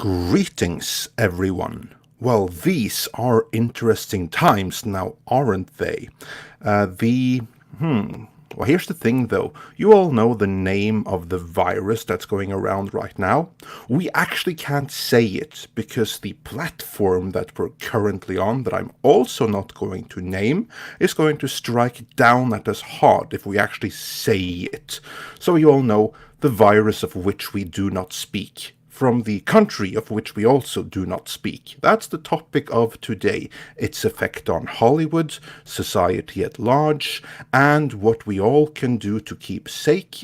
Greetings, everyone. Well, these are interesting times now, aren't they? Well, here's the thing, though. You all know the name of the virus that's going around right now. We actually can't say it because the platform that we're currently on, that I'm also not going to name, is going to strike down at us hard if we actually say it. So you all know the virus of which we do not speak, from the country of which we also do not speak. That's the topic of today, its effect on Hollywood, society at large, and what we all can do to keep safe,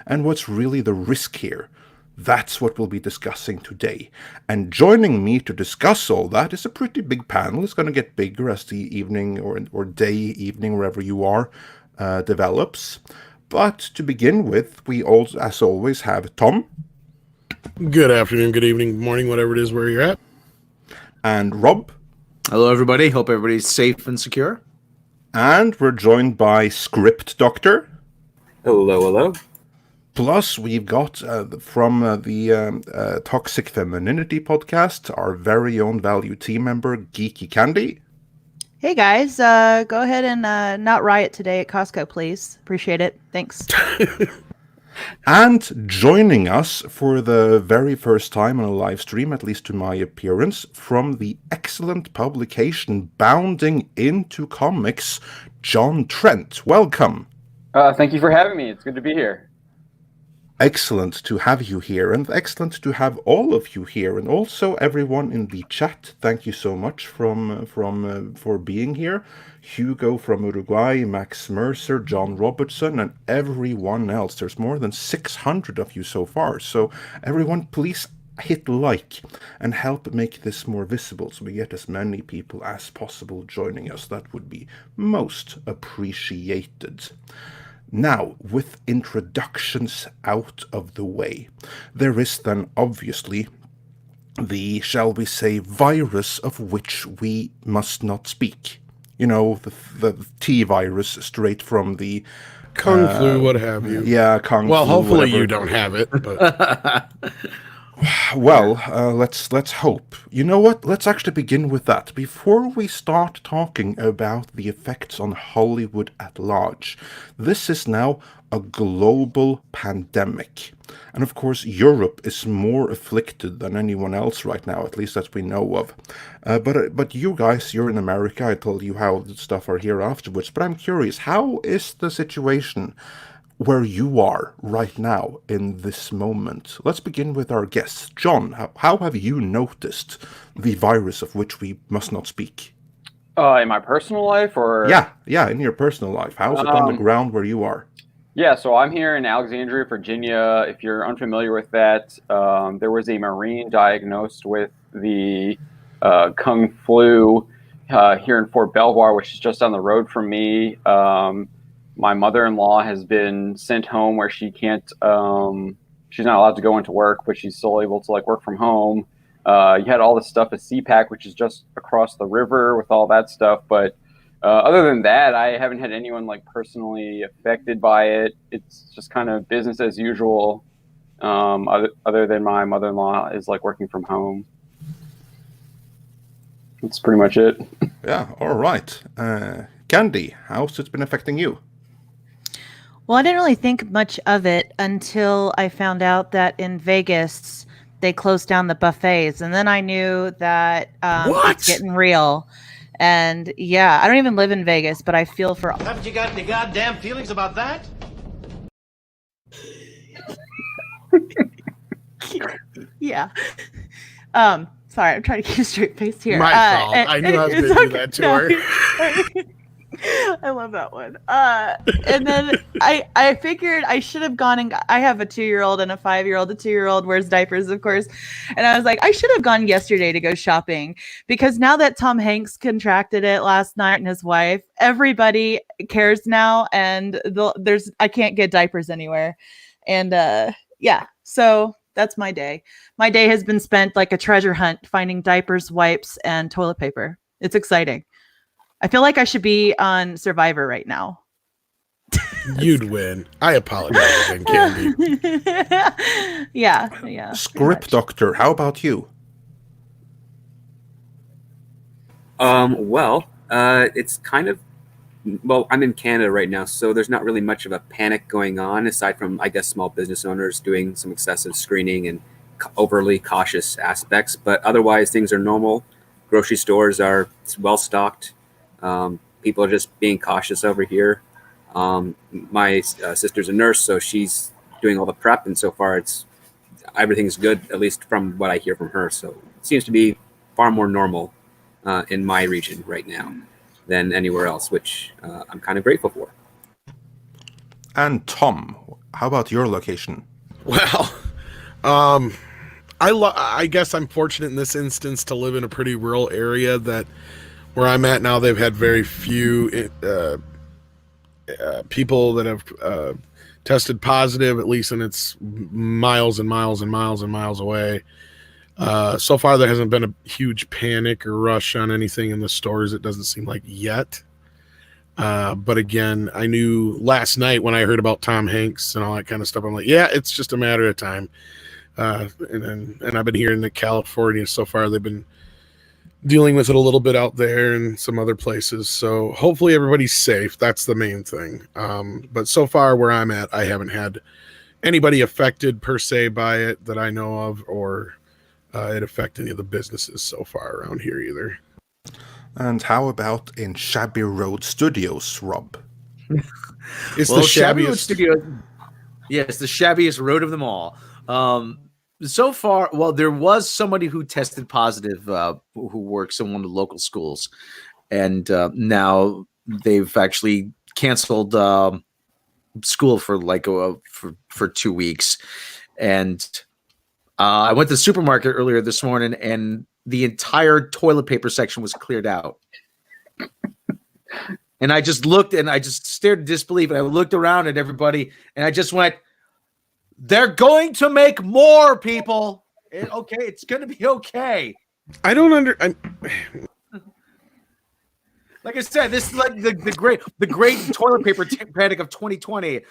and what's really the risk here. That's what we'll be discussing today. And joining me to discuss all that is a pretty big panel. It's going to get bigger as the evening or day, evening, wherever you are, develops. But to begin with, we also, as always, have Tom. Good afternoon, good evening, good morning, whatever it is where you're at. And Rob. Hello, everybody. Hope everybody's safe and secure. And we're joined by Script Doctor. Hello, hello. Plus, we've got from the Toxic Femininity podcast, our very own value team member, Geeky Candy. Hey guys, go ahead and not riot today at Costco, please. Appreciate it. Thanks. And joining us for the very first time on a live stream, at least to my appearance, from the excellent publication Bounding into Comics, John Trent. Welcome. Thank you for having me. It's good to be here. Excellent to have you here, and excellent to have all of you here, and also everyone in the chat. Thank you so much for being here. Hugo from Uruguay, Max Mercer, John Robertson, and everyone else. There's more than 600 of you so far. So everyone, please hit like and help make this more visible so we get as many people as possible joining us. That would be most appreciated. Now, with introductions out of the way, there is then obviously the, shall we say, virus of which we must not speak. You know, the T virus straight from the Kung flu, what have you. Yeah, Kung flu. Well, hopefully whatever. you don't have it. But Well, let's hope. You know what? Let's actually begin with that. Before we start talking about the effects on Hollywood at large, this is now a global pandemic. And of course, Europe is more afflicted than anyone else right now, at least that we know of. But you guys, you're in America. I told you how the stuff are here afterwards. But I'm curious, how is the situation where you are right now in this moment? Let's begin with our guests. John, how have you noticed the virus of which we must not speak? In my personal life, or Yeah, in your personal life. How's it on the ground where you are? Yeah, so I'm here in Alexandria, Virginia. If you're unfamiliar with that, there was a Marine diagnosed with the Kung flu here in Fort Belvoir, which is just down the road from me. My mother-in-law has been sent home where she can't, she's not allowed to go into work, but she's still able to work from home. You had all this stuff at CPAC, which is just across the river with all that stuff. But other than that, I haven't had anyone personally affected by it. It's just kind of business as usual. Other than my mother-in-law is working from home. That's pretty much it. Yeah, all right. Candy, how's it been affecting you? Well, I didn't really think much of it until I found out that in Vegas they closed down the buffets, and then I knew that it's getting real. And yeah, I don't even live in Vegas, but I feel for. Haven't you got any goddamn feelings about that? Yeah. Sorry, I'm trying to keep a straight face here. my fault. I knew I was going to do that to her. I love that one. And then I figured I should have gone and I have a 2-year-old and a 5-year-old. The 2-year-old wears diapers, of course. And I was like, I should have gone yesterday to go shopping, because now that Tom Hanks contracted it last night and his wife, everybody cares now. And I can't get diapers anywhere. And yeah, so that's my day. My day has been spent like a treasure hunt, finding diapers, wipes, and toilet paper. It's exciting. I feel like I should be on Survivor right now. You'd win. I apologize again, Candy. Yeah, pretty Script much. Doctor, how about you? It's kind of I'm in Canada right now, so there's not really much of a panic going on aside from, I guess, small business owners doing some excessive screening and overly cautious aspects. But otherwise, things are normal. Grocery stores are well stocked. People are just being cautious over here. My sister's a nurse, so she's doing all the prep, and so far everything's good, at least from what I hear from her. So it seems to be far more normal in my region right now than anywhere else, which I'm kind of grateful for. And Tom, how about your location? Well, I guess I'm fortunate in this instance to live in a pretty rural area that where I'm at now, they've had very few people that have tested positive, at least, and it's miles and miles and miles and miles away. So far, there hasn't been a huge panic or rush on anything in the stores. It doesn't seem like yet. But again, I knew last night when I heard about Tom Hanks and all that kind of stuff, I'm like, yeah, it's just a matter of time. And I've been hearing that California so far, they've been dealing with it a little bit out there and some other places. So hopefully everybody's safe. That's the main thing. But so far where I'm at, I haven't had anybody affected per se by it that I know of, or it affect any of the businesses so far around here either. And how about in Shabby Road Studios, Rob? It's Well, the Shabby Road shabbiest. Studio. Yes, the shabbiest road of them all. So far, well, there was somebody who tested positive who works in one of the local schools, and now they've actually canceled school for for 2 weeks. And I went to the supermarket earlier this morning, and the entire toilet paper section was cleared out. And I just looked and I just stared in disbelief, and I looked around at everybody, and I just went, they're going to make more, people. Okay, it's going to be okay. I don't Like I said, this is like the great toilet paper panic of 2020.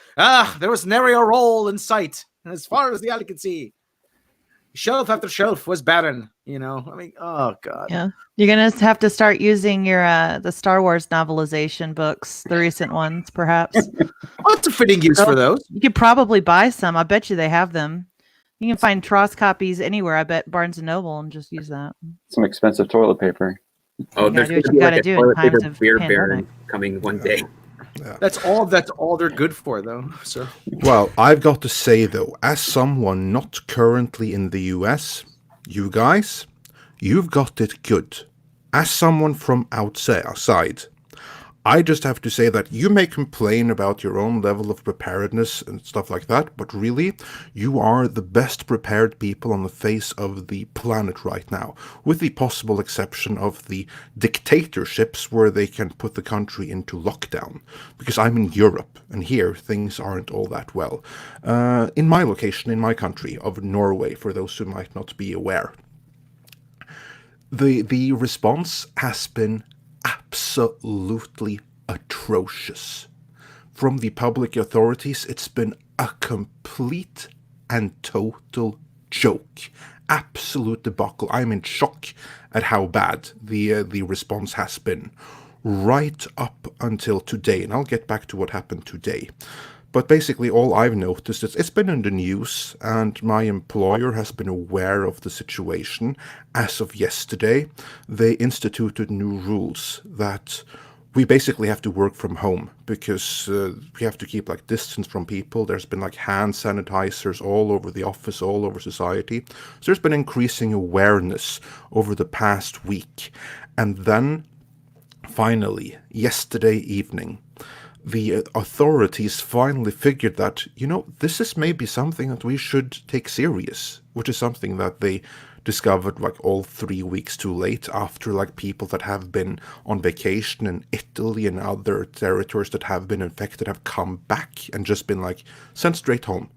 There was nary a roll in sight, and as far as the eye could see, shelf after shelf was barren. You know, I mean, oh god. Yeah, you're gonna have to start using your the Star Wars novelization books, the recent ones, perhaps. What's a fitting use for those? You could probably buy some. I bet you they have them. You can find Tross copies anywhere. I bet Barnes and Noble, and just use that. Some expensive toilet paper. Oh, You there's gotta do what going to you be like gotta a do in toilet times paper of beer pandemic. baron coming one day. That's all they're good for, though. So Well, I've got to say, though, as someone not currently in the US, you guys, you've got it good. As someone from outside, I just have to say that you may complain about your own level of preparedness and stuff like that, but really, you are the best prepared people on the face of the planet right now, with the possible exception of the dictatorships where they can put the country into lockdown. Because I'm in Europe, and here things aren't all that well. In my location, in my country of Norway, for those who might not be aware, the response has been absolutely atrocious. From the public authorities, it's been a complete and total joke. Absolute debacle. I'm in shock at how bad the response has been. Right up until today, and I'll get back to what happened today. But basically all I've noticed is it's been in the news, and my employer has been aware of the situation. As of yesterday, they instituted new rules that we basically have to work from home because we have to keep like distance from people. There's been like hand sanitizers all over the office, all over society. So there's been increasing awareness over the past week. And then finally, yesterday evening, the authorities finally figured that, this is maybe something that we should take serious, which is something that they discovered like all 3 weeks too late, after like people that have been on vacation in Italy and other territories that have been infected have come back and just been like sent straight home.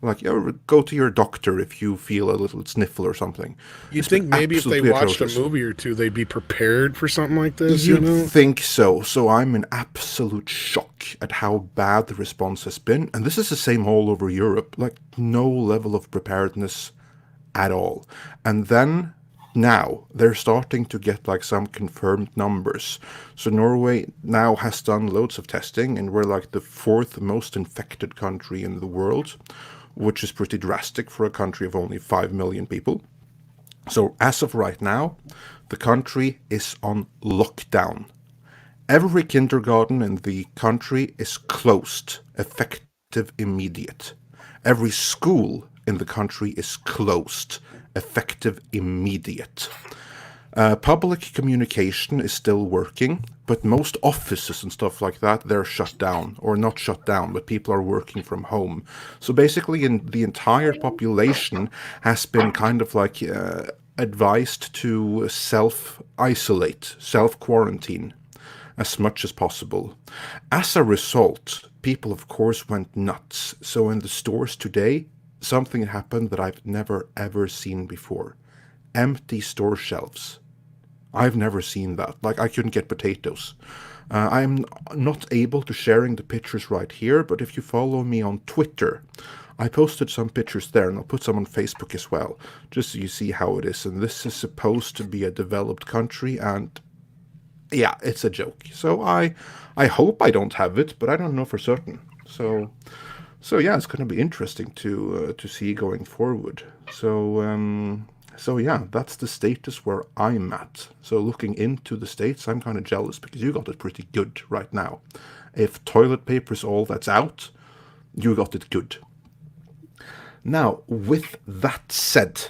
Like, go to your doctor if you feel a little sniffle or something. You'd It's think been maybe if they absolutely watched atrocious. a movie or two, they'd be prepared for something like this, You'd you know? think so. So I'm in absolute shock at how bad the response has been. And this is the same all over Europe. Like, no level of preparedness at all. And then now they're starting to get like some confirmed numbers. So Norway now has done loads of testing, and we're like the fourth most infected country in the world, which is pretty drastic for a country of only 5 million people. So as of right now, the country is on lockdown. Every kindergarten in the country is closed, effective immediate. Every school in the country is closed, effective immediate. Public communication is still working, but most offices and stuff like that, they're shut down. Or not shut down, but people are working from home. So basically, the entire population has been kind of like advised to self-isolate, self-quarantine as much as possible. As a result, people, of course, went nuts. So in the stores today, something happened that I've never ever seen before. Empty store shelves. I've never seen that. Like, I couldn't get potatoes. I'm not able to sharing the pictures right here, but if you follow me on Twitter, I posted some pictures there, and I'll put some on Facebook as well, just so you see how it is. And this is supposed to be a developed country, and yeah, it's a joke. So I hope I don't have it, but I don't know for certain. So yeah, it's going to be interesting to see going forward. So yeah, that's the status where I'm at. So looking into the States, I'm kind of jealous because you got it pretty good right now. If toilet paper is all that's out, you got it good. Now, with that said,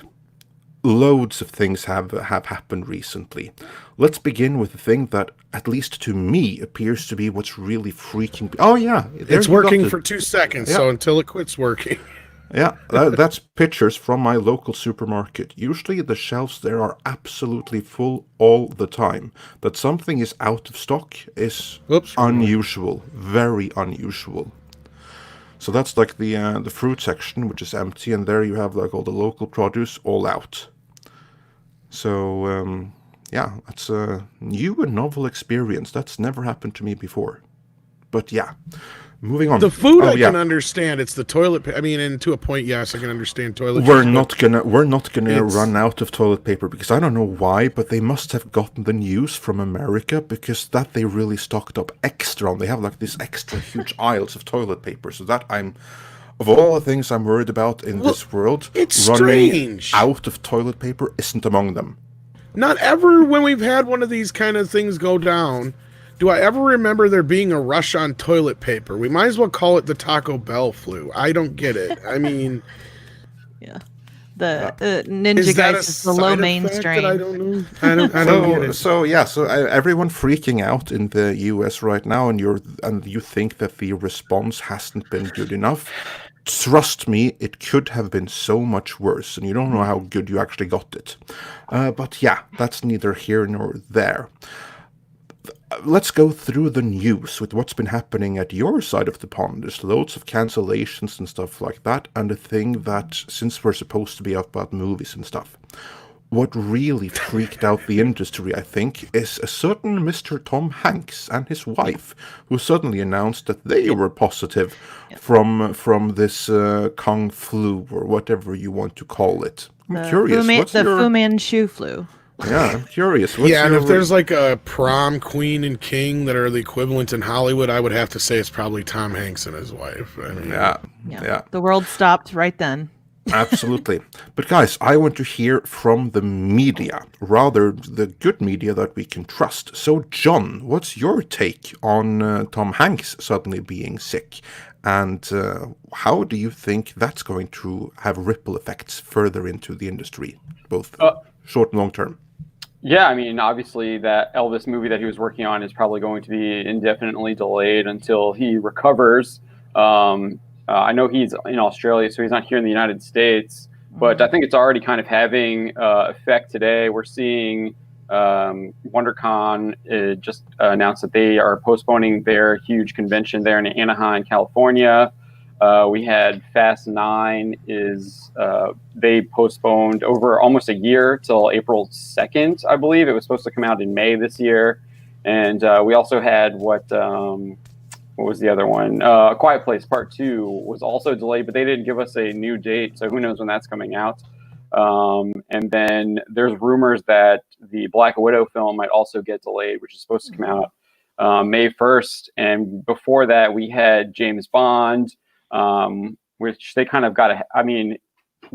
loads of things have happened recently. Let's begin with the thing that, at least to me, appears to be what's really freaking. Oh yeah, It's working for 2 seconds, Yeah. so until it quits working. Yeah, that's pictures from my local supermarket. Usually the shelves there are absolutely full all the time. That something is out of stock is Oops. unusual, very unusual. So that's like the fruit section, which is empty, and there you have like all the local produce all out. So yeah, that's a new and novel experience. That's never happened to me before. But yeah, moving on. The food I yeah. can understand. It's the toilet. I mean, and to a point, yes, I can understand toilet. We're not gonna it's- run out of toilet paper because I don't know why, but they must have gotten the news from America because that they really stocked up extra on. They have like these extra huge aisles of toilet paper. So that of all the things I'm worried about in this world, it's running strange. out of toilet paper isn't among them. Not ever when we've had one of these kind of things go down, do I ever remember there being a rush on toilet paper. We might as well call it the Taco Bell flu. I don't get it. I mean, Yeah. The Ninja is that a Guys is the low side effect mainstream. that I don't know? I don't get it. So everyone freaking out in the U.S. right now, and you think that the response hasn't been good enough. Trust me, it could have been so much worse, and you don't know how good you actually got it. But yeah, that's neither here nor there. Let's go through the news with what's been happening at your side of the pond. There's loads of cancellations and stuff like that, and the thing that, since we're supposed to be up about movies and stuff, what really freaked out the industry, I think, is a certain Mr. Tom Hanks and his wife, who suddenly announced that they were positive from this Kung flu, or whatever you want to call it. I'm curious. Fu Manchu flu. Yeah, I'm curious. And if there's like a prom queen and king that are the equivalent in Hollywood, I would have to say it's probably Tom Hanks and his wife. I mean, yeah. The world stopped right then. Absolutely. But guys, I want to hear from the media, rather the good media that we can trust. So John, what's your take on Tom Hanks suddenly being sick? And how do you think that's going to have ripple effects further into the industry, both short and long term? Yeah, I mean, obviously that Elvis movie that he was working on is probably going to be indefinitely delayed until he recovers. I know he's in Australia, so he's not here in the United States, but I think it's already kind of having effect today. We're seeing WonderCon just announced that they are postponing their huge convention there in Anaheim, California. We had Fast 9 is they postponed over almost a year till April 2nd, I believe. It was supposed to come out in May this year. And we also had what was the other one? Quiet Place Part 2 was also delayed, but they didn't give us a new date, so who knows when that's coming out. And then there's rumors that the Black Widow film might also get delayed, which is supposed to come out May 1st. And before that, we had James Bond, which they kind of got I mean,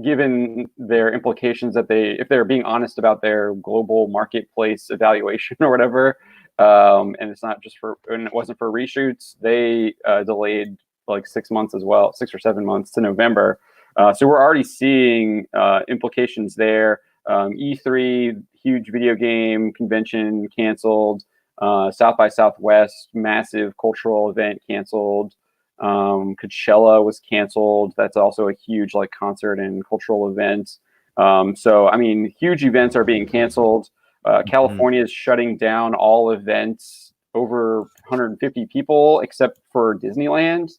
given their implications that if they're being honest about their global marketplace evaluation or whatever, and it's not just and it wasn't for reshoots, they delayed like 6 months as well, 6 or 7 months to November. So we're already seeing implications there. E3, huge video game convention canceled. South by Southwest, massive cultural event canceled. Coachella was canceled. That's also a huge like concert and cultural event. So I mean, huge events are being canceled. California is shutting down all events over 150 people except for Disneyland,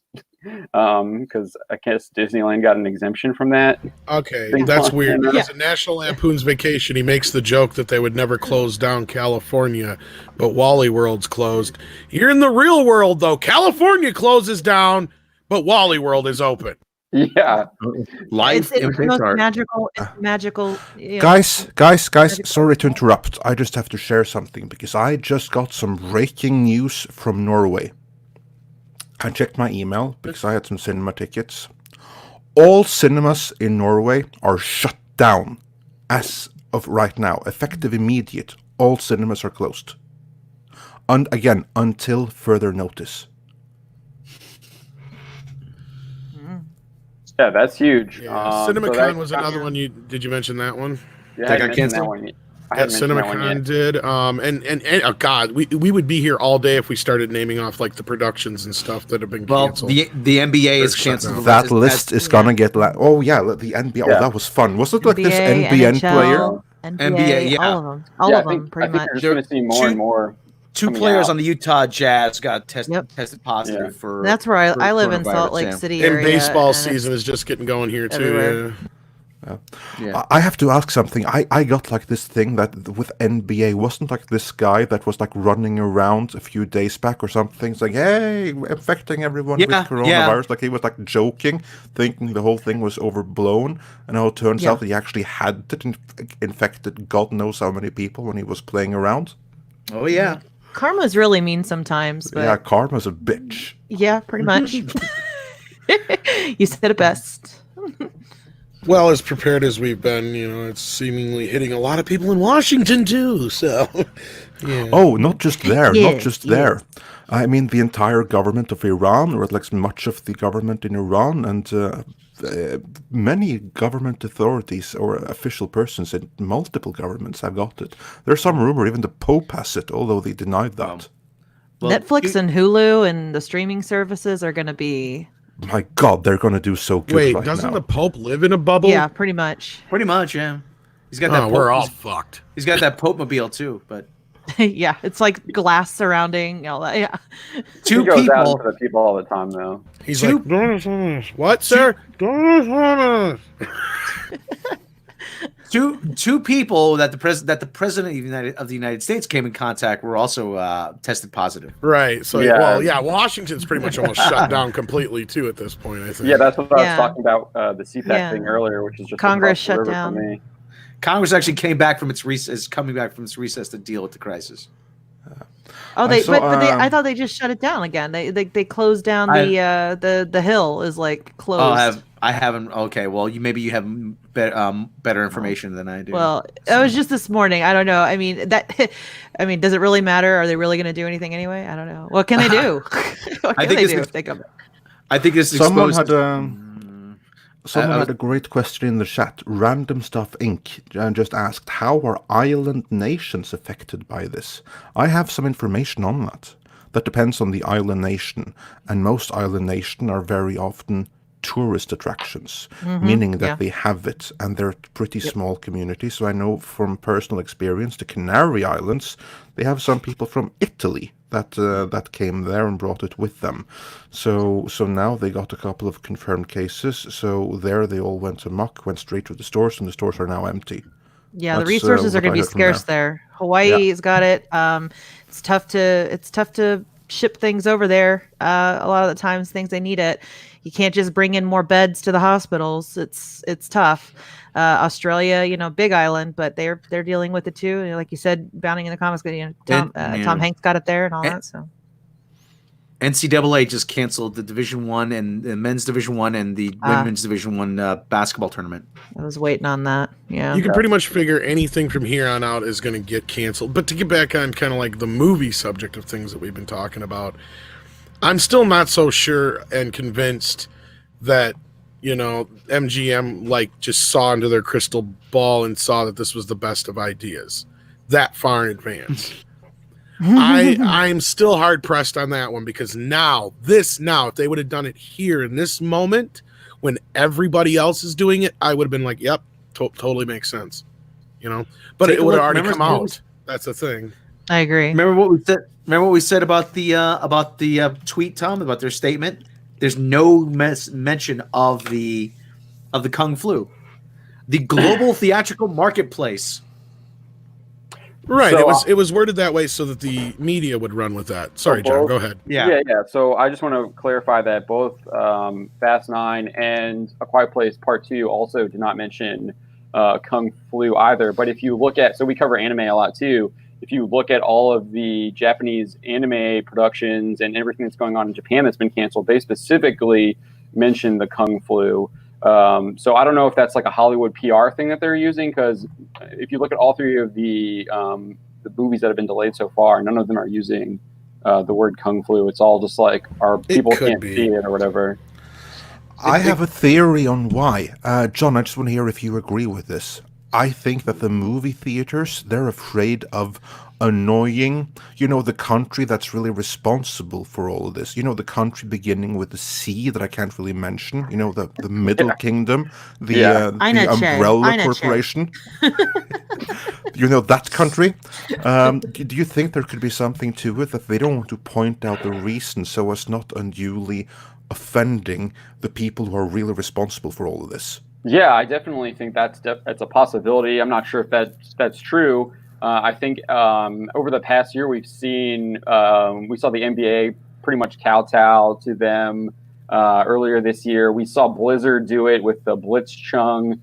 because I guess Disneyland got an exemption from that. Okay, that's weird. Because in National Lampoon's Vacation, he makes the joke that they would never close down California, but Wally World's closed. Here in the real world, though, California closes down, but Wally World is open. Yeah, Life It's imitates most art. magical. It's magical. You know. Guys, sorry to interrupt. I just have to share something because I just got some breaking news from Norway. I checked my email because I had some cinema tickets. All cinemas in Norway are shut down as of right now, effective immediate. All cinemas are closed. And again, until further notice. yeah, that's huge. Yeah, So CinemaCon that was another one. Did you mention that one? Yeah, They I got hadn't mentioned that canceled? one yet. I Yeah, hadn't mentioned that one CinemaCon yet. did. And oh God, we would be here all day if we started naming off like the productions and stuff that have been Well, canceled. the NBA is They're shut canceled. down. That list is gonna get oh yeah, the NBA. Oh, Yeah. that was fun. Was it like this NBA, NBN NHL, player? NBA, yeah. all of them, all Yeah, of them, pretty I think much. you're just going to see more Two- and more. Two coming players out. on the Utah Jazz got tested positive Yeah. for. That's where for I live in Salt coronavirus, Lake yeah. City and area. baseball and season it's is just getting going here too. everywhere. Yeah. Yeah. I have to ask something. I got like this thing that with NBA wasn't like this guy that was like running around a few days back or something. It's like, hey, infecting everyone with Yeah, coronavirus. Like he was like joking, thinking the whole thing was overblown. And now it turns Yeah. out that he actually had it infected God knows how many people when he was playing around. Oh yeah. Karma's really mean sometimes, but Yeah, karma's a bitch. yeah, pretty much. You said it best. Well, as prepared as we've been, it's seemingly hitting a lot of people in Washington too. So, yeah. Oh, not just there, Yeah, not just yeah. there. I mean, the entire government of Iran, or like much of the government in Iran, and many government authorities or official persons in multiple governments have got it. There's some rumor even the Pope has it, although they denied that. Well, Netflix and Hulu and the streaming services are going to be, My God, they're going to do so good Wait, right doesn't now. the Pope live in a bubble? yeah, pretty much. pretty much, yeah. He's got that. Oh, we're Pope- all fucked. He's got that Pope mobile too, but Yeah, it's like glass surrounding all that. Yeah. two He goes out people. to the people all the time, though. He's Two- like, what, sir? Two people that the president of the United States came in contact were also tested positive. Right. So, Yeah. Washington's pretty much almost shut down completely too at this point. I think. Yeah, that's what I was Yeah. talking about the CPAC Yeah. thing earlier, which is just Congress across the shut river from down. me. Congress actually came back from its recess, coming back from its recess to deal with the crisis. Oh, I saw, I thought they just shut it down again. They closed down the Hill is like closed. I haven't. Okay, well, maybe you have better information than I do. Well, it was just this morning. I don't know. I mean, does it really matter? Are they really going to do anything anyway? I don't know. What can they do? What I can think they it's do ex- if they come back? I think this Someone exposed. had a great question in the chat. Random Stuff Inc. Just asked, how are island nations affected by this? I have some information on that. That depends on the island nation, and most island nations are very often tourist attractions, meaning that yeah. they have it, and they're pretty small communities. So I know from personal experience, the Canary Islands, they have some people from Italy that came there and brought it with them. So now they got a couple of confirmed cases. So there they all went amok, went straight to the stores, and the stores are now empty. Yeah, the That's, resources are what going I to be heard from scarce there. Hawaii's got it. It's tough to ship things over there. A lot of the times, things they need it. You can't just bring in more beds to the hospitals. It's tough. Australia, big island, but they're dealing with it too. Like you said, bounding in the comics, Tom Hanks got it there and all that. So NCAA just canceled the Division One and the men's Division One and the women's Division One basketball tournament. I was waiting on that. Yeah, You can pretty much figure anything from here on out is going to get canceled. But to get back on kind of like the movie subject of things that we've been talking about, I'm still not so sure and convinced that, MGM like just saw into their crystal ball and saw that this was the best of ideas that far in advance. I'm still hard pressed on that one because now, if they would have done it here in this moment when everybody else is doing it, I would have been like, yep, totally makes sense, but it would have already come out. That's the thing. I agree. Remember what we said about the tweet, Tom, about their statement? There's no mention of the Kung Flu, the global theatrical marketplace. Right. So, it was worded that way so that the media would run with that. Sorry, John, go ahead. Yeah. So I just want to clarify that both Fast 9 and A Quiet Place Part 2 also did not mention Kung Flu either. But if you look at, so we cover anime a lot too. If you look at all of the Japanese anime productions and everything that's going on in Japan that's been canceled, they specifically mention the Kung Flu. So I don't know if that's like a Hollywood PR thing that they're using, because if you look at all three of the movies that have been delayed so far, none of them are using the word Kung Flu. It's all just like our people can't see it or whatever. I have a theory on why. John, I just want to hear if you agree with this. I think that the movie theaters, they're afraid of annoying, the country that's really responsible for all of this. The country beginning with the C that I can't really mention. The Middle Kingdom, the Umbrella Corporation. That country. Do you think there could be something to it that they don't want to point out the reason so as not unduly offending the people who are really responsible for all of this? Yeah, I definitely think that's a possibility. I'm not sure if that's true. I think over the past year we saw the NBA pretty much kowtow to them. Earlier this year, we saw Blizzard do it with the Blitzchung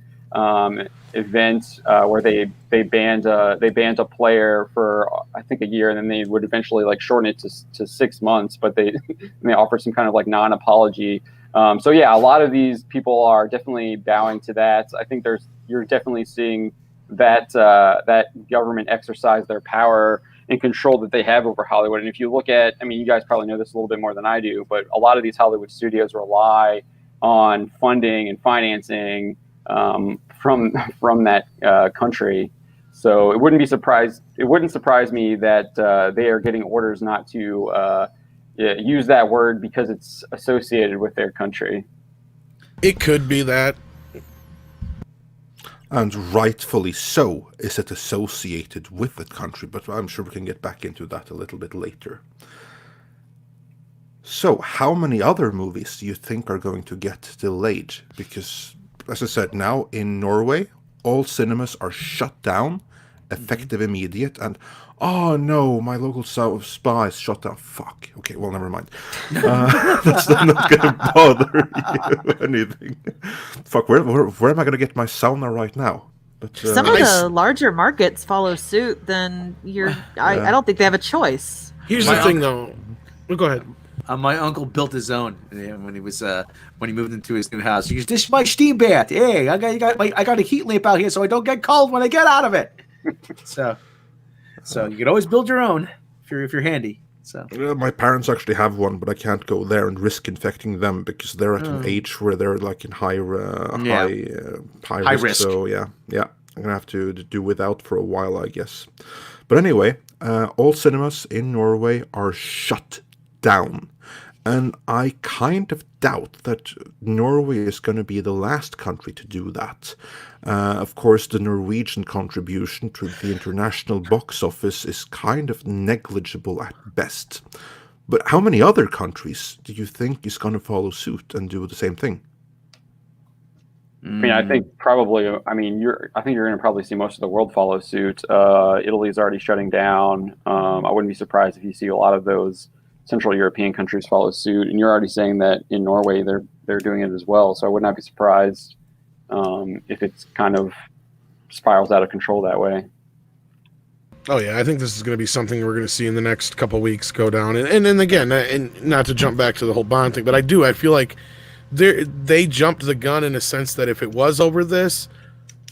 event where they banned a player for I think a year, and then they would eventually like shorten it to 6 months, but they offered some kind of like non-apology. So yeah, a lot of these people are definitely bowing to that. I think you're definitely seeing that government exercise their power and control that they have over Hollywood. And if you look at, you guys probably know this a little bit more than I do, but a lot of these Hollywood studios rely on funding and financing from that country. So it wouldn't surprise me that they are getting orders not to use that word because it's associated with their country. It could be that. And rightfully so, is it associated with that country, but I'm sure we can get back into that a little bit later. So, how many other movies do you think are going to get delayed? Because, as I said, now in Norway, all cinemas are shut down, effective immediate, and oh no, my local spa is shut down. Fuck. Okay, well, never mind. That's not going to bother you anything. Fuck, where am I going to get my sauna right now? But, some of the larger markets follow suit, then I don't think they have a choice. Here's the thing, though. Go ahead. My uncle built his own when he moved into his new house. He goes, "This is my steam bath. Hey, I got a heat lamp out here so I don't get cold when I get out of it." So you can always build your own if you're handy. So my parents actually have one, but I can't go there and risk infecting them because they're at an age where they're like in high risk. So yeah, I'm gonna have to do without for a while, I guess. But anyway, all cinemas in Norway are shut down. And I kind of doubt that Norway is going to be the last country to do that. Of course, the Norwegian contribution to the international box office is kind of negligible at best. But how many other countries do you think is going to follow suit and do the same thing? I mean, I think probably. I mean, I think you're going to probably see most of the world follow suit. Italy's already shutting down. I wouldn't be surprised if you see a lot of those Central European countries follow suit. And you're already saying that in Norway they're doing it as well. So I would not be surprised if it's kind of spirals out of control that way. Oh yeah, I think this is going to be something we're going to see in the next couple of weeks go down. And then again, and not to jump back to the whole Bond thing, but I feel like they jumped the gun in a sense that if it was over this,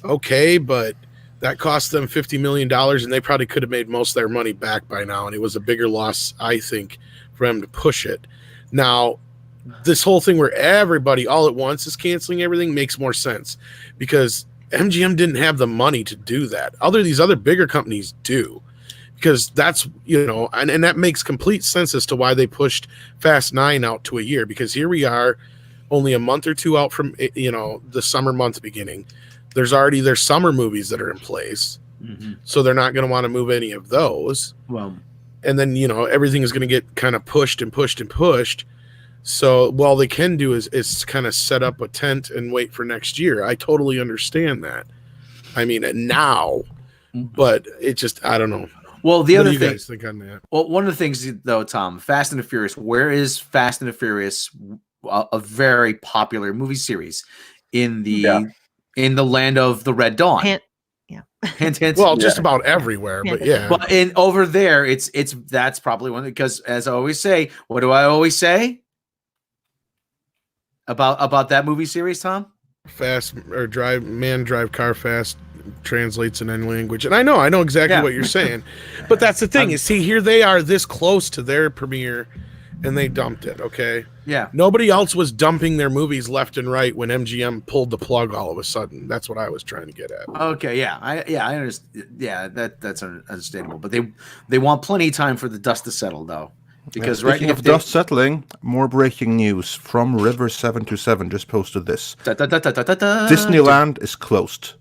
okay, but that cost them $50 million, and they probably could have made most of their money back by now, and it was a bigger loss, I think, for them to push it. Now, this whole thing where everybody all at once is canceling everything makes more sense because MGM didn't have the money to do that. These other bigger companies do, because that's, and that makes complete sense as to why they pushed Fast 9 out to a year, because here we are only a month or two out from, the summer month beginning. There's summer movies that are in place. Mm-hmm. So they're not going to want to move any of those. Well, and then, everything is going to get kind of pushed and pushed and pushed. So all they can do is kind of set up a tent and wait for next year. I totally understand that. I mean, now, but it just, I don't know. Well, the What other do you thing, guys think on that? well, one of the things though, Tom, Fast and the Furious, where is Fast and the Furious, a very popular movie series in the land of the Red Dawn? Hint. Well, just about everywhere, but yeah. But over there, that's probably one, because as I always say, what do I always say about that movie series, Tom? Fast or drive car fast translates in any language, and I know exactly what you're saying, but that's the thing is, see, here they are this close to their premiere, and they dumped it. Okay, yeah. Nobody else was dumping their movies left and right when MGM pulled the plug all of a sudden. That's what I was trying to get at. Okay, yeah, I understand. Yeah, that's understandable, but they want plenty of time for the dust to settle, though. Because Speaking of dust settling, more breaking news from River727 just posted this. Disneyland is closed.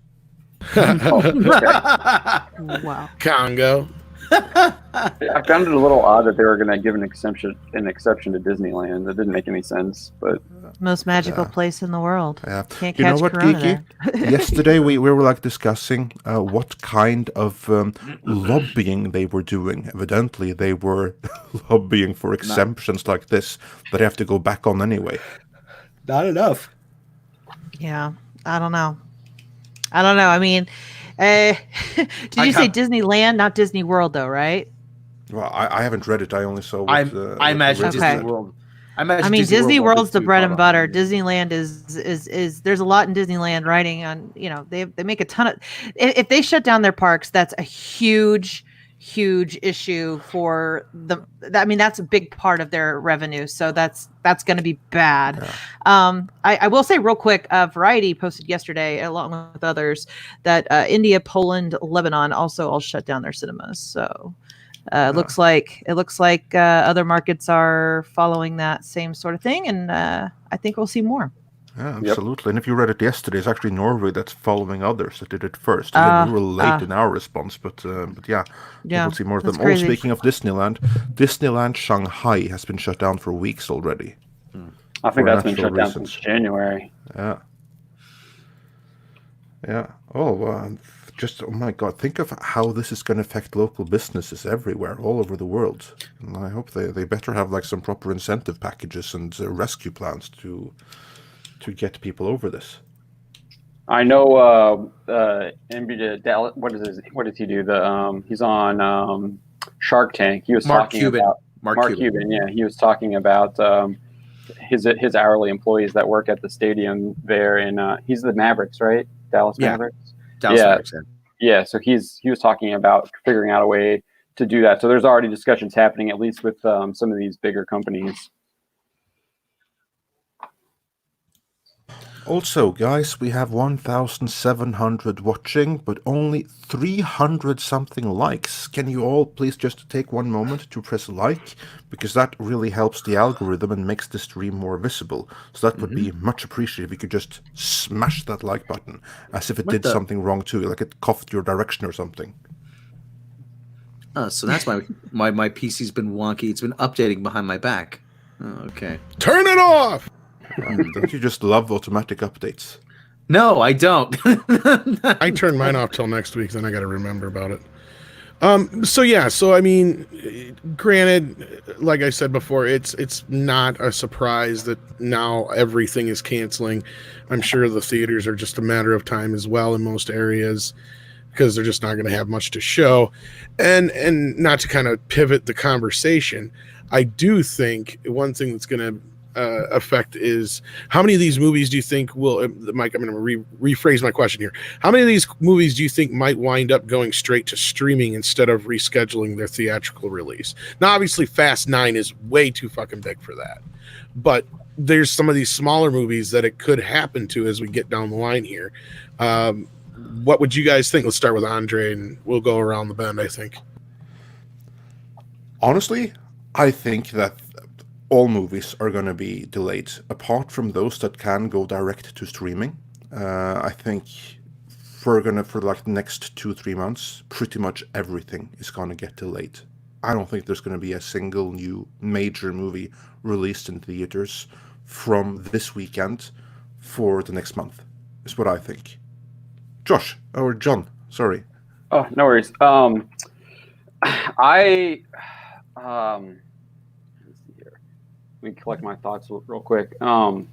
Wow. Congo. I found it a little odd that they were going to give an exception to Disneyland. That didn't make any sense, but Most magical place in the world. Yeah. Can't You know catch what, corona Geeky? there. Yesterday we were like discussing what kind of lobbying they were doing. Evidently, they were lobbying for exemptions like this that have to go back on anyway. Not enough. Yeah, I don't know. I mean, did you say Disneyland, not Disney World, though, right? Well, I haven't read it. I only saw. I imagine Disney World. I mean, Disney World's the bread and butter. Disneyland is there's a lot in Disneyland riding on. They make a ton of. If they shut down their parks, that's a huge issue for the. I mean, that's a big part of their revenue. So that's going to be bad. Yeah. I will say real quick, Variety posted yesterday, along with others, that India, Poland, Lebanon also all shut down their cinemas. So. It looks like other markets are following that same sort of thing, and I think we'll see more. Yeah, absolutely. Yep. And if you read it yesterday, it's actually Norway that's following others that did it first. Again, we were late in our response, but yeah, we'll see more of them. Crazy. Oh, speaking of Disneyland Shanghai has been shut down for weeks already. I think that's been shut down since January. Yeah. Oh, oh my God, think of how this is going to affect local businesses everywhere, all over the world. And I hope they better have like some proper incentive packages and rescue plans to get people over this. I know what does he do? He's on Shark Tank. He was talking about Mark Cuban. Yeah, he was talking about his hourly employees that work at the stadium there, and he's the Mavericks, right? Dallas Mavericks. Mavericks. Yeah, so he was talking about figuring out a way to do that. So there's already discussions happening, at least with some of these bigger companies. Also, guys, we have 1,700 watching, but only 300 something likes. Can you all please just take one moment to press like? Because that really helps the algorithm and makes the stream more visible. So that would be much appreciated if you could just smash that like button, as if it What did the- something wrong too, like it coughed your direction or something. So that's why my PC's been wonky. It's been updating behind my back. Oh, okay. Turn it off. Don't you just love automatic updates? No, I don't. I turn mine off till next week, then I got to remember about it. So I mean, granted, like I said before, it's not a surprise that now everything is canceling. I'm sure the theaters are just a matter of time as well in most areas, because they're just not going to have much to show. And not to kind of pivot the conversation, I do think one thing that's going to affect is how many of these movies do you think will, Mike, I'm going to rephrase my question here. How many of these movies do you think might wind up going straight to streaming instead of rescheduling their theatrical release? Now, obviously, Fast 9 is way too fucking big for that. But there's some of these smaller movies that it could happen to as we get down the line here. What would you guys think? Let's start with Andre, and we'll go around the bend, I think. Honestly, I think that all movies are going to be delayed, apart from those that can go direct to streaming. I think for like the next 2-3 months, pretty much everything is going to get delayed. I don't think there's going to be a single new major movie released in theaters from this weekend for the next month, is what I think. Josh, or John, sorry. Oh, no worries. Let's see here. Let me collect my thoughts real quick. I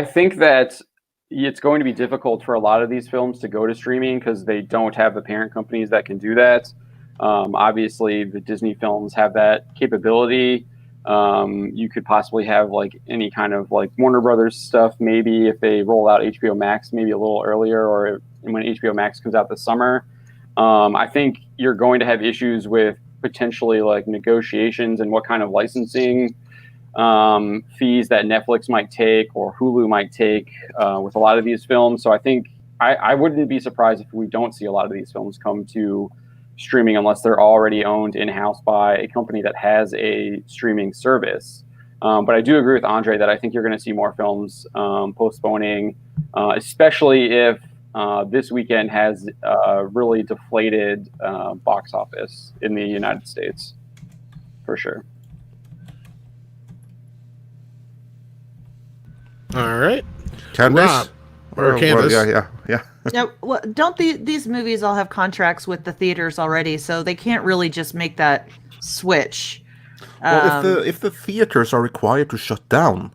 think that it's going to be difficult for a lot of these films to go to streaming because they don't have the parent companies that can do that. Obviously, the Disney films have that capability. You could possibly have like any kind of like Warner Brothers stuff, maybe if they roll out HBO Max maybe a little earlier, or when HBO Max comes out this summer. I think you're going to have issues with potentially like negotiations and what kind of licensing fees that Netflix might take or Hulu might take with a lot of these films. So I think I wouldn't be surprised if we don't see a lot of these films come to streaming unless they're already owned in-house by a company that has a streaming service. But I do agree with Andre that I think you're going to see more films postponing, especially if this weekend has really deflated box office in the United States, for sure. All right. Candace? Rob, or Candace. Yeah. No, well, don't these movies all have contracts with the theaters already, so they can't really just make that switch. Well, if the theaters are required to shut down,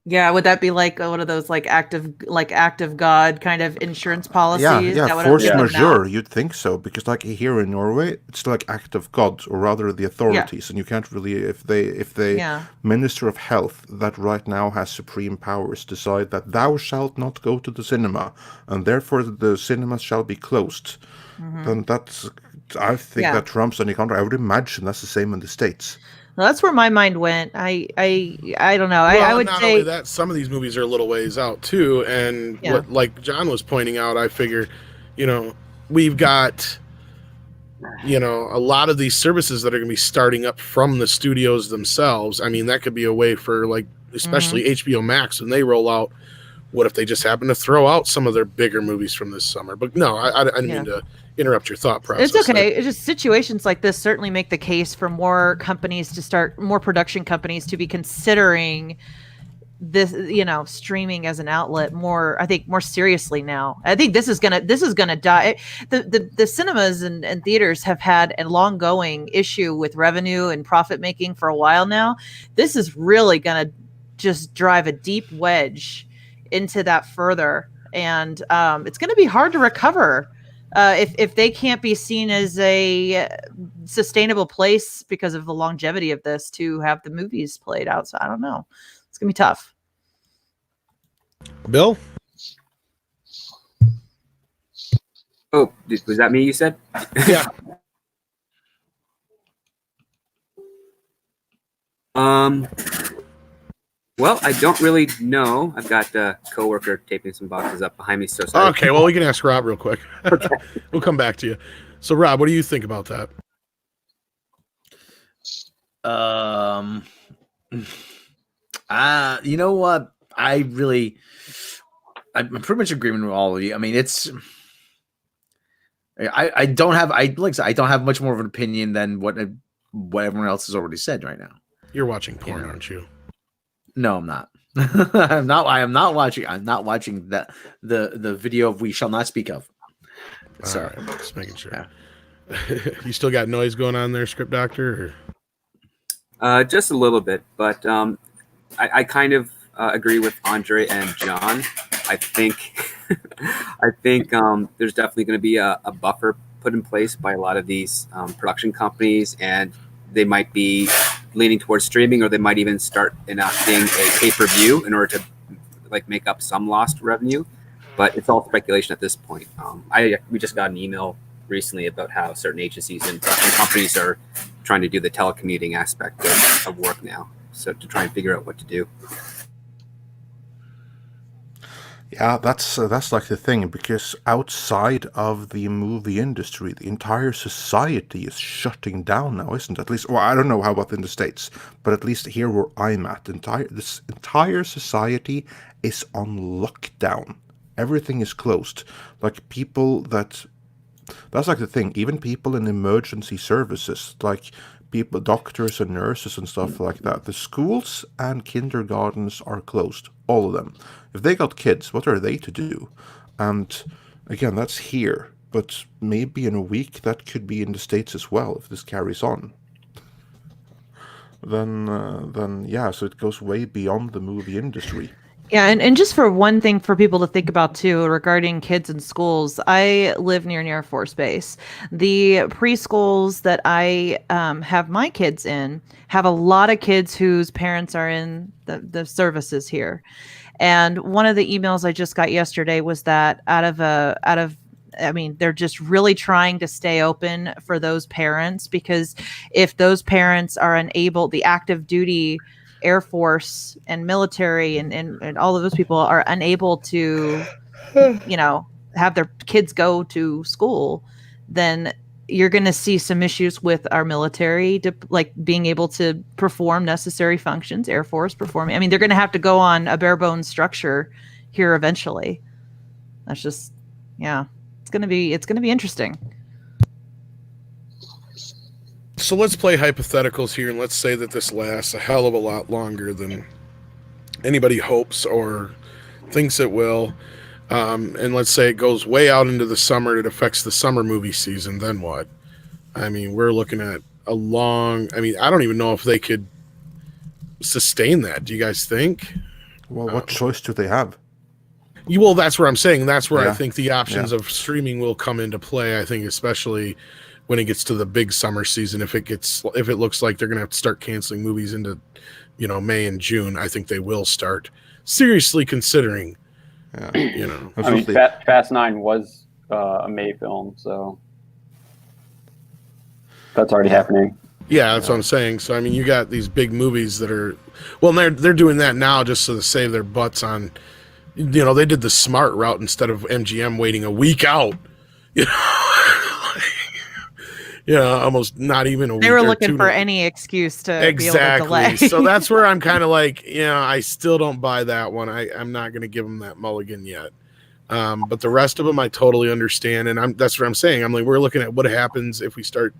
Yeah, would that be like one of those like act of God kind of insurance policies? yeah, That would force have been majeure, you'd think so, because like here in Norway, it's like act of God, or rather the authorities, and you can't really, if they Yeah. Minister of Health that right now has supreme powers decide that thou shalt not go to the cinema, and therefore the cinemas shall be closed, then I think Yeah. that trumps any contract. I would imagine that's the same in the States. Well, that's where my mind went. I don't know. Well, I would not say only that, some of these movies are a little ways out too, and Yeah. what like John was pointing out, I figure, we've got, a lot of these services that are going to be starting up from the studios themselves. I mean, that could be a way for like, especially HBO Max when they roll out. What if they just happen to throw out some of their bigger movies from this summer? But no, I didn't mean to interrupt your thought process. it's okay. there. It's just situations like this certainly make the case for more production companies to be considering this, streaming as an outlet more, I think, more seriously now. I think this is gonna die. The cinemas and theaters have had a long going issue with revenue and profit making for a while now. This is really gonna just drive a deep wedge into that further, and it's going to be hard to recover if they can't be seen as a sustainable place because of the longevity of this to have the movies played out. So I don't know, it's going to be tough. Bill? Oh, was that me you said? Yeah. Well, I don't really know. I've got a coworker taping some boxes up behind me. So sorry. Okay, well, we can ask Rob real quick. We'll come back to you. So, Rob, what do you think about that? You know what? I'm pretty much in agreement with all of you. I mean, I don't have like I said, I don't have much more of an opinion than what everyone else has already said right now. You're watching porn, aren't you? No, I'm not. I'm not. I am not watching. I'm not watching the video of "We Shall Not Speak of." Sorry, right, just making sure. Yeah. You still got noise going on there, Script Doctor? Just a little bit, but I kind of agree with Andre and John. I think there's definitely going to be a buffer put in place by a lot of these production companies, and they might be leaning towards streaming, or they might even start enacting a pay-per-view in order to like make up some lost revenue. But it's all speculation at this point. We just got an email recently about how certain agencies and production companies are trying to do the telecommuting aspect of work now, so to try and figure out what to do. Yeah, that's like the thing, because outside of the movie industry, the entire society is shutting down now, isn't it? At least, well, I don't know how about in the States, but at least here where I'm at, this entire society is on lockdown. Everything is closed. Like that's like the thing. Even people in emergency services, like people, doctors and nurses and stuff like that, the schools and kindergartens are closed. All of them. If they got kids, what are they to do? And again, that's here. But maybe in a week, that could be in the States as well, if this carries on. Then yeah, so it goes way beyond the movie industry. Yeah, and just for one thing for people to think about too regarding kids in schools, I live near an Air Force base. The preschools that I have my kids in have a lot of kids whose parents are in the services here. And one of the emails I just got yesterday was that I mean, they're just really trying to stay open for those parents, because if those parents are unable, the active duty Air Force and military and all of those people are unable to, have their kids go to school, then you're going to see some issues with our military like being able to perform necessary functions, Air Force performing. I mean, they're going to have to go on a bare bones structure here eventually. That's just, yeah, it's going to be interesting. So let's play hypotheticals here, and let's say that this lasts a hell of a lot longer than anybody hopes or thinks it will. And let's say it goes way out into the summer. It affects the summer movie season. Then what? I mean, we're looking at I don't even know if they could sustain that. Do you guys think? Well, what choice do they have? Well, that's where I'm saying. That's where Yeah. I think the options of streaming will come into play. I think especially when it gets to the big summer season, if it looks like they're going to have to start canceling movies into, May and June, I think they will start seriously considering, Yeah. I mean, Fast 9 was a May film, so that's already happening. Yeah, that's what I'm saying. So, I mean, you got these big movies that are, well, they're doing that now just so to save their butts on, they did the smart route instead of MGM waiting a week out, almost not even a week. They were looking for any excuse to be able to delay. So that's where I'm kind of like, I still don't buy that one. I'm not going to give them that mulligan yet. But the rest of them, I totally understand. And that's what I'm saying. I'm like, we're looking at what happens if we start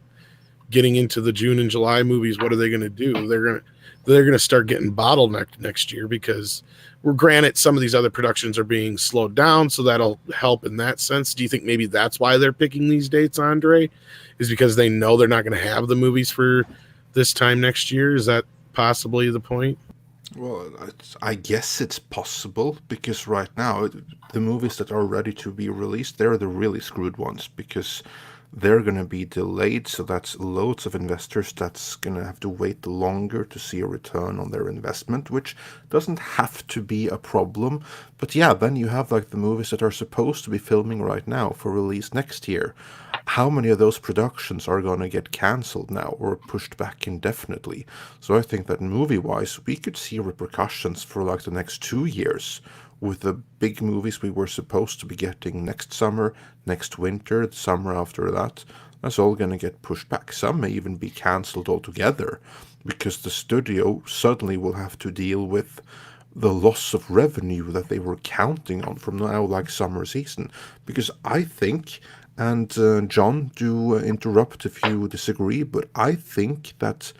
getting into the June and July movies. What are they going to do? They're going to start getting bottlenecked next year, because we're granted some of these other productions are being slowed down. So that'll help in that sense. Do you think maybe that's why they're picking these dates, Andre? Is because they know they're not going to have the movies for this time next year? Is that possibly the point? Well, I guess it's possible, because right now, the movies that are ready to be released, they're the really screwed ones, because they're going to be delayed, so that's loads of investors that's going to have to wait longer to see a return on their investment, which doesn't have to be a problem. But yeah, then you have like the movies that are supposed to be filming right now for release next year. how many of those productions are going to get cancelled now or pushed back indefinitely? So I think that movie-wise, we could see repercussions for like the next 2 years with the big movies we were supposed to be getting next summer, next winter, the summer after that. That's all going to get pushed back. Some may even be cancelled altogether because the studio suddenly will have to deal with the loss of revenue that they were counting on from now, like summer season. Because I think, and John, do interrupt if you disagree, but I think that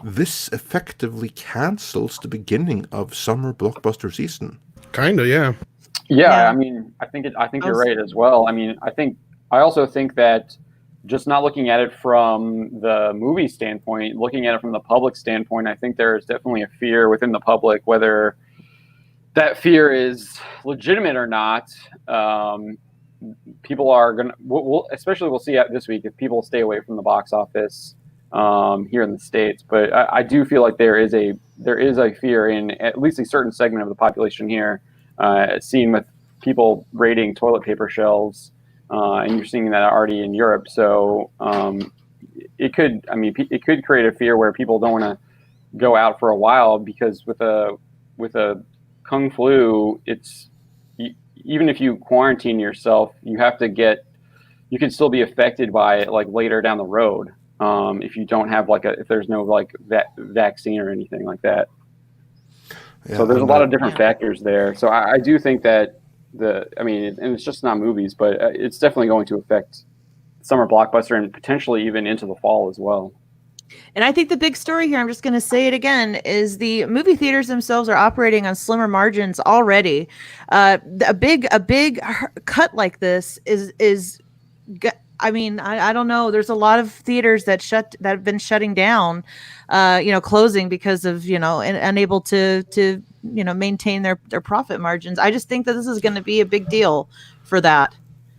this effectively cancels the beginning of summer blockbuster season. Kind of, yeah. Yeah, Yeah. I mean, I think I you're was- right as well. I mean, I also think that just not looking at it from the movie standpoint, looking at it from the public standpoint, I think there is definitely a fear within the public, whether that fear is legitimate or not. People are gonna, especially we'll see this week if people stay away from the box office here in the States. But I do feel like there is a fear in at least a certain segment of the population here, seen with people raiding toilet paper shelves, and you're seeing that already in Europe. So it could create a fear where people don't want to go out for a while because with a Kung flu, even if you quarantine yourself, you can still be affected by it like later down the road. If you don't have if there's no vaccine or anything like that. Yeah, So there's a and lot of different factors there. So I do think that and it's just not movies, but it's definitely going to affect summer blockbuster and potentially even into the fall as well. And I think the big story here, I'm just going to say it again, is the movie theaters themselves are operating on slimmer margins already. A big cut like this is. I mean, I don't know. There's a lot of theaters that have been shutting down, closing because of unable to maintain their profit margins. I just think that this is going to be a big deal for that.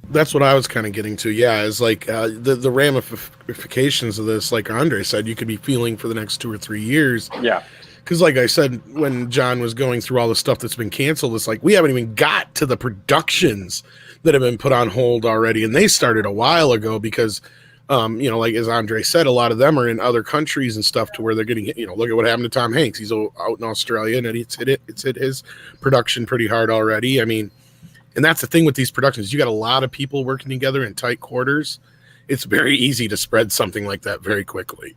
That's what I was kind of getting to. Yeah, is like the ramifications of this, like Andre said, you could be feeling for the next 2 or 3 years. Yeah. Because like I said, when John was going through all the stuff that's been canceled, it's like we haven't even got to the productions that have been put on hold already. And they started a while ago because, like as Andre said, a lot of them are in other countries and stuff to where they're getting hit. Look at what happened to Tom Hanks. He's out in Australia and it's hit his production pretty hard already. I mean, and that's the thing with these productions. You got a lot of people working together in tight quarters. It's very easy to spread something like that very quickly.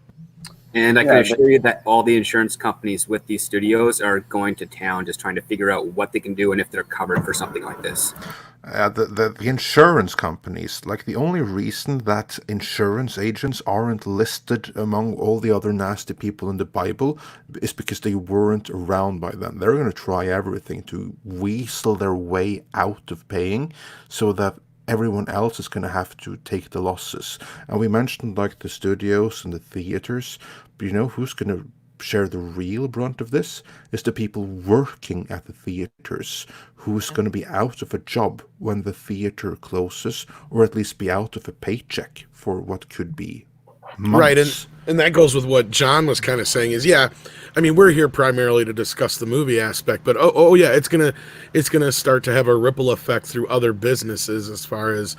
And I can assure you that all the insurance companies with these studios are going to town just trying to figure out what they can do and if they're covered for something like this. The insurance companies, like the only reason that insurance agents aren't listed among all the other nasty people in the Bible is because they weren't around by then. They're going to try everything to weasel their way out of paying so that everyone else is going to have to take the losses. And we mentioned like the studios and the theaters, but you know who's going to share the real brunt of this is the people working at the theaters, who's going to be out of a job when the theater closes, or at least be out of a paycheck for what could be months. Right, and that goes with what John was kind of saying is, yeah, I mean, we're here primarily to discuss the movie aspect, but yeah, it's gonna start to have a ripple effect through other businesses as far as,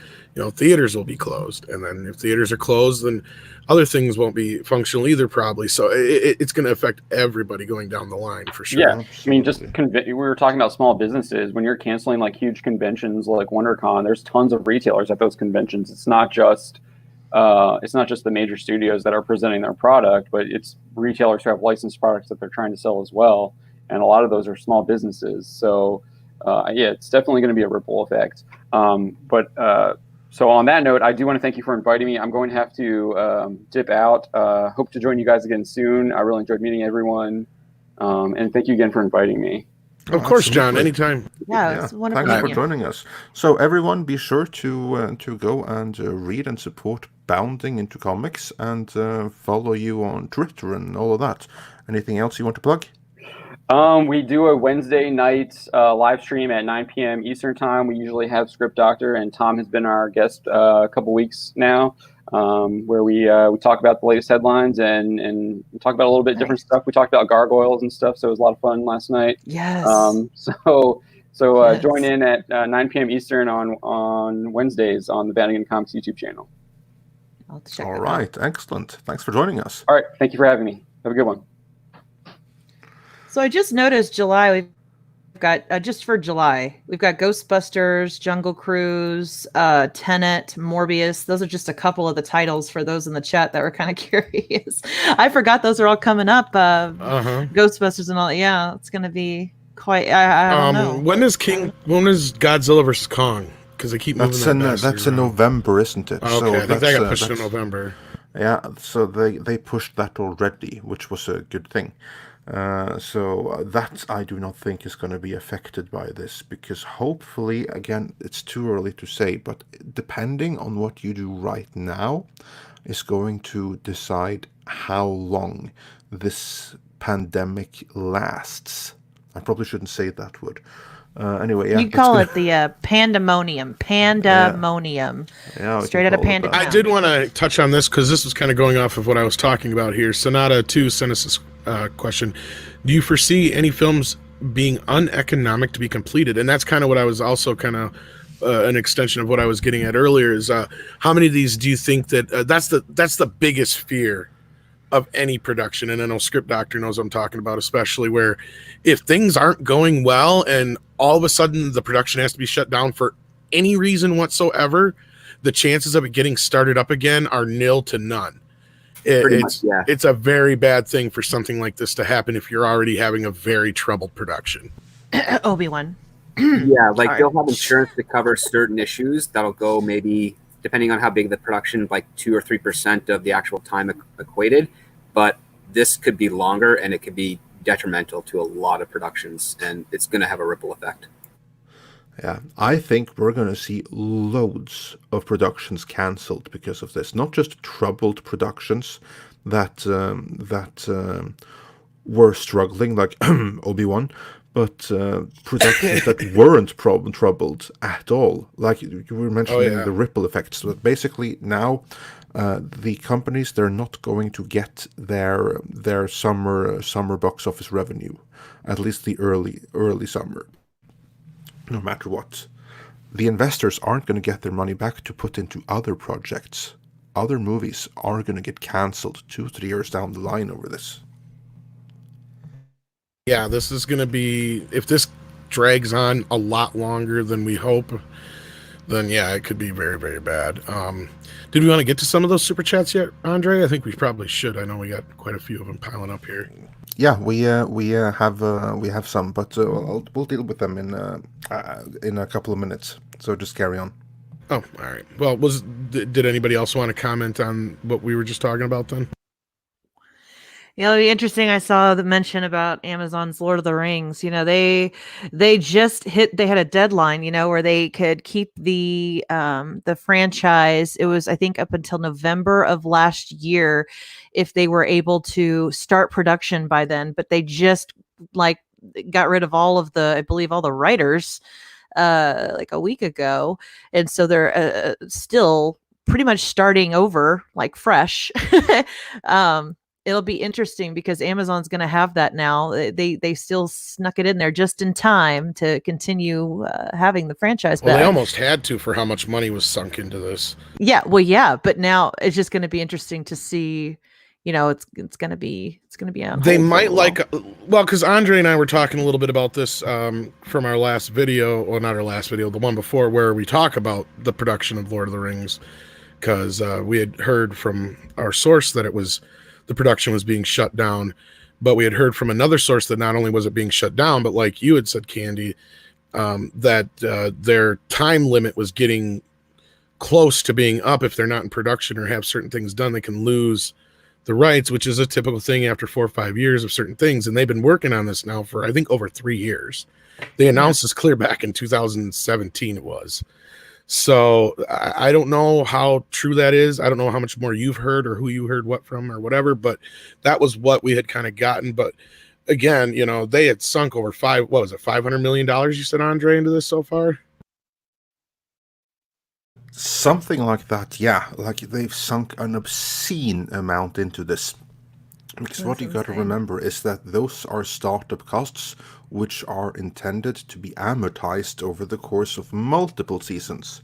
theaters will be closed. And then if theaters are closed, then other things won't be functional either, probably. So it's going to affect everybody going down the line for sure. Yeah, I mean, we were talking about small businesses. When you're canceling like huge conventions like WonderCon, there's tons of retailers at those conventions. It's not just the major studios that are presenting their product, but it's retailers who have licensed products that they're trying to sell as well. And a lot of those are small businesses. So it's definitely going to be a ripple effect. So on that note, I do want to thank you for inviting me. I'm going to have to dip out. Hope to join you guys again soon. I really enjoyed meeting everyone. And thank you again for inviting me. Of course, John, Absolutely. anytime. Yeah, it's wonderful. Thanks for meeting you. joining us. So everyone, be sure to go and read and support Bounding into Comics and follow you on Twitter and all of that. Anything else you want to plug? We do a Wednesday night live stream at 9 p.m. Eastern time. We usually have Script Doctor, and Tom has been our guest a couple weeks now, where we talk about the latest headlines and we talk about a little bit different stuff. We talked about gargoyles and stuff, so it was a lot of fun last night. Yes. So Yes. join in at 9 p.m. Eastern on Wednesdays on the Bounding into Comics YouTube channel. I'll have to check All that right, excellent. Thanks for joining us. All right. Thank you for having me. Have a good one. So I just noticed July, we've got just for July, we've got Ghostbusters, Jungle Cruise, Tenet, Morbius. Those are just a couple of the titles for those in the chat that were kind of curious. I forgot those are all coming up. Ghostbusters and all. Yeah, it's going to be quite. I don't know. When is Godzilla versus Kong? Because they keep moving That's in November, isn't it? Okay, So I think that got pushed to November. Yeah, so they pushed that already, which was a good thing. So that I do not think is going to be affected by this, because hopefully, again, it's too early to say, but depending on what you do right now is going to decide how long this pandemic lasts. I probably shouldn't say that word. Anyway, yeah. You call it the pandemonium. Pandemonium. Yeah, Straight out of Panda. I did want to touch on this because this was kind of going off of what I was talking about here. Sonata 2 sent us this question. Do you foresee any films being uneconomic to be completed? And that's kind of what I was also kind of an extension of what I was getting at earlier is how many of these do you think that that's the biggest fear of any production? And I know Script Doctor knows what I'm talking about, especially where if things aren't going well and all of a sudden the production has to be shut down for any reason whatsoever, the chances of it getting started up again are nil to none. It's a very bad thing for something like this to happen if you're already having a very troubled production. Obi-Wan. Yeah, like they'll have insurance to cover certain issues that'll go maybe, depending on how big the production, like 2 or 3% of the actual time equated. But this could be longer and it could be detrimental to a lot of productions, and it's going to have a ripple effect. Yeah, I think we're going to see loads of productions cancelled because of this. Not just troubled productions that were struggling, like Obi-Wan, but productions that weren't troubled at all. Like you were mentioning the ripple effects. So basically now the companies, they're not going to get their summer box office revenue, at least the early summer. No matter what, the investors aren't going to get their money back to put into other projects. Other movies are going to get cancelled 2-3 years down the line over this. Yeah, this is going to be, if this drags on a lot longer than we hope, then yeah, it could be very, very bad. Did we want to get to some of those super chats yet, Andre? I think we probably should. I know we got quite a few of them piling up here. Yeah, we have some, but we'll deal with them in a couple of minutes. So just carry on. Oh, all right. Well, did anybody else want to comment on what we were just talking about then? You know, it'd be interesting. I saw the mention about Amazon's Lord of the Rings. You know, they just they had a deadline, you know, where they could keep the franchise. It was, I think, up until November of last year, if they were able to start production by then. But they just got rid of all of I believe all the writers like a week ago, and so they're still pretty much starting over, like fresh. It'll be interesting because Amazon's going to have that now. They still snuck it in there just in time to continue having the franchise back. Well, they almost had to for how much money was sunk into this. Yeah, well, yeah, but now it's just going to be interesting to see. You know, it's going to be on. They might because Andre and I were talking a little bit about this from our last video, or not our last video, the one before, where we talk about the production of Lord of the Rings, because we had heard from our source that the production was being shut down, but we had heard from another source that not only was it being shut down, but like you had said, Candy, that their time limit was getting close to being up. If they're not in production or have certain things done, they can lose the rights, which is a typical thing after 4 or 5 years of certain things. And they've been working on this now for, I think, over 3 years. They announced this clear back in 2017 it was. So I don't know how true that is. I don't know how much more you've heard or who you heard what from or whatever, but that was what we had kind of gotten. But again, you know, they had sunk over $500 million, you said, Andre, into this so far? Something like that, yeah. Like they've sunk an obscene amount into this. Because what you got to remember is that those are startup costs which are intended to be amortized over the course of multiple seasons.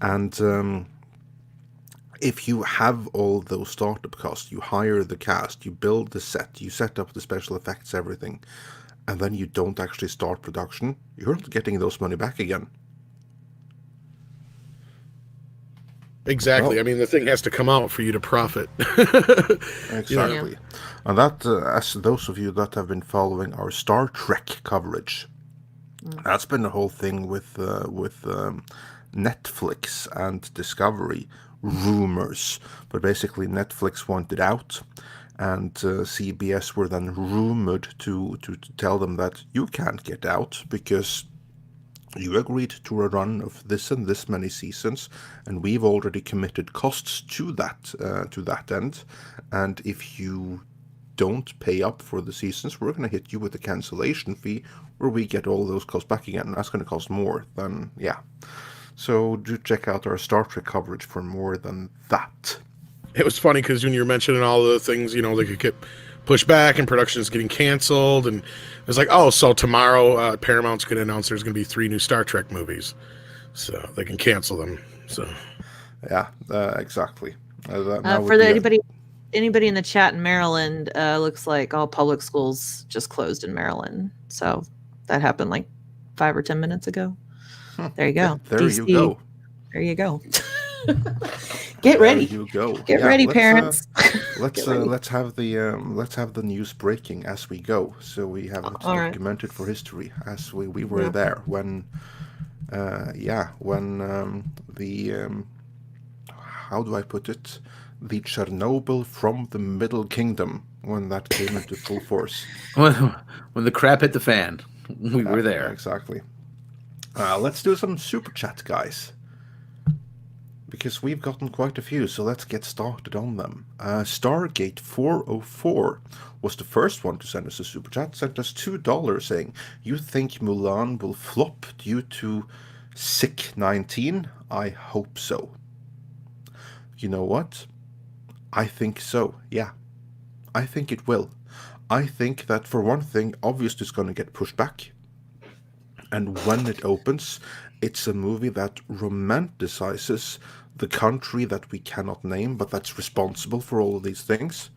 And if you have all those startup costs, you hire the cast, you build the set, you set up the special effects, everything, and then you don't actually start production, you're not getting those money back again. Exactly. Well, I mean, the thing has to come out for you to profit. exactly. And that, as those of you that have been following our Star Trek coverage, that's been the whole thing with Netflix and Discovery rumors. But basically, Netflix wanted out, and CBS were then rumored to tell them that you can't get out because you agreed to a run of this and this many seasons, and we've already committed costs to that end. And if you don't pay up for the seasons, we're going to hit you with a cancellation fee where we get all those costs back again. And that's going to cost more than, yeah. So do check out our Star Trek coverage for more than that. It was funny because when you were mentioning all the things, they could get pushed back and production's getting canceled, and it was like, oh, so tomorrow Paramount's going to announce there's going to be 3 new Star Trek movies, so they can cancel them. So yeah, exactly. Anybody in the chat in Maryland, looks like all public schools just closed in Maryland. So that happened like 5 or 10 minutes ago. There you go. Yeah, there DC. you go. There you go. Get ready. There you go. Get ready, parents. Let's have the news breaking as we go, so we have it documented for history as we were there when the how do I put it, the Chernobyl from the Middle Kingdom, when that came into full force. When the crap hit the fan, we were there. Exactly. Let's do some super chat, guys, because we've gotten quite a few, so let's get started on them. Stargate 404 was the first one to send us a super chat, sent us $2 saying, you think Mulan will flop due to sick 19? I hope so. You know what? I think so, yeah. I think it will. I think that, for one thing, obviously it's going to get pushed back. And when it opens, it's a movie that romanticizes the country that we cannot name, but that's responsible for all of these things.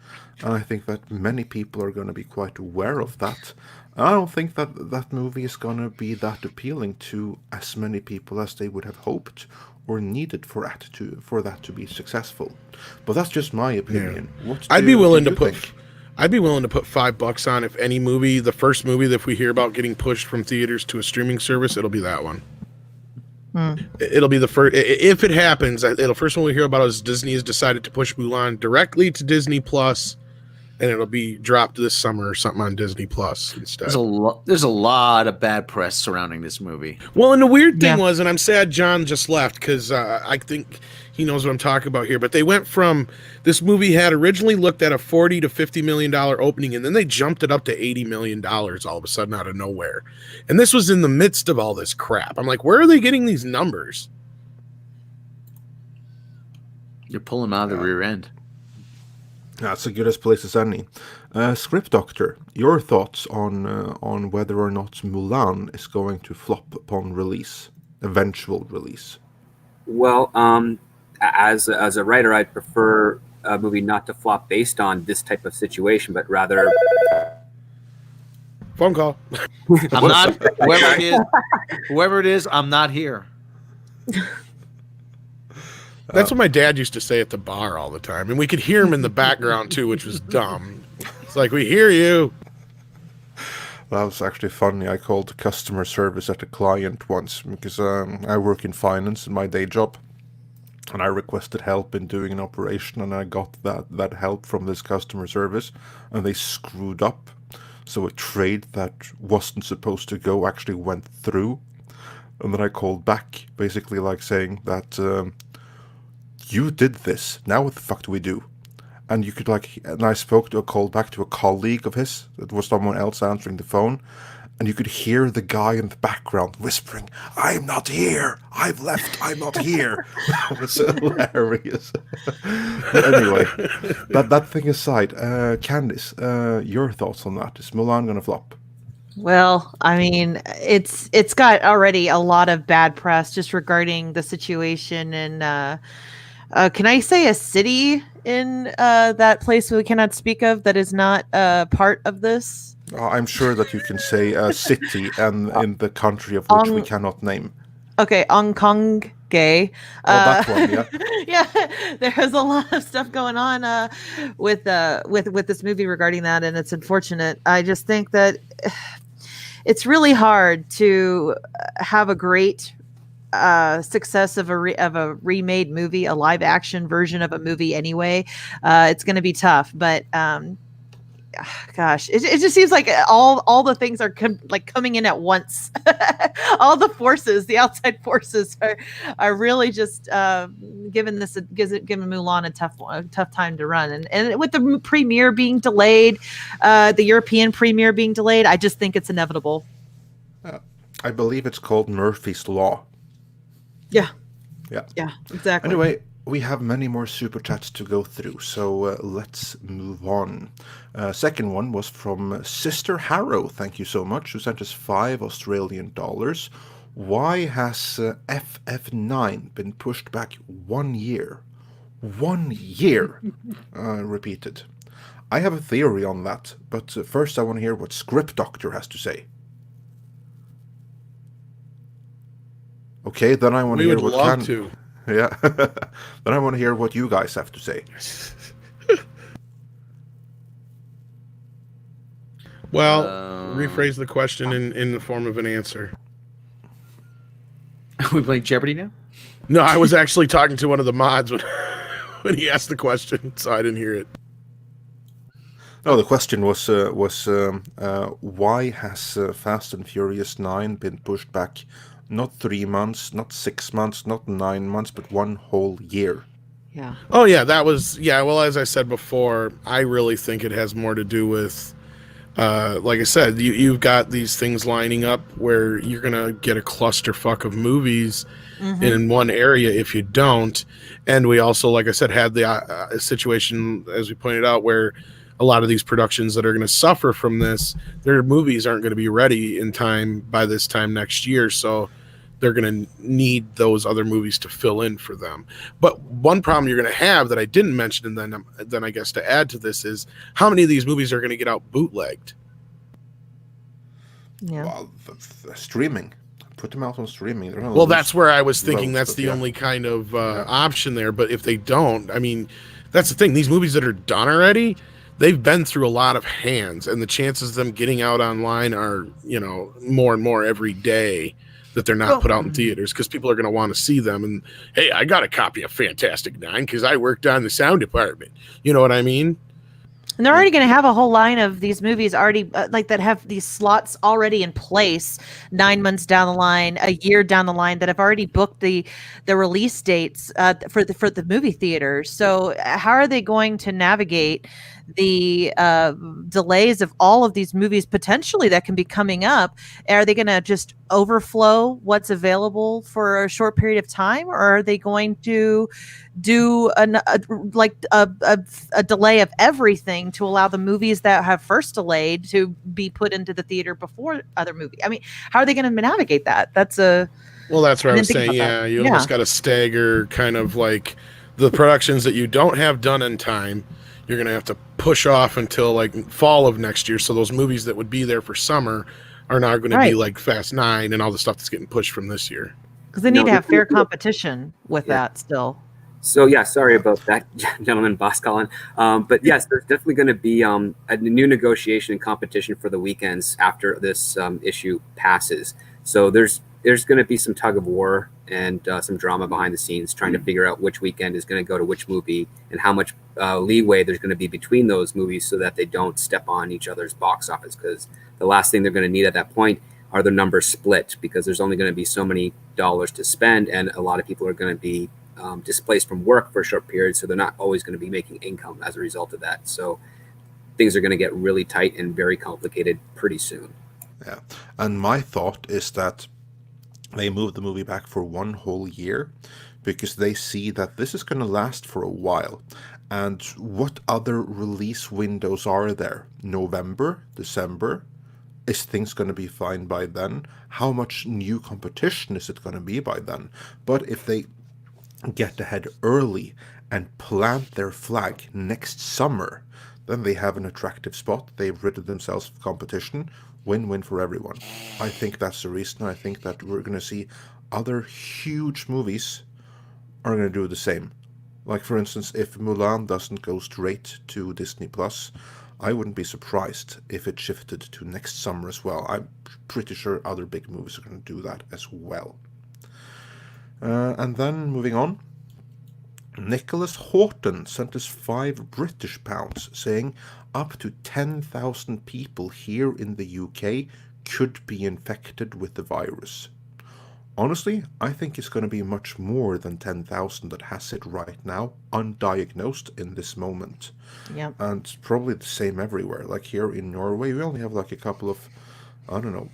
And I think that many people are going to be quite aware of that. I don't think that that movie is going to be that appealing to as many people as they would have hoped or needed for that to be successful. But that's just my opinion. Yeah. I'd be willing to put $5 on if any movie, the first movie that if we hear about getting pushed from theaters to a streaming service, it'll be that one. It'll be the first. If it happens, the first one we hear about is Disney has decided to push Mulan directly to Disney Plus, and it'll be dropped this summer or something on Disney Plus instead. There's a lot of bad press surrounding this movie. Well, and the weird thing was, and I'm sad John just left because I think he knows what I'm talking about here, but they went from, this movie had originally looked at a $40 to $50 million opening, and then they jumped it up to $80 million all of a sudden out of nowhere. And this was in the midst of all this crap. I'm like, where are they getting these numbers? You're pulling them out of the rear end. That's the goodest place as any. Script Doctor, your thoughts on whether or not Mulan is going to flop upon release, eventual release? Well, as a writer, I'd prefer a movie not to flop based on this type of situation, but rather phone call. I'm not whoever it is. I'm not here. That's what my dad used to say at the bar all the time, and we could hear him in the background too, which was dumb. It's like, we hear you. That was actually funny. I called customer service at a client once because I work in finance in my day job, and I requested help in doing an operation, and I got that help from this customer service, and they screwed up. So a trade that wasn't supposed to go actually went through, and then I called back, basically like saying that you did this. Now what the fuck do we do? And you could and I called back to a colleague of his. It was someone else answering the phone. And you could hear the guy in the background whispering, I'm not here. I've left. I'm not here. That was hilarious. But anyway, that thing aside, Candice, your thoughts on that? Is Mulan going to flop? Well, I mean, it's got already a lot of bad press just regarding the situation in Can I say a city in that place we cannot speak of that is not part of this? I'm sure that you can say a city and in the country of which we Ong- cannot name. Okay, Hong Kong gay. Oh, that one, yeah. Yeah, there's a lot of stuff going on with this movie regarding that, and it's unfortunate. I just think that it's really hard to have a great success of a remade movie, a live action version of a movie anyway. It's going to be tough, but gosh, it just seems like all the things are coming in at once. All the forces, the outside forces are really just giving Mulan a tough time to run, and with the premiere being delayed, the European premiere being delayed, I just think it's inevitable. I believe it's called Murphy's Law. Yeah, Yeah, exactly. Anyway, we have many more super chats to go through, so let's move on. Second one was from Sister Harrow. Thank you so much. Who sent us $5 Australian. Why has FF9 been pushed back 1 year? 1 year, repeated. I have a theory on that, but first I want to hear what Script Doctor has to say. Okay, then I want to hear what love to. Yeah. Then I want to hear what you guys have to say. Well, rephrase the question in the form of an answer. Are we playing Jeopardy now? No, I was actually talking to one of the mods when he asked the question, so I didn't hear it. No, the question was why has Fast and Furious 9 been pushed back not 3 months, not 6 months, not 9 months, but 1 whole year? Yeah. Oh, yeah, well, as I said before, I really think it has more to do with, like I said, you've got these things lining up where you're going to get a clusterfuck of movies in one area if you don't. And we also, like I said, had the situation, as we pointed out, where a lot of these productions that are going to suffer from this, their movies aren't going to be ready in time by this time next year. So they're going to need those other movies to fill in for them. But one problem you're going to have that I didn't mention, and then I guess to add to this, is how many of these movies are going to get out bootlegged? Yeah. Well, streaming. Put them out on streaming. Well, that's where I was thinking votes, that's the yeah. only kind of option there. But if they don't, I mean, that's the thing. These movies that are done already, they've been through a lot of hands, and the chances of them getting out online are, more and more every day that they're not put out in theaters, because people are going to want to see them. And hey, I got a copy of Fantastic Nine because I worked on the sound department. You know what I mean? And they're already going to have a whole line of these movies already that have these slots already in place 9 months down the line, a year down the line, that have already booked the release dates for the movie theaters. So how are they going to navigate the delays of all of these movies potentially that can be coming up? Are they going to just overflow what's available for a short period of time, or are they going to do a delay of everything to allow the movies that have first delayed to be put into the theater before other movies? I mean, how are they going to navigate that? That's what I was saying. Yeah, you almost got to stagger kind of like the productions that you don't have done in time. You're going to have to push off until like fall of next year. So those movies that would be there for summer are now going to be like Fast 9 and all the stuff that's getting pushed from this year. Because they need to have fair competition with that still. So yeah, sorry about that, gentleman, Boss Colin. But yes, there's definitely going to be a new negotiation and competition for the weekends after this issue passes. So there's going to be some tug of war and some drama behind the scenes, trying to figure out which weekend is going to go to which movie and how much leeway there's going to be between those movies so that they don't step on each other's box office. Because the last thing they're going to need at that point are the numbers split, because there's only going to be so many dollars to spend, and a lot of people are going to be displaced from work for a short period, so they're not always going to be making income as a result of that. So things are going to get really tight and very complicated pretty soon. Yeah, and my thought is that they moved the movie back for 1 whole year because they see that this is going to last for a while. And what other release windows are there? November, December? Is things going to be fine by then? How much new competition is it going to be by then? But if they get ahead early and plant their flag next summer, then they have an attractive spot. They've ridded themselves of competition. Win-win for everyone. I think that's the reason. I think that we're going to see other huge movies are going to do the same. Like, for instance, if Mulan doesn't go straight to Disney Plus, I wouldn't be surprised if it shifted to next summer as well. I'm pretty sure other big movies are going to do that as well. And then moving on, Nicholas Horton sent us £5 saying up to 10,000 people here in the UK could be infected with the virus. Honestly, I think it's going to be much more than 10,000 that has it right now, undiagnosed in this moment. Yep. And probably the same everywhere. Like here in Norway, we only have like a couple of, I don't know,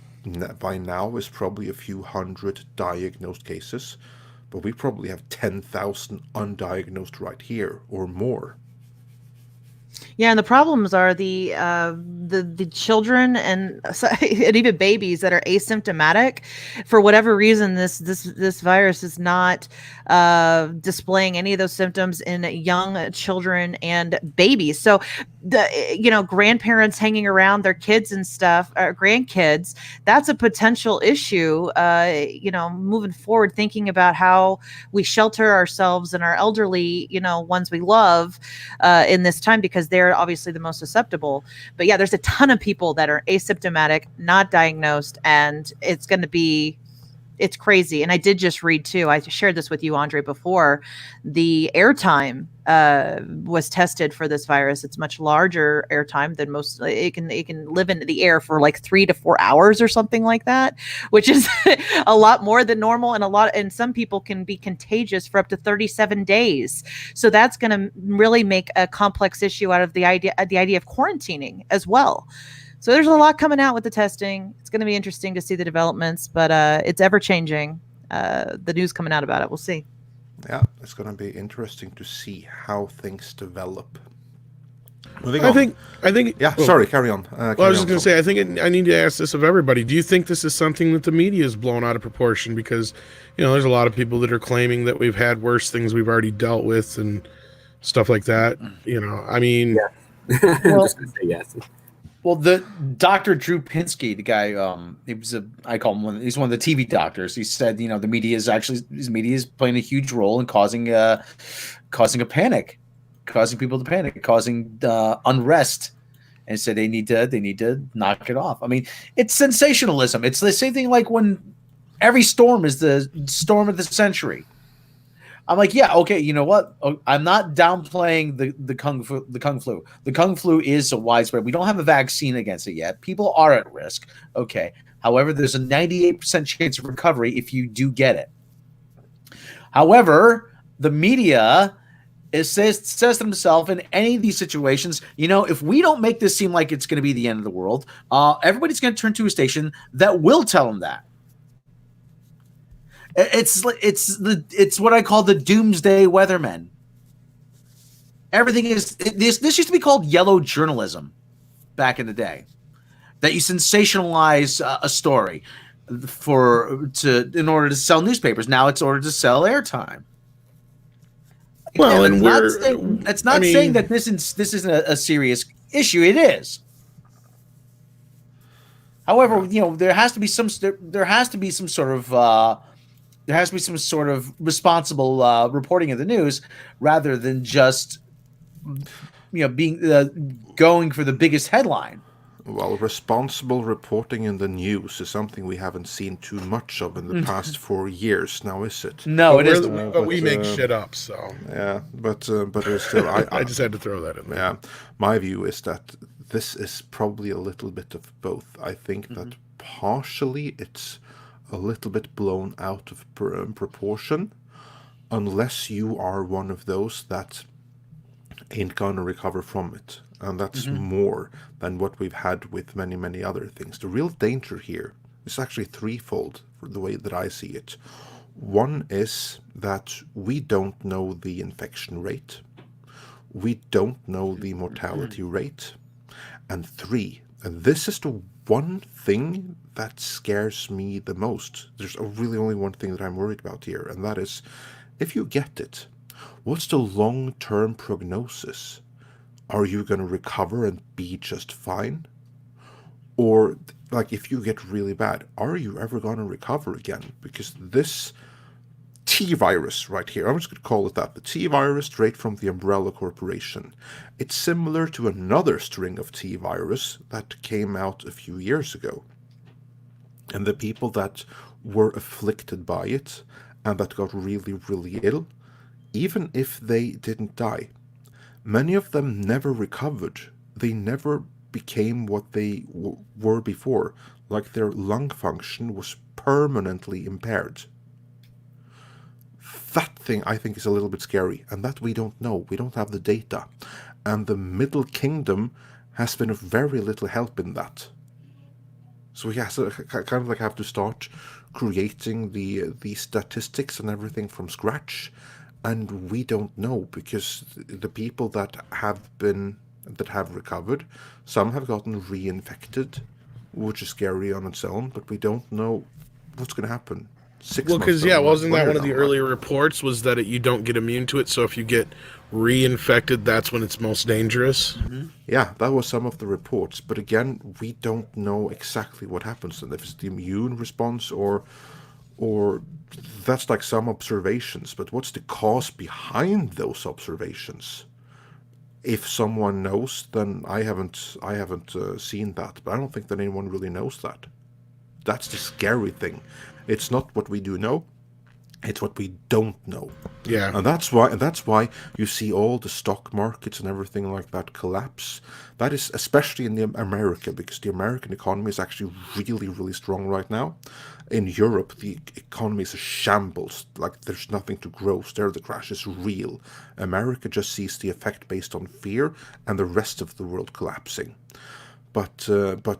by now is probably a few hundred diagnosed cases, but we probably have 10,000 undiagnosed right here or more. Yeah, and the problems are the children and and even babies that are asymptomatic. For whatever reason, this virus is not displaying any of those symptoms in young children and babies. So the grandparents hanging around their kids and stuff, or grandkids, that's a potential issue. Moving forward, thinking about how we shelter ourselves and our elderly, ones we love in this time, because they're obviously the most susceptible. But yeah, there's a ton of people that are asymptomatic, not diagnosed, and it's crazy. And I did just read too, I shared this with you, Andre, before, the airtime was tested for this virus. It's much larger airtime than most. It can live in the air for like 3 to 4 hours or something like that, which is a lot more than normal. And some people can be contagious for up to 37 days. So that's going to really make a complex issue out of the idea of quarantining as well. So there's a lot coming out with the testing. It's going to be interesting to see the developments, but it's ever changing. The news coming out about it, we'll see. Yeah, it's going to be interesting to see how things develop. Moving on. I think. Yeah, oh, sorry, carry on. Well, I was just going to say, I need to ask this of everybody. Do you think this is something that the media is blown out of proportion? Because, there's a lot of people that are claiming that we've had worse things we've already dealt with and stuff like that. I mean. Yeah. I'm just going to say yes. Well, the Dr. Drew Pinsky, the guy, I call him he's one of the TV doctors. He said, the media is playing a huge role in causing a panic, causing people to panic, causing unrest, and said they need to knock it off. I mean, it's sensationalism. It's the same thing like when every storm is the storm of the century. I'm like, yeah, okay, you know what? I'm not downplaying the kung flu. The kung flu is so widespread. We don't have a vaccine against it yet. People are at risk. Okay. However, there's a 98% chance of recovery if you do get it. However, the media says to themselves in any of these situations, if we don't make this seem like it's going to be the end of the world, everybody's going to turn to a station that will tell them that. It's what I call the doomsday weathermen. Everything is this used to be called yellow journalism back in the day, that you sensationalize a story in order to sell newspapers. Now it's in order to sell airtime. Well, Again, and it's not saying that this isn't a serious issue. It is. However, there has to be some sort of responsible reporting of the news, rather than just being going for the biggest headline. Well, responsible reporting in the news is something we haven't seen too much of in the past 4 years now, is it? No, it isn't. But we make shit up, so. Yeah, but it's still... I just had to throw that in there. Yeah, my view is that this is probably a little bit of both. I think that partially it's a little bit blown out of proportion, unless you are one of those that ain't gonna recover from it. And that's more than what we've had with many, many other things. The real danger here is actually threefold, for the way that I see it. One is that we don't know the infection rate. We don't know the mortality rate. And three, and this is the one thing that scares me the most. There's really only one thing that I'm worried about here, and that is if you get it, what's the long-term prognosis? Are you going to recover and be just fine? Or, like, if you get really bad, are you ever going to recover again? Because this T virus right here, I'm just going to call it that, the T virus straight from the Umbrella Corporation. It's similar to another string of T virus that came out a few years ago. And the people that were afflicted by it and that got really, really ill, even if they didn't die, many of them never recovered. They never became what they were before, like their lung function was permanently impaired. That thing, I think, is a little bit scary, and that we don't know. We don't have the data. And the Middle Kingdom has been of very little help in that. So we have to kind of like have to start creating the statistics and everything from scratch, and we don't know, because the people that have recovered, some have gotten reinfected, which is scary on its own, but we don't know what's going to happen. 6 Well, months because down the wasn't line, that one of down the line. earlier reports was that you don't get immune to it, so if you get reinfected, that's when it's most dangerous? Yeah, that was some of the reports, but again, we don't know exactly what happens, and if it's the immune response or that's like some observations, but what's the cause behind those observations? If someone knows, then I haven't seen that, but I don't think that anyone really knows that. That's the scary thing. It's not what we do know, it's what we don't know. Yeah. And that's why you see all the stock markets and everything like that collapse. That is especially in America, because the American economy is actually really, really strong right now. In Europe, the economy is a shambles. Like, there's nothing to grow. There, the crash is real. America just sees the effect based on fear, and the rest of the world collapsing. But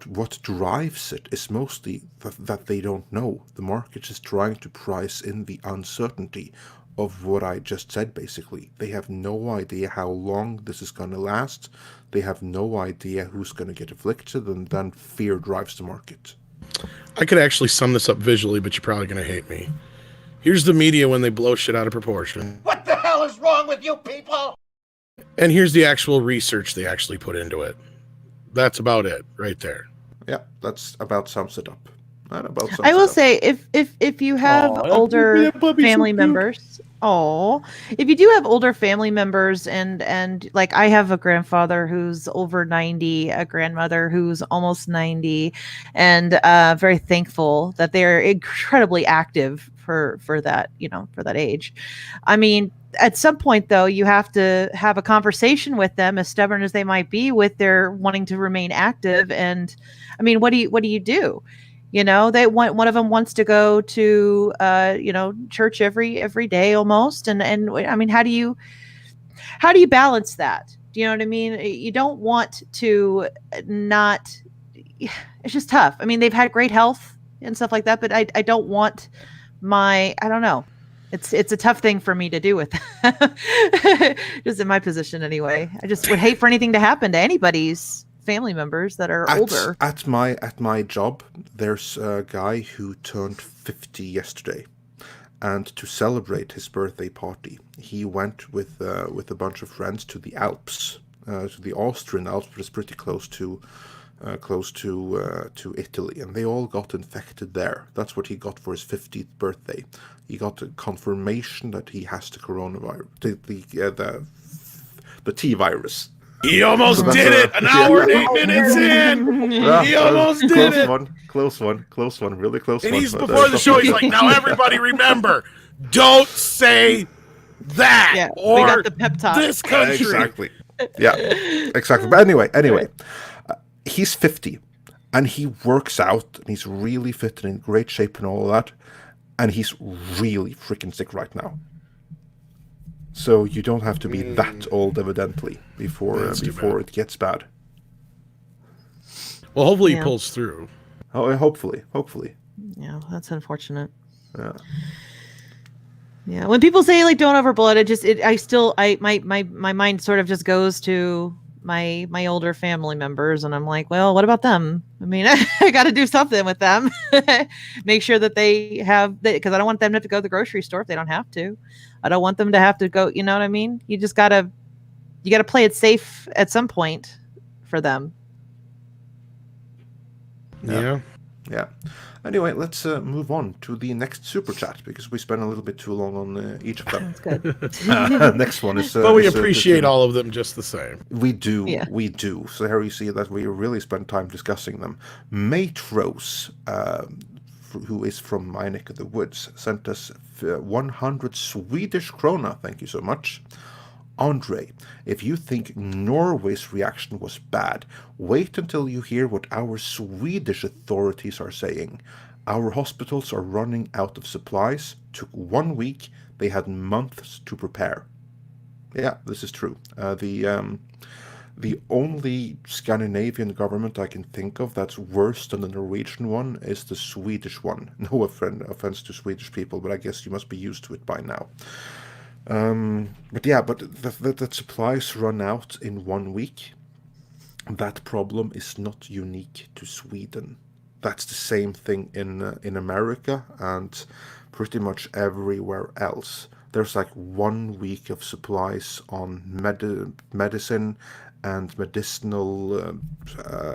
what drives it is mostly that they don't know. The market is trying to price in the uncertainty of what I just said, basically. They have no idea how long this is going to last. They have no idea who's going to get afflicted, and then fear drives the market. I could actually sum this up visually, but you're probably going to hate me. Here's the media when they blow shit out of proportion. What the hell is wrong with you people? And here's the actual research they actually put into it. That's about it right there. Yeah, that's about sums it up. I will say, if you have older family members, if you do have older family members, and like I have a grandfather who's over 90, a grandmother who's almost 90, and very thankful that they're incredibly active for that, for that age. I mean, at some point though, you have to have a conversation with them, as stubborn as they might be, with their wanting to remain active. And I mean, what do you do? One of them wants to go to church every day almost, and I mean, how do you balance that? Do you know what I mean? You don't want to not. It's just tough. I mean, they've had great health and stuff like that, but I don't want I don't know. It's a tough thing for me to do with that. Just in my position anyway. I just would hate for anything to happen to anybody's family members that are older. At my job, there's a guy who turned 50 yesterday, and to celebrate his birthday party, he went with a bunch of friends to the Alps, to the Austrian Alps, but it's pretty close to Italy, and they all got infected there. That's what he got for his 50th birthday. He got a confirmation that he has the coronavirus, the T virus. He almost did it. An hour and 8 minutes in. He almost did it. Close one, really close one. And he's before the show. He's like, now everybody remember, don't say that. Yeah, or we got the pep talk. this country. Exactly. Yeah, exactly. But anyway, he's 50, and he works out, and he's really fit and in great shape and all of that, and he's really freaking sick right now. So you don't have to be that old, evidently, before it gets bad. Well, hopefully he pulls through. Oh, hopefully. Yeah, that's unfortunate. Yeah. Yeah, when people say like don't overblood, my mind sort of just goes to my older family members, and I'm like, well, what about them? I mean, I got to do something with them. Make sure that they have, because I don't want them to have to go to the grocery store if they don't have to. I don't want them to have to go. You know what I mean? You gotta play it safe at some point for them. Yeah. Yeah. Anyway, let's move on to the next super chat because we spent a little bit too long on each of them. That's good. Next one is. But we appreciate all of them just the same. We do, Yeah. we do. So here you see that we really spend time discussing them. Matros, who is from my neck of the woods, sent us 100 Swedish krona. Thank you so much. Andre, if you think Norway's reaction was bad, wait until you hear what our Swedish authorities are saying. Our hospitals are running out of supplies. Took 1 week. They had months to prepare. Yeah, this is true. The only Scandinavian government I can think of that's worse than the Norwegian one is the Swedish one. No offense to Swedish people, but I guess you must be used to it by now. But the supplies run out in 1 week. That problem is not unique to Sweden. That's the same thing in America and pretty much everywhere else. There's like 1 week of supplies on medicine and medicinal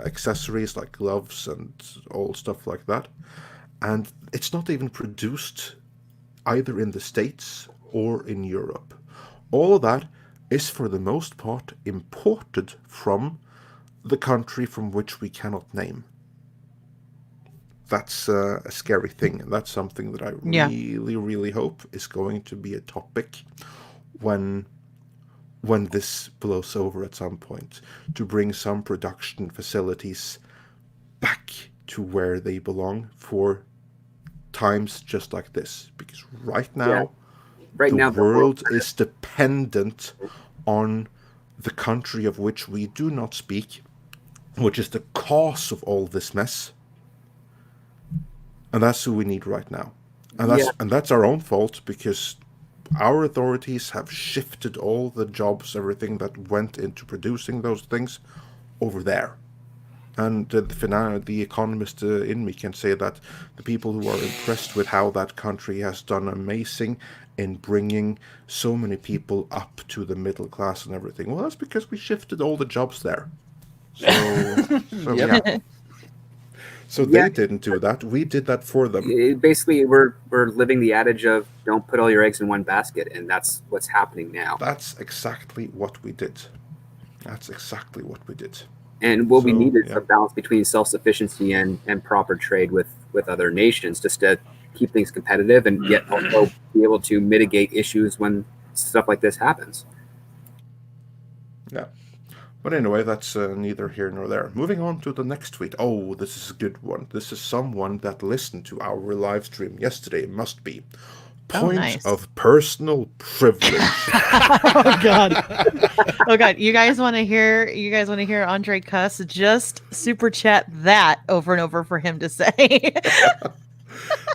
accessories like gloves and all stuff like that. And it's not even produced either in the States or in Europe. All of that is for the most part imported from the country from which we cannot name. That's a scary thing, and that's something that I really, really hope is going to be a topic when this blows over at some point, to bring some production facilities back to where they belong for times just like this. Because right now, the world is dependent on the country of which we do not speak, which is the cause of all this mess. And that's who we need right now. And that's our own fault, because our authorities have shifted all the jobs, everything that went into producing those things, over there. And the economist in me can say that the people who are impressed with how that country has done amazing in bringing so many people up to the middle class and everything. Well, that's because we shifted all the jobs there. So yeah. So they didn't do that. We did that for them. Basically, we're living the adage of don't put all your eggs in one basket, and that's what's happening now. That's exactly what we did. And what we need is a balance between self-sufficiency and proper trade with other nations, just to keep things competitive and yet also be able to mitigate issues when stuff like this happens. Yeah. But anyway, that's neither here nor there. Moving on to the next tweet. Oh, this is a good one. This is someone that listened to our live stream yesterday. Must be. Point of personal privilege. Oh God. You guys want to hear Andre cuss? Just super chat that over and over for him to say.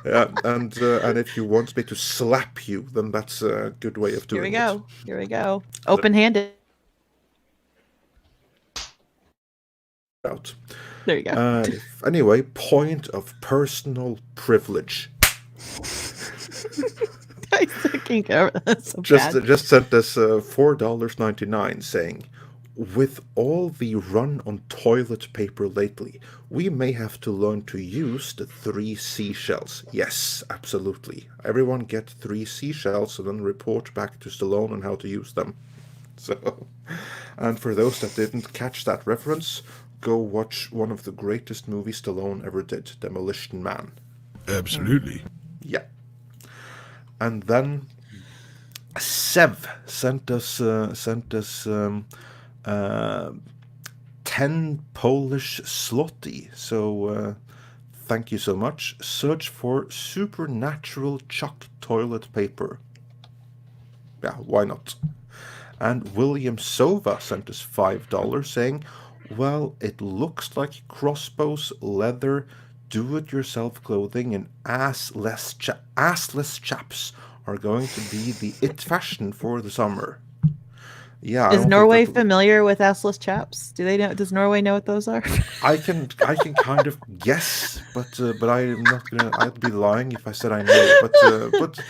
Yeah, and if you want me to slap you, then that's a good way of doing it. Here we go. Open-handed. Out. There you go. Anyway, point of personal privilege. I can't get over that. So just sent us $4.99 saying, with all the run on toilet paper lately, we may have to learn to use the 3 seashells. Yes, absolutely. Everyone get 3 seashells and then report back to Stallone on how to use them. So, and for those that didn't catch that reference, go watch one of the greatest movies Stallone ever did, Demolition Man. Absolutely. Yeah. And then Sev sent us 10 Polish zloty. So thank you so much. Search for supernatural Chuck toilet paper. Yeah, why not? And William Sova sent us $5 saying, well, it looks like crossbows, leather, do-it-yourself clothing, and assless chaps are going to be the it fashion for the summer. Yeah, I Is don't think Norway that- familiar with assless chaps? Do they know? Does Norway know what those are? I can kind of guess, but I'm not gonna. I'd be lying if I said I know. But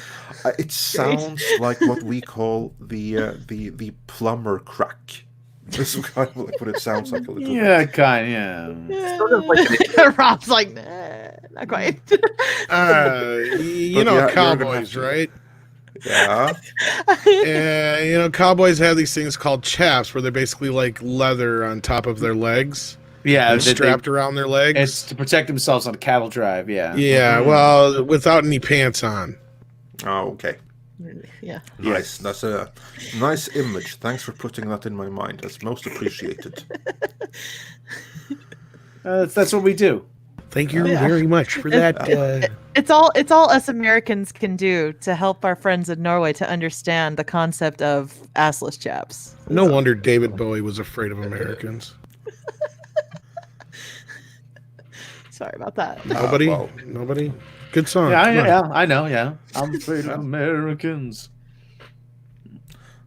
it sounds like what we call the plumber crack. This is kind of like what it sounds like a little Yeah, bit. kind of. Yeah. Sort of like Rob's like, nah, not quite. You But know, yeah, you're gonna cowboys, have to- right? Yeah. You know, cowboys have these things called chaps, where they're basically like leather on top of their legs, Yeah, strapped around their legs. it's to protect themselves on a cattle drive. Yeah. Yeah, well, without any pants on. Oh, okay. Yeah. Nice. That's a nice image. Thanks for putting that in my mind. That's most appreciated. That's what we do. Thank you Yeah. very much for that. It's all us Americans can do to help our friends in Norway to understand the concept of assless chaps. No wonder David Bowie was afraid of Americans. Sorry about that. Nobody, well. nobody. Good song. Yeah, Come on. I know. Yeah, I'm afraid of Americans.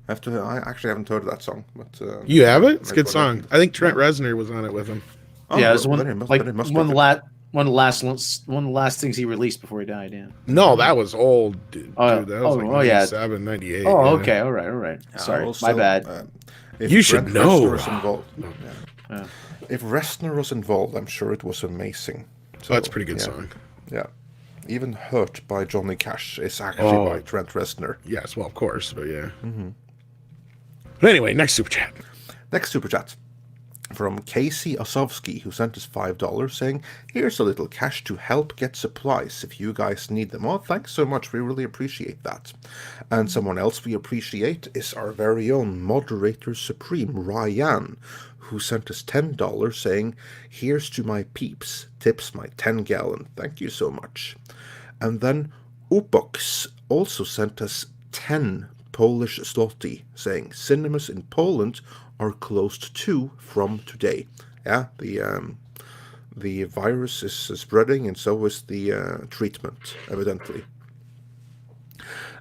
I actually haven't heard that song, but You have it? It's a maybe good I'll song. listen. I think Trent Reznor was on it with him. Oh, Yeah, it was well, one then it must- like then it must one of be the one of the last things he released before he died. Yeah. No, that was old, dude. Oh, That was oh, like oh, yeah. 97, 98. Oh, yeah. okay. All right. Sorry, Also, my bad. If You should Brent know, Reznor was Rob. involved, Yeah. if Reznor was involved, I'm sure it was amazing. So, That's a pretty good yeah, song. Yeah. Even Hurt by Johnny Cash is actually by Trent Reznor. Yes, well, of course, but yeah. But anyway, next super chat. Next super chat from Casey Osovsky, who sent us $5 saying, "Here's a little cash to help get supplies if you guys need them." Oh, thanks so much. We really appreciate that. And someone else we appreciate is our very own Moderator Supreme, Ryan, who sent us $10 saying, "Here's to my peeps. Tips my 10-gallon. Thank you so much." And then Upox also sent us 10 Polish zloty, saying, "Cinemas in Poland are closed too from today." Yeah, the virus is spreading, and so is the treatment, evidently.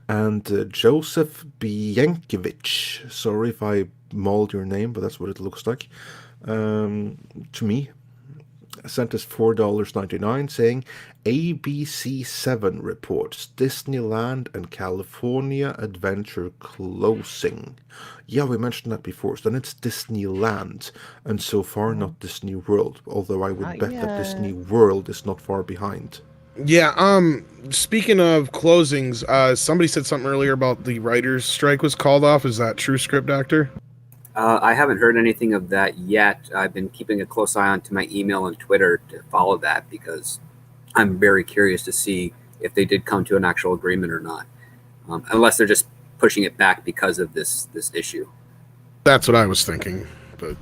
And Joseph Bienkiewicz, sorry if I mauled your name, but that's what it looks like, to me, sent us $4.99 saying, "ABC7 reports Disneyland and California Adventure closing." Yeah, we mentioned that before. So then it's Disneyland, and so far not Disney World, although I would Not bet that yet. Disney World is not far behind. Yeah, speaking of closings, somebody said something earlier about the writers' strike was called off. Is that true, Script Doctor? I haven't heard anything of that yet. I've been keeping a close eye onto my email and Twitter to follow that because I'm very curious to see if they did come to an actual agreement or not, unless they're just pushing it back because of this issue. That's what I was thinking, but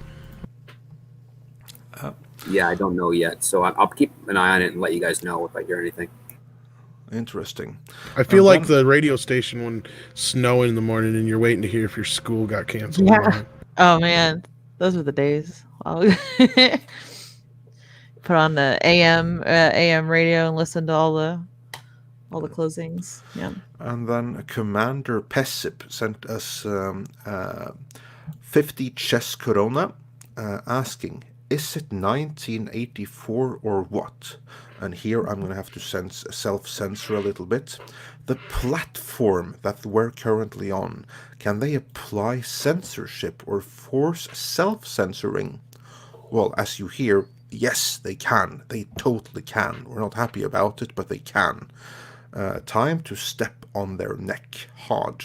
Yeah, I don't know yet, so I'll keep an eye on it and let you guys know if I hear anything. Interesting. I feel And like then- the radio station when snowing in the morning and you're waiting to hear if your school got canceled. Yeah. Oh man, those were the days. I'll put on the AM radio and listen to all the closings. Yeah. And then Commander Pessip sent us 50 chess corona, asking, "Is it 1984 or what?" And here I'm going to have to self-censor a little bit. The platform that we're currently on, can they apply censorship or force self-censoring? Well, as you hear, yes, they can. They totally can. We're not happy about it, but they can. Time to step on their neck hard.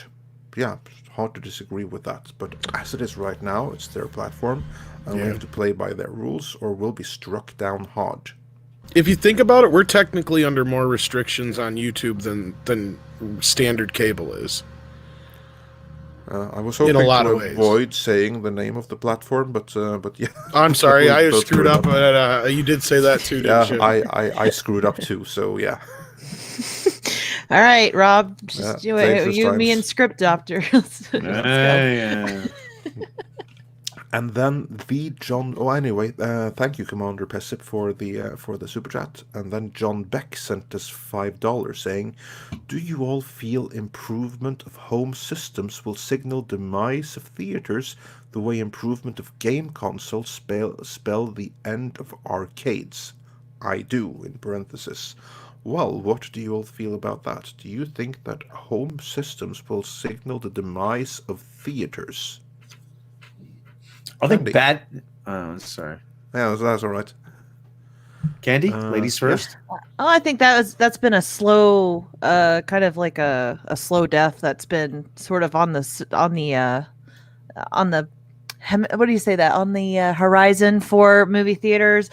Yeah, hard to disagree with that. But as it is right now, it's their platform, and we have to play by their rules, or we'll be struck down hard. If you think about it, we're technically under more restrictions on YouTube than standard cable is. I was hoping In a lot to of ways. avoid saying the name of the platform, but yeah. I'm sorry, I Both screwed up. You did say that too, Yeah, didn't you? I screwed up too. So yeah. All right, Rob. Just dangerous you, me, times. and Script Doctor. Let's go. Yeah. And then the John. Oh, anyway, thank you, Commander Pessip, for the super chat. And then John Beck sent us $5 saying, "Do you all feel improvement of home systems will signal demise of theaters the way improvement of game consoles spell the end of arcades?" I do, in parenthesis. Well, what do you all feel about that? Do you think that home systems will signal the demise of theaters? I Candy. think bad. Oh, sorry. Yeah, that's all right. Candy, ladies first. Oh, I think that's been a slow, kind of like a slow death that's been sort of on the what do you say that on the horizon for movie theaters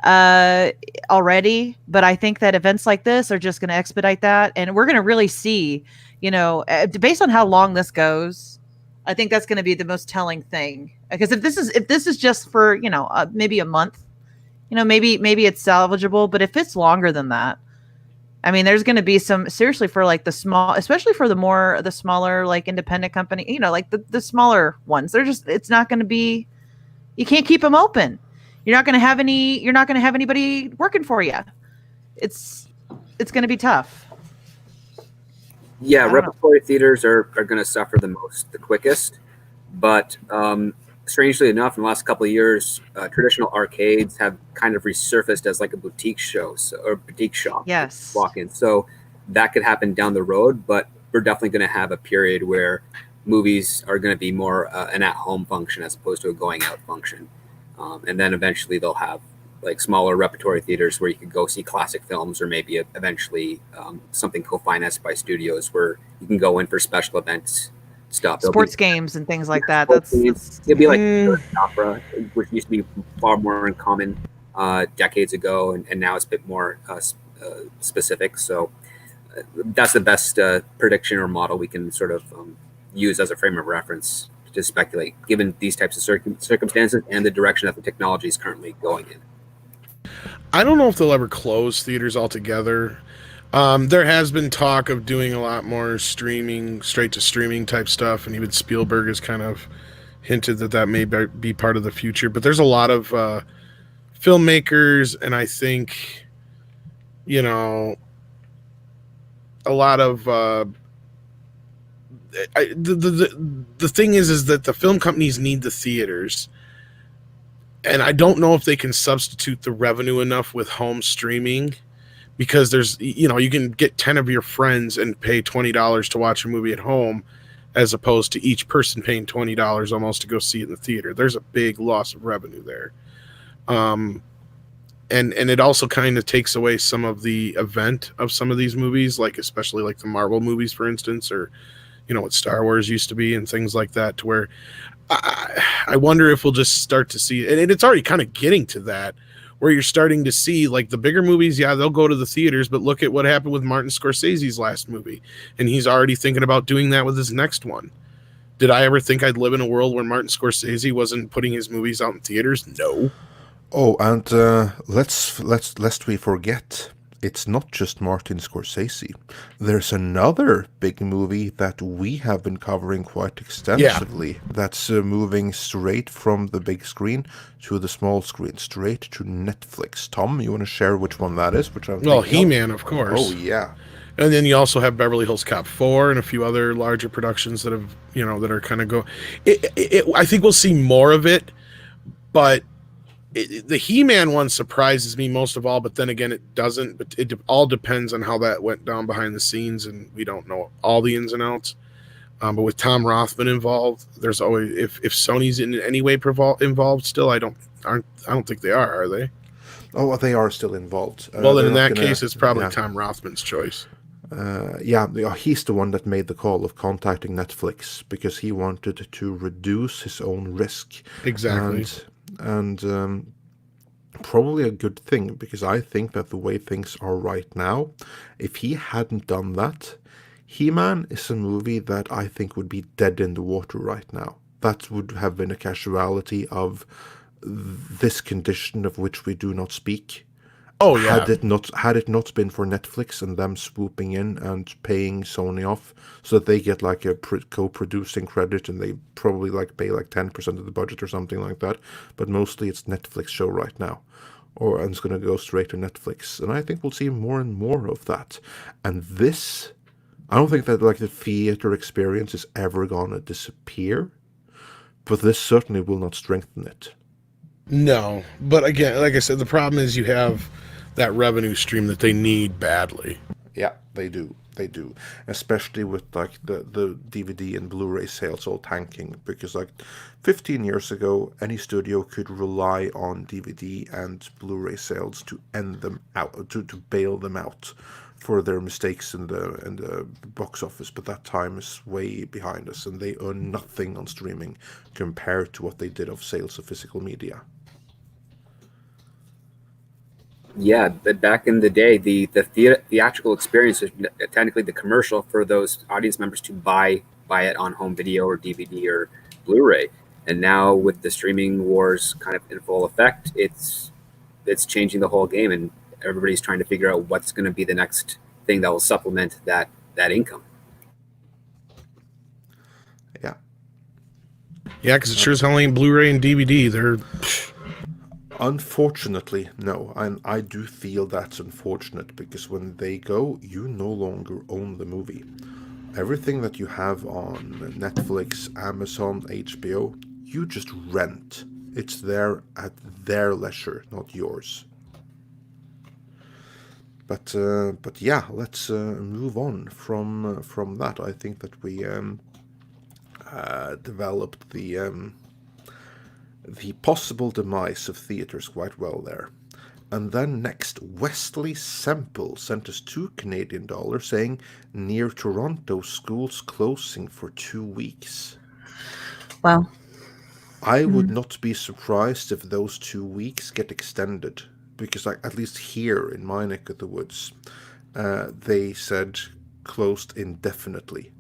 already. But I think that events like this are just going to expedite that, and we're going to really see, based on how long this goes. I think that's going to be the most telling thing, because if this is just for maybe a month, maybe it's salvageable. But if it's longer than that, I mean, there's going to be some seriously for like the small, especially for the smaller like independent company, like the smaller ones. It's not going to be. You can't keep them open. You're not going to have anybody working for you. It's going to be tough. Yeah, repertory theaters are going to suffer the quickest. But strangely enough, in the last couple of years, traditional arcades have kind of resurfaced as like a boutique show or boutique shop. Yes. Walk in. So that could happen down the road, but we're definitely going to have a period where movies are going to be more an at-home function as opposed to a going-out function. And then eventually they'll have like smaller repertory theaters where you could go see classic films, or maybe eventually something co-financed by studios where you can go in for special events stuff. Sports games and things like that. It'll be like opera, which used to be far more uncommon decades ago, and now it's a bit more specific. So that's the best prediction or model we can sort of use as a frame of reference to speculate, given these types of circumstances and the direction that the technology is currently going in. I don't know if they'll ever close theaters altogether. There has been talk of doing a lot more streaming, straight to streaming type stuff, and even Spielberg has kind of hinted that may be part of the future. But there's a lot of filmmakers, and I think, a lot of the thing is that the film companies need the theaters. And I don't know if they can substitute the revenue enough with home streaming, because there's, you can get 10 of your friends and pay $20 to watch a movie at home, as opposed to each person paying $20 almost to go see it in the theater. There's a big loss of revenue there. And it also kind of takes away some of the event of some of these movies, like especially like the Marvel movies, for instance, or, what Star Wars used to be and things like that, to where I wonder if we'll just start to see, and it's already kind of getting to that, where you're starting to see like the bigger movies. Yeah, they'll go to the theaters, but look at what happened with Martin Scorsese's last movie, and he's already thinking about doing that with his next one. Did I ever think I'd live in a world where Martin Scorsese wasn't putting his movies out in theaters? No. Oh, and lest we forget, it's not just Martin Scorsese. There's another big movie that we have been covering quite extensively. That's moving straight from the big screen to the small screen, straight to Netflix. Tom, you want to share which one that is? He-Man, of course. Oh, yeah. And then you also have Beverly Hills Cop 4 and a few other larger productions that have, that are kind of go. I think we'll see more of it, but the He-Man one surprises me most of all, but then again, it doesn't. But it all depends on how that went down behind the scenes, and we don't know all the ins and outs. But with Tom Rothman involved, there's always, if Sony's in any way involved still, I don't think they are they? Oh, they are still involved. Well, then in that case, it's probably Tom Rothman's choice. He's the one that made the call of contacting Netflix because he wanted to reduce his own risk. Exactly. And probably a good thing, because I think that the way things are right now, if he hadn't done that, He-Man is a movie that I think would be dead in the water right now. That would have been a casualty of this condition of which we do not speak. Oh yeah. Had it not been for Netflix and them swooping in and paying Sony off so that they get like a co-producing credit, and they probably like pay like 10% of the budget or something like that, but mostly it's Netflix show right now, and it's going to go straight to Netflix, and I think we'll see more and more of that. And this, I don't think that like the theater experience is ever going to disappear, but this certainly will not strengthen it. No, but again, like I said, the problem is you have that revenue stream that they need badly. Yeah, they do. They do. Especially with like the DVD and Blu-ray sales all tanking, because like 15 years ago, any studio could rely on DVD and Blu-ray sales to end them out, to bail them out for their mistakes in the box office. But that time is way behind us, and they earn nothing on streaming compared to what they did of sales of physical media. Yeah, back in the day, the theatrical experience was technically the commercial for those audience members to buy it on home video or DVD or Blu-ray. And now with the streaming wars kind of in full effect, it's changing the whole game, and everybody's trying to figure out what's going to be the next thing that will supplement that income. Yeah. Yeah, because it sure as hell ain't Blu-ray and DVD. They're Unfortunately, no. And I do feel that's unfortunate, because when they go, you no longer own the movie. Everything that you have on Netflix, Amazon, HBO, you just rent. It's there at their leisure, not yours. But yeah, let's move on from that. I think that we developed the possible demise of theaters quite well there. And then next, Wesley Semple sent us $2 Canadian saying, near Toronto, schools closing for 2 weeks. Wow. I would not be surprised if those 2 weeks get extended, because like, at least here in my neck of the woods, they said closed indefinitely.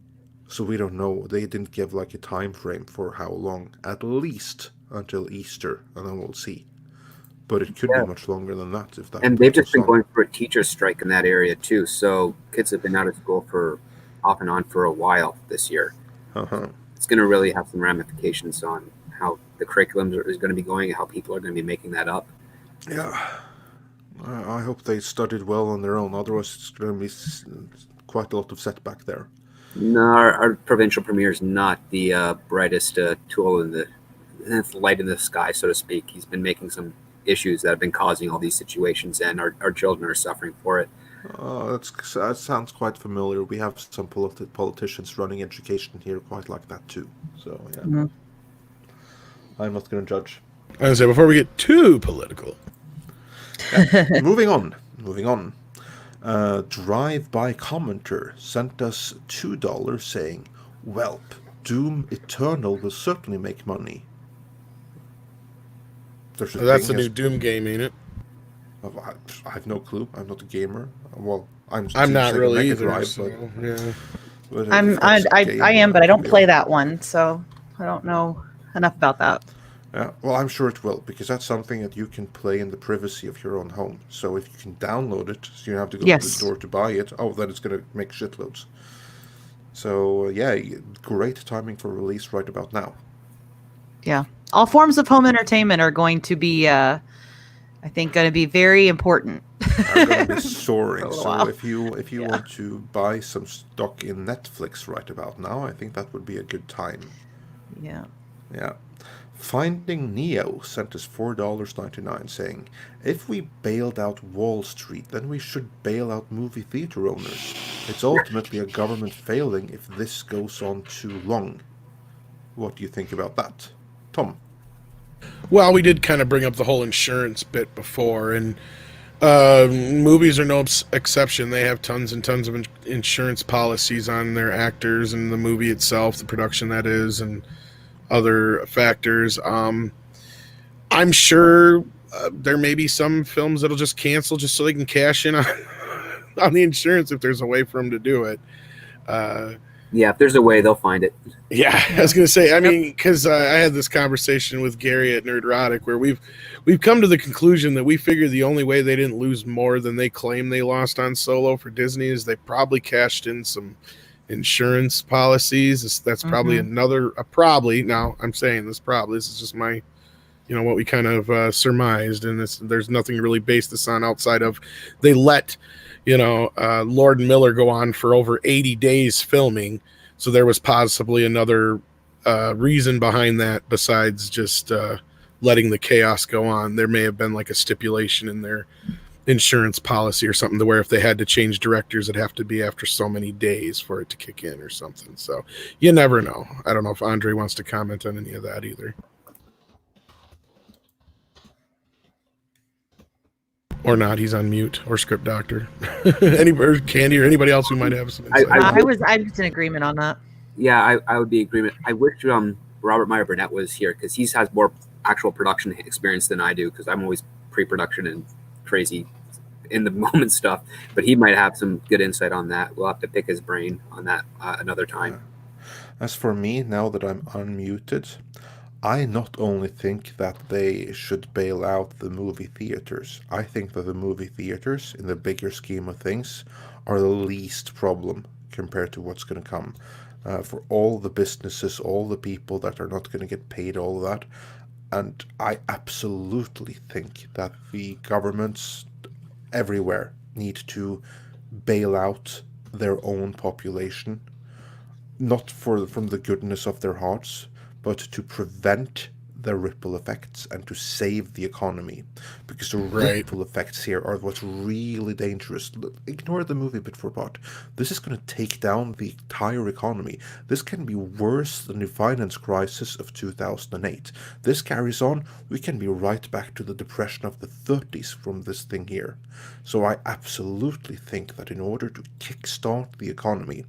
So we don't know. They didn't give like a time frame for how long, at least until Easter, and then we'll see. But it could be much longer than that if that. And they've just been going through a teacher strike in that area too. So kids have been out of school for off and on for a while this year. It's going to really have some ramifications on how the curriculum is going to be going and how people are going to be making that up. Yeah, I hope they studied well on their own. Otherwise, it's going to be quite a lot of setback there. No, our provincial premier is not the brightest tool in the light in the sky, so to speak. He's been making some issues that have been causing all these situations, and our children are suffering for it. That sounds quite familiar. We have some politicians running education here quite like that too. So yeah, I'm not going to judge. I was going to say, before we get too political. Yeah. Moving on. Drive-by commenter sent us $2 saying, "Welp, Doom Eternal will certainly make money." That's the new Doom game, ain't it? I have no clue. I'm not a gamer. Well, I'm not really either. Drive, so, yeah. but I am, but I don't play that one, so I don't know enough about that. Yeah, well, I'm sure it will, because that's something that you can play in the privacy of your own home. So if you can download it, so you don't have to go to the store to buy it. Oh, then it's going to make shitloads. So yeah, great timing for release right about now. Yeah, all forms of home entertainment are going to be, I think, going to be very important. Are going to be soaring. So Wow. if you want to buy some stock in Netflix right about now, I think that would be a good time. Yeah. Yeah. Finding Neo sent us $4.99 saying, "If we bailed out Wall Street, then we should bail out movie theater owners. It's ultimately a government failing if this goes on too long." What do you think about that, Tom? Well, we did kind of bring up the whole insurance bit before, and movies are no exception. They have tons and tons of insurance policies on their actors and the movie itself, the production that is, and other factors. I'm sure there may be some films that'll just cancel just so they can cash in on the insurance if there's a way for them to do it. Yeah, if there's a way, they'll find it. Yeah, I was gonna say. I mean, because I had this conversation with Gary at Nerdrotic, where we've come to the conclusion that we figure the only way they didn't lose more than they claim they lost on Solo for Disney is they probably cashed in some insurance policies. That's probably probably. Now I'm saying this probably. This is just my, what we kind of surmised, and there's nothing to really base this on outside of they let Lord and Miller go on for over 80 days filming. So there was possibly another reason behind that besides just letting the chaos go on. There may have been like a stipulation in their insurance policy or something to where if they had to change directors, it'd have to be after so many days for it to kick in or something. So you never know. I don't know if Andre wants to comment on any of that either. Or not, he's on mute. Or Script Doctor, anybody, Candy, or anybody else who might have some insight. I was in agreement on that. Yeah, I would be in agreement. I wish Robert Meyer Burnett was here because he has more actual production experience than I do. Because I'm always pre-production and crazy in the moment stuff. But he might have some good insight on that. We'll have to pick his brain on that another time. As for me, now that I'm unmuted, I not only think that they should bail out the movie theaters, I think that the movie theaters, in the bigger scheme of things, are the least problem compared to what's going to come. For all the businesses, all the people that are not going to get paid all of that. And I absolutely think that the governments everywhere need to bail out their own population, not from the goodness of their hearts, but to prevent the ripple effects and to save the economy. Because the ripple effects here are what's really dangerous. Ignore the movie bit for part. This is going to take down the entire economy. This can be worse than the finance crisis of 2008. This carries on, we can be right back to the depression of the 30s from this thing here. So I absolutely think that in order to kickstart the economy,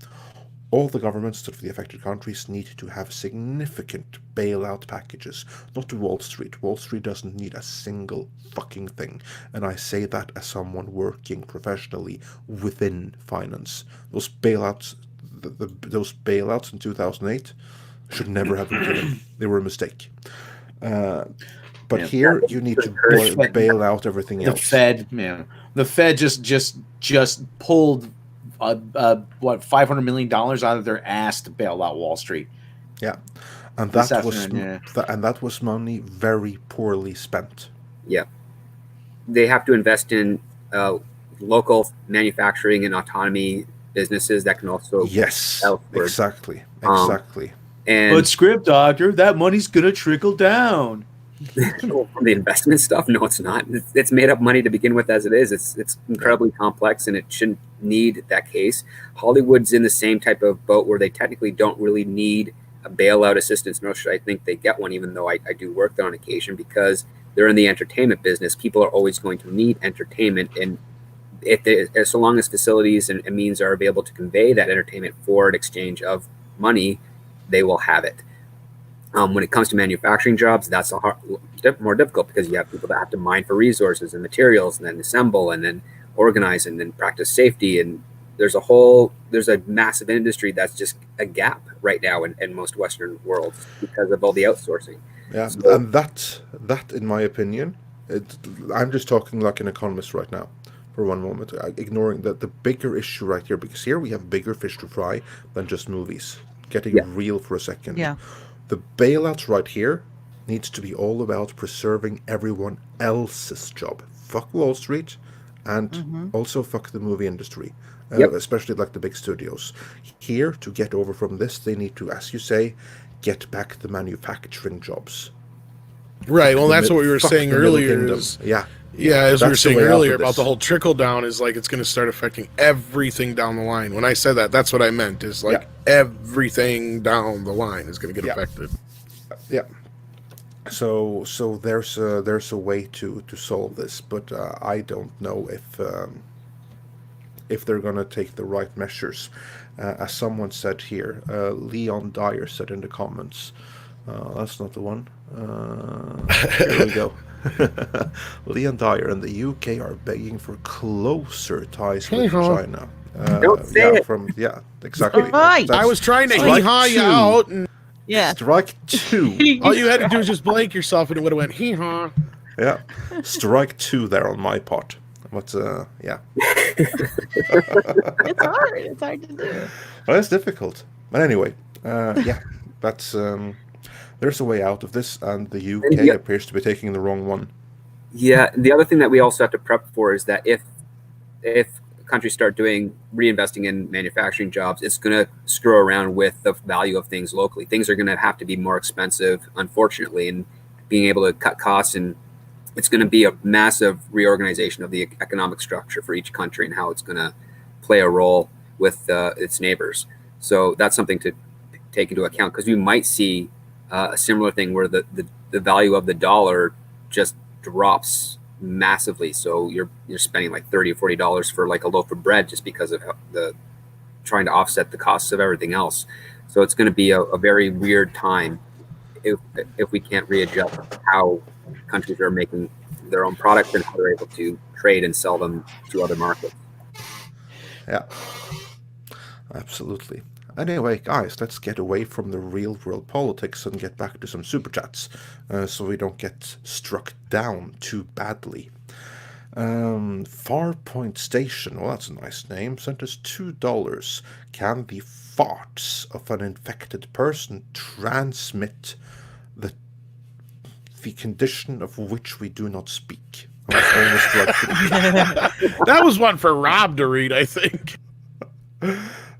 all the governments of the affected countries need to have significant bailout packages, not to Wall Street. Wall Street doesn't need a single fucking thing, and I say that as someone working professionally within finance. Those bailouts, those bailouts in 2008 should never have been given. They were a mistake. But here you need to bail out everything else. The Fed just pulled $500 million out of their ass to bail out Wall Street. Yeah, and that was money very poorly spent. Yeah, they have to invest in local manufacturing and autonomy businesses that can also exactly. But Script Doctor, that money's gonna trickle down. From the investment stuff, no, it's not. It's made up money to begin with as it is. It's incredibly complex, and it shouldn't need that case. Hollywood's in the same type of boat where they technically don't really need a bailout assistance, nor should I think they get one, even though I do work there on occasion, because they're in the entertainment business. People are always going to need entertainment, and so long as facilities and means are available to convey that entertainment for an exchange of money, they will have it. When it comes to manufacturing jobs, that's more difficult because you have people that have to mine for resources and materials and then assemble and then organize and then practice safety. And there's a massive industry that's just a gap right now in most Western worlds because of all the outsourcing. Yeah, so, and that in my opinion, I'm just talking like an economist right now for one moment, ignoring the bigger issue right here, because here we have bigger fish to fry than just movies. Getting real for a second. Yeah. The bailouts right here needs to be all about preserving everyone else's job. Fuck Wall Street, and also fuck the movie industry, especially like the big studios. Here, to get over from this, they need to, as you say, get back the manufacturing jobs. Right. Well, that's what we were saying earlier. As we were saying earlier about the whole trickle down is like it's going to start affecting everything down the line. When I said that, that's what I meant. Is like everything down the line is going to get affected. Yeah. So there's a way to solve this, but I don't know if they're going to take the right measures. As someone said here, Leon Dyer said in the comments. That's not the one. Here we go. Leon Dyer and the UK are begging for closer ties with China. Don't say it. Exactly. Right. I was trying to Strike hee-haw you two. out, and Yeah. Strike 2. all you had to do was just blank yourself, and it would have went hee-haw. Yeah. Strike 2 there on my part. But, yeah. It's hard. It's hard to do. Well, it's difficult. But anyway, yeah. That's, there's a way out of this, and the UK appears to be taking the wrong one. Yeah, the other thing that we also have to prep for is that if countries start reinvesting in manufacturing jobs, it's going to screw around with the value of things locally. Things are going to have to be more expensive, unfortunately, and being able to cut costs, and it's going to be a massive reorganization of the economic structure for each country and how it's going to play a role with its neighbors. So that's something to take into account, because we might see a similar thing where the value of the dollar just drops massively, so you're spending like $30 or $40 for like a loaf of bread just because of the trying to offset the costs of everything else. So it's going to be a very weird time if we can't readjust how countries are making their own products and how they're able to trade and sell them to other markets. Yeah, absolutely. Anyway, guys, let's get away from the real world politics and get back to some super chats, so we don't get struck down too badly. Farpoint Station, well, that's a nice name, sent us $2. Can the farts of an infected person transmit the condition of which we do not speak? That was one for Rob to read, I think.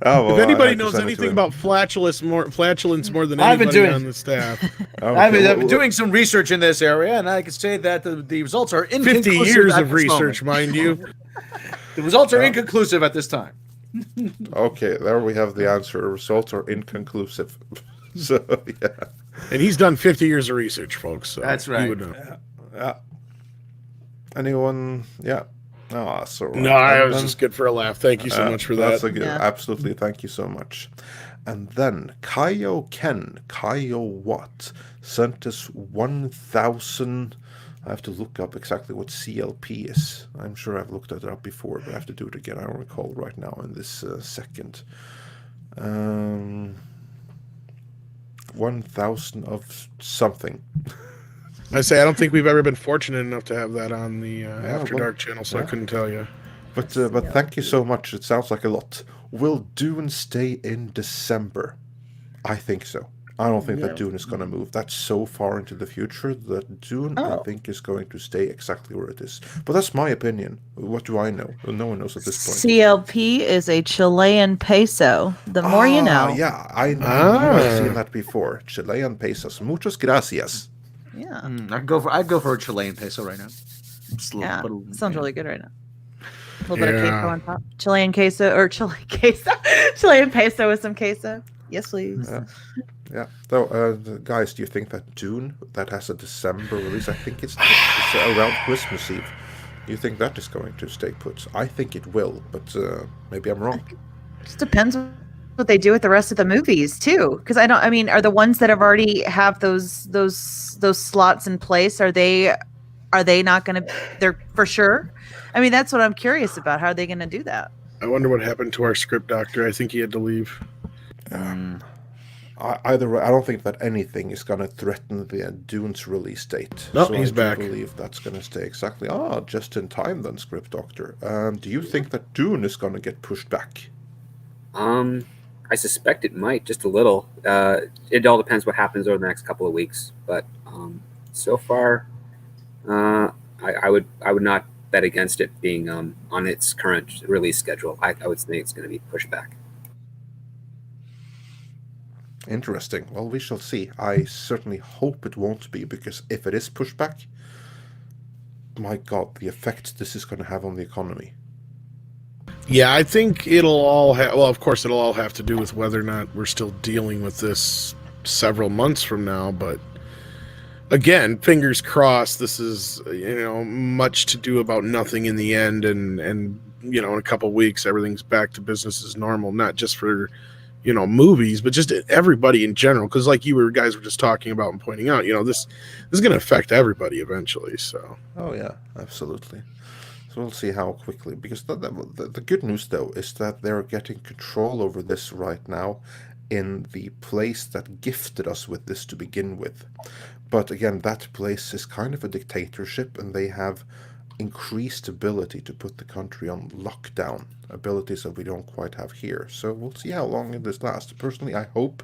Oh, well, if anybody knows anything about flatulence more than I've been anybody doing- on the staff, I've been doing some research in this area, and I can say that the results are 50 inconclusive. years at of this research, moment. mind you. The results are inconclusive at this time. Okay, there we have the answer. Results are inconclusive. So, yeah. And he's done 50 years of research, folks. So That's right. He would know. Yeah. Anyone? Yeah. Oh, that's all right. No, I And was then- just good for a laugh. Thank you so much for that. That's a good, Yeah. absolutely. Thank you so much. And then Kaio what sent us 1,000. I have to look up exactly what CLP is. I'm sure I've looked that up before, but I have to do it again. I don't recall right now in this second. 1,000 of something. I say I don't think we've ever been fortunate enough to have that on the After well, Dark channel, so I couldn't tell you. But thank you so much. It sounds like a lot. Will Dune stay in December? I think so. I don't think that Dune is going to move. That's so far into the future that Dune, I think, is going to stay exactly where it is. But that's my opinion. What do I know? No one knows at this point. CLP is a Chilean peso. The more you know. Yeah, I knew I've seen that before. Chilean pesos. Muchas gracias. Yeah. I'd go for a Chilean peso right now. Just a little- Yeah. put a- Sounds really good right now. A little bit of Yeah. queso on top. Chilean queso or Chile queso. Chilean peso with some queso. Yes, please. Yeah. So, guys, do you think that Dune, that has a December release, I think it's around Christmas Eve, do you think that is going to stay put? I think it will, but maybe I'm wrong. Just depends what they do with the rest of the movies too. Because are the ones that have already have those slots in place, are they not going to? They're for sure. I mean, that's what I'm curious about. How are they going to do that? I wonder what happened to our script doctor. I think he had to leave. I don't think that anything is going to threaten the Dune's release date. Nope, so he's back. I believe that's going to stay exactly. Just in time then, Script Doctor. Do you think that Dune is going to get pushed back? I suspect it might, just a little. It all depends what happens over the next couple of weeks. But so far, I would not bet against it being on its current release schedule. I would say it's going to be pushed back. Interesting. Well, we shall see. I certainly hope it won't be, because if it is pushed back, my God, the effect this is going to have on the economy. Yeah, I think it'll all have. Well, of course, it'll all have to do with whether or not we're still dealing with this several months from now. But again, fingers crossed. This is much to do about nothing in the end, and in a couple of weeks everything's back to business as normal. Not just for movies, but just everybody in general. Because like guys were just talking about and pointing out, this is going to affect everybody eventually. So. Oh yeah, absolutely. So we'll see how quickly. Because the good news, though, is that they're getting control over this right now in the place that gifted us with this to begin with. But again, that place is kind of a dictatorship, and they have increased ability to put the country on lockdown, abilities that we don't quite have here. So we'll see how long this lasts. Personally, I hope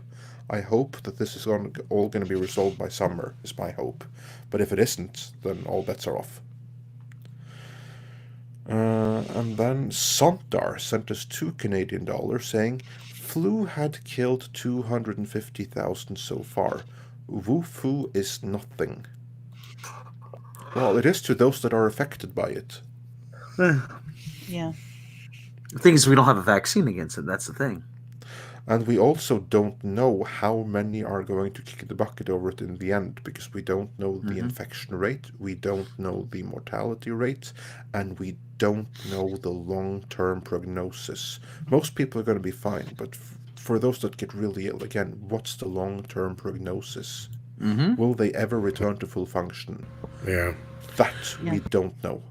that this is all going to be resolved by summer, is my hope. But if it isn't, then all bets are off. And then Sontar sent us $2 saying, flu had killed 250,000 so far. Wufu is nothing. Well, it is to those that are affected by it. Yeah. The thing is, we don't have a vaccine against it. That's the thing. And we also don't know how many are going to kick the bucket over it in the end, because we don't know the infection rate, we don't know the mortality rate, and we don't know the long-term prognosis. Most people are going to be fine, but for those that get really ill, again, what's the long-term prognosis? Will they ever return to full function? Yeah. That we don't know.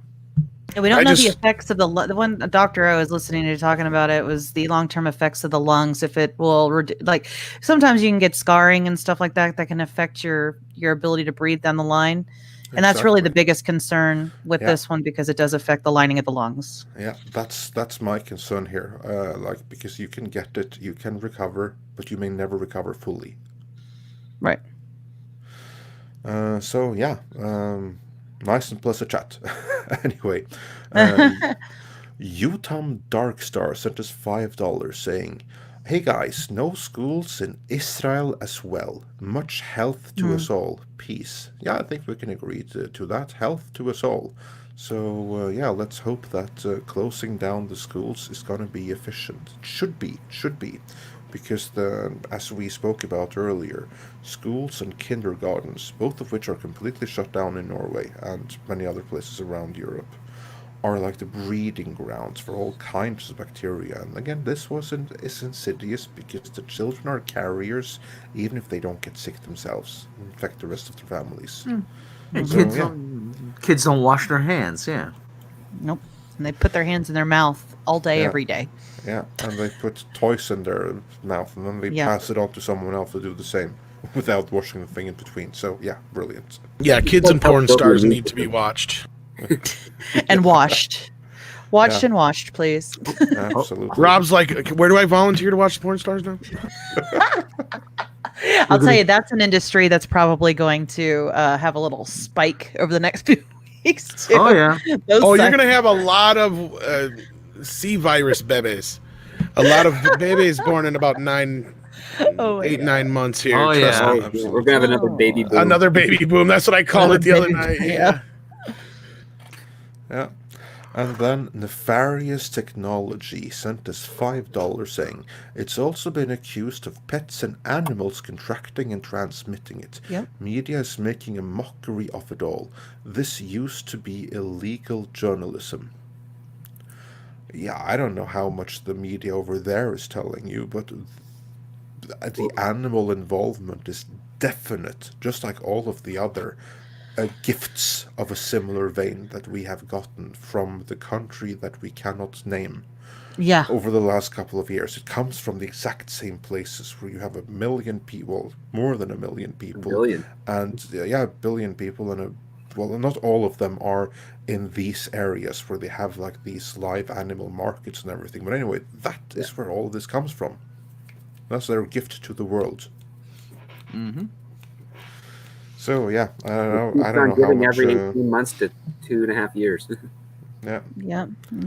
And we don't know the effects of the one Dr. O was listening to talking about it was the long-term effects of the lungs. If it will, like sometimes you can get scarring and stuff like that can affect your ability to breathe down the line. And that's really the biggest concern with this one, because it does affect the lining of the lungs. Yeah, that's my concern here. Because you can get it, you can recover, but you may never recover fully. Right. So yeah, nice and pleasant chat. Anyway, Utam Darkstar sent us $5 saying, "Hey guys, no schools in Israel as well. Much health to us all. Peace." Yeah, I think we can agree to that. Health to us all. So yeah, let's hope that closing down the schools is going to be efficient. Should be. Because as we spoke about earlier, schools and kindergartens, both of which are completely shut down in Norway and many other places around Europe, are like the breeding grounds for all kinds of bacteria. And again, this is insidious because the children are carriers, even if they don't get sick themselves, infect the rest of their families. Kids don't wash their hands. Yeah. Nope. And they put their hands in their mouth all day, every day. Yeah, and they put toys in their mouth, and then they pass it on to someone else to do the same without washing the thing in between. So yeah, brilliant. Yeah, kids and porn stars need to be watched. And washed. And washed, please. Absolutely. Rob's like, where do I volunteer to watch the porn stars now? I'll tell you, that's an industry that's probably going to have a little spike over the next few weeks, too. Oh, yeah. You're going to have a lot of C virus babies. A lot of babies born in about 9 months here. Oh, yeah. We're going to have another baby boom. Another baby boom. That's what I called it the other night. Yeah. Yeah. And then Nefarious Technology sent us $5 saying, "It's also been accused of pets and animals contracting and transmitting it. Yep. Media is making a mockery of it all. This used to be illegal journalism." Yeah, I don't know how much the media over there is telling you, but the animal involvement is definite, just like all of the other gifts of a similar vein that we have gotten from the country that we cannot name. Yeah. Over the last couple of years, it comes from the exact same places where you have 1 million people, more than 1 million people, billion. And 1 billion people, and not all of them are in these areas where they have like these live animal markets and everything. But anyway, that is where all of this comes from. That's their gift to the world. Mm-hmm. So yeah, I don't know how much. Every 18 months to 2.5 years. Yeah. Yeah.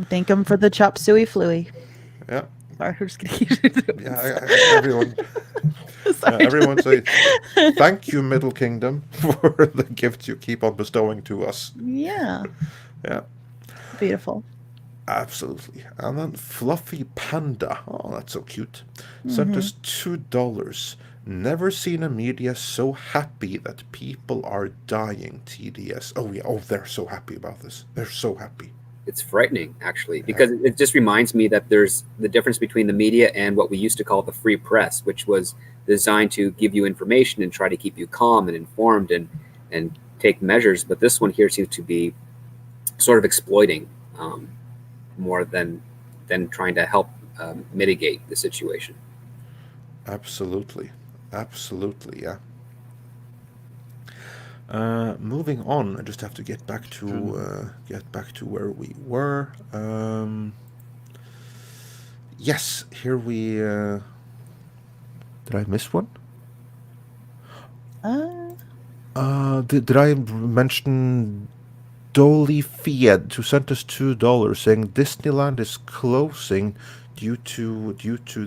Thank them for the chop suey fluey. Yeah. Sorry, I'm just kidding. Everyone. Everyone say thank you, Middle Kingdom, for the gifts you keep on bestowing to us. Yeah. Yeah. Beautiful. Absolutely. And then Fluffy Panda, oh, that's so cute, sent us $2. "Never seen a media so happy that people are dying, TDS." Oh yeah, they're so happy about this. They're so happy. It's frightening, actually, because it just reminds me that there's the difference between the media and what we used to call the free press, which was designed to give you information and try to keep you calm and informed and take measures. But this one here seems to be sort of exploiting more than trying to help mitigate the situation. Absolutely, yeah. Moving on, I just have to get back to where we were. Yes, here we. Did I miss one? Did I mention Dolly Fied, who sent us $2 saying Disneyland is closing due to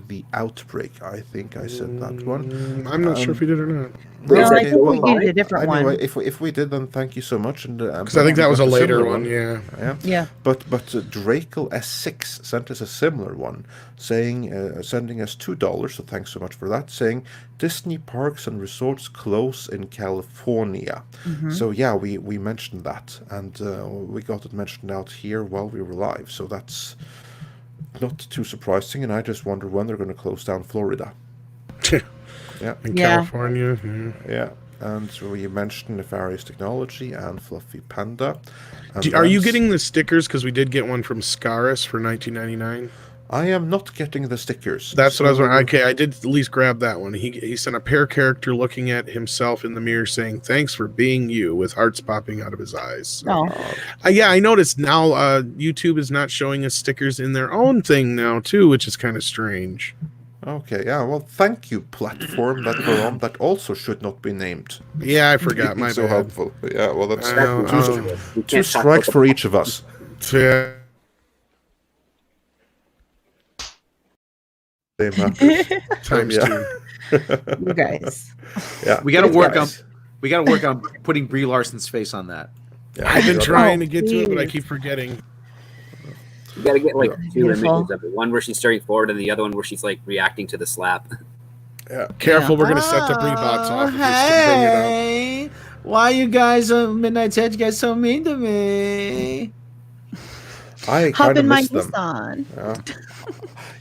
the outbreak? I think I said that one. I'm not sure if you did or not. No, I Okay, think well, we used a different anyway, one. if we did, then thank you so much. And Because I think that was a later one. Yeah. Yeah. But Drakel S6 sent us a similar one, saying sending us $2. So thanks so much for that. Saying Disney parks and resorts close in California. So yeah, we mentioned that, and we got it mentioned out here while we were live. So that's not too surprising, and I just wonder when they're going to close down Florida. Yeah. In Yeah. California. Yeah. And so we mentioned Nefarious Technology and Fluffy Panda. And Are you that's- getting the stickers? Because we did get one from Scaris for $19.99. I am not getting the stickers. That's what I was wondering. Okay, I did at least grab that one. He sent a pair character looking at himself in the mirror saying, "Thanks for being you," with hearts popping out of his eyes. So, Oh, yeah, I noticed now YouTube is not showing us stickers in their own thing now, too, which is kind of strange. Okay, yeah, well, thank you, platform that we're on that also should not be named. Yeah, I forgot. My so bad. helpful. Yeah, well, that's know, We two can't talk strikes about for each of us. Yeah. Same matters. Times Yeah. two. you guys. Yeah, We got to work on guys. putting Brie Larson's face on that. Yeah, I've been you're trying Oh, to get to it, but I please. keep forgetting. You got to get like two Beautiful. images of it. One where she's staring forward, and the other one where she's like reacting to the slap. Careful, we're going to set the Brie bots off. If this can bring it up. Hey, why you guys Midnight Edge guys so mean to me? I Hop kind of in my miss them. Nissan. Yeah.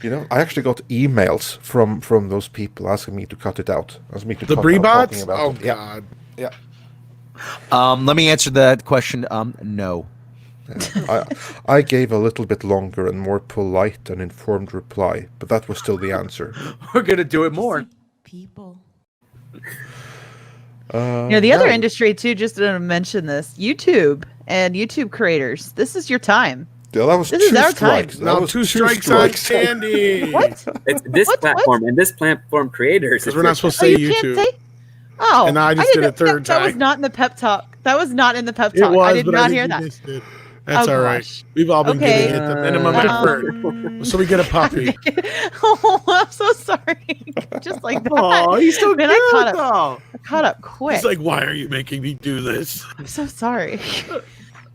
You know, I actually got emails from those people asking me to cut it out. Asking me to The cut Brie out bots? talking about Oh, it. Yeah, God. Let me answer that question. No. I gave a little bit longer and more polite and informed reply, but that was still the answer. We're gonna do it more. People. The other industry too, just to mention this, YouTube and YouTube creators. This is your time. Yeah, that was This is two our time. strikes. That Now was two strikes on Candy. What? It's this What? platform and this platform creators. Because we're not supposed to Oh, say you YouTube. can't say. Oh, And I just did didn't- it third That was time. not in the pep talk. That was not in the pep It talk. was, I did but not think hear you that. missed it. That's Oh, all right. gosh. We've all been Okay. giving it the minimum effort. So we get a puppy. Oh, I'm so sorry. Just like that. Oh, he's so Man, good I caught up quick. He's like, why are you making me do this? I'm so sorry.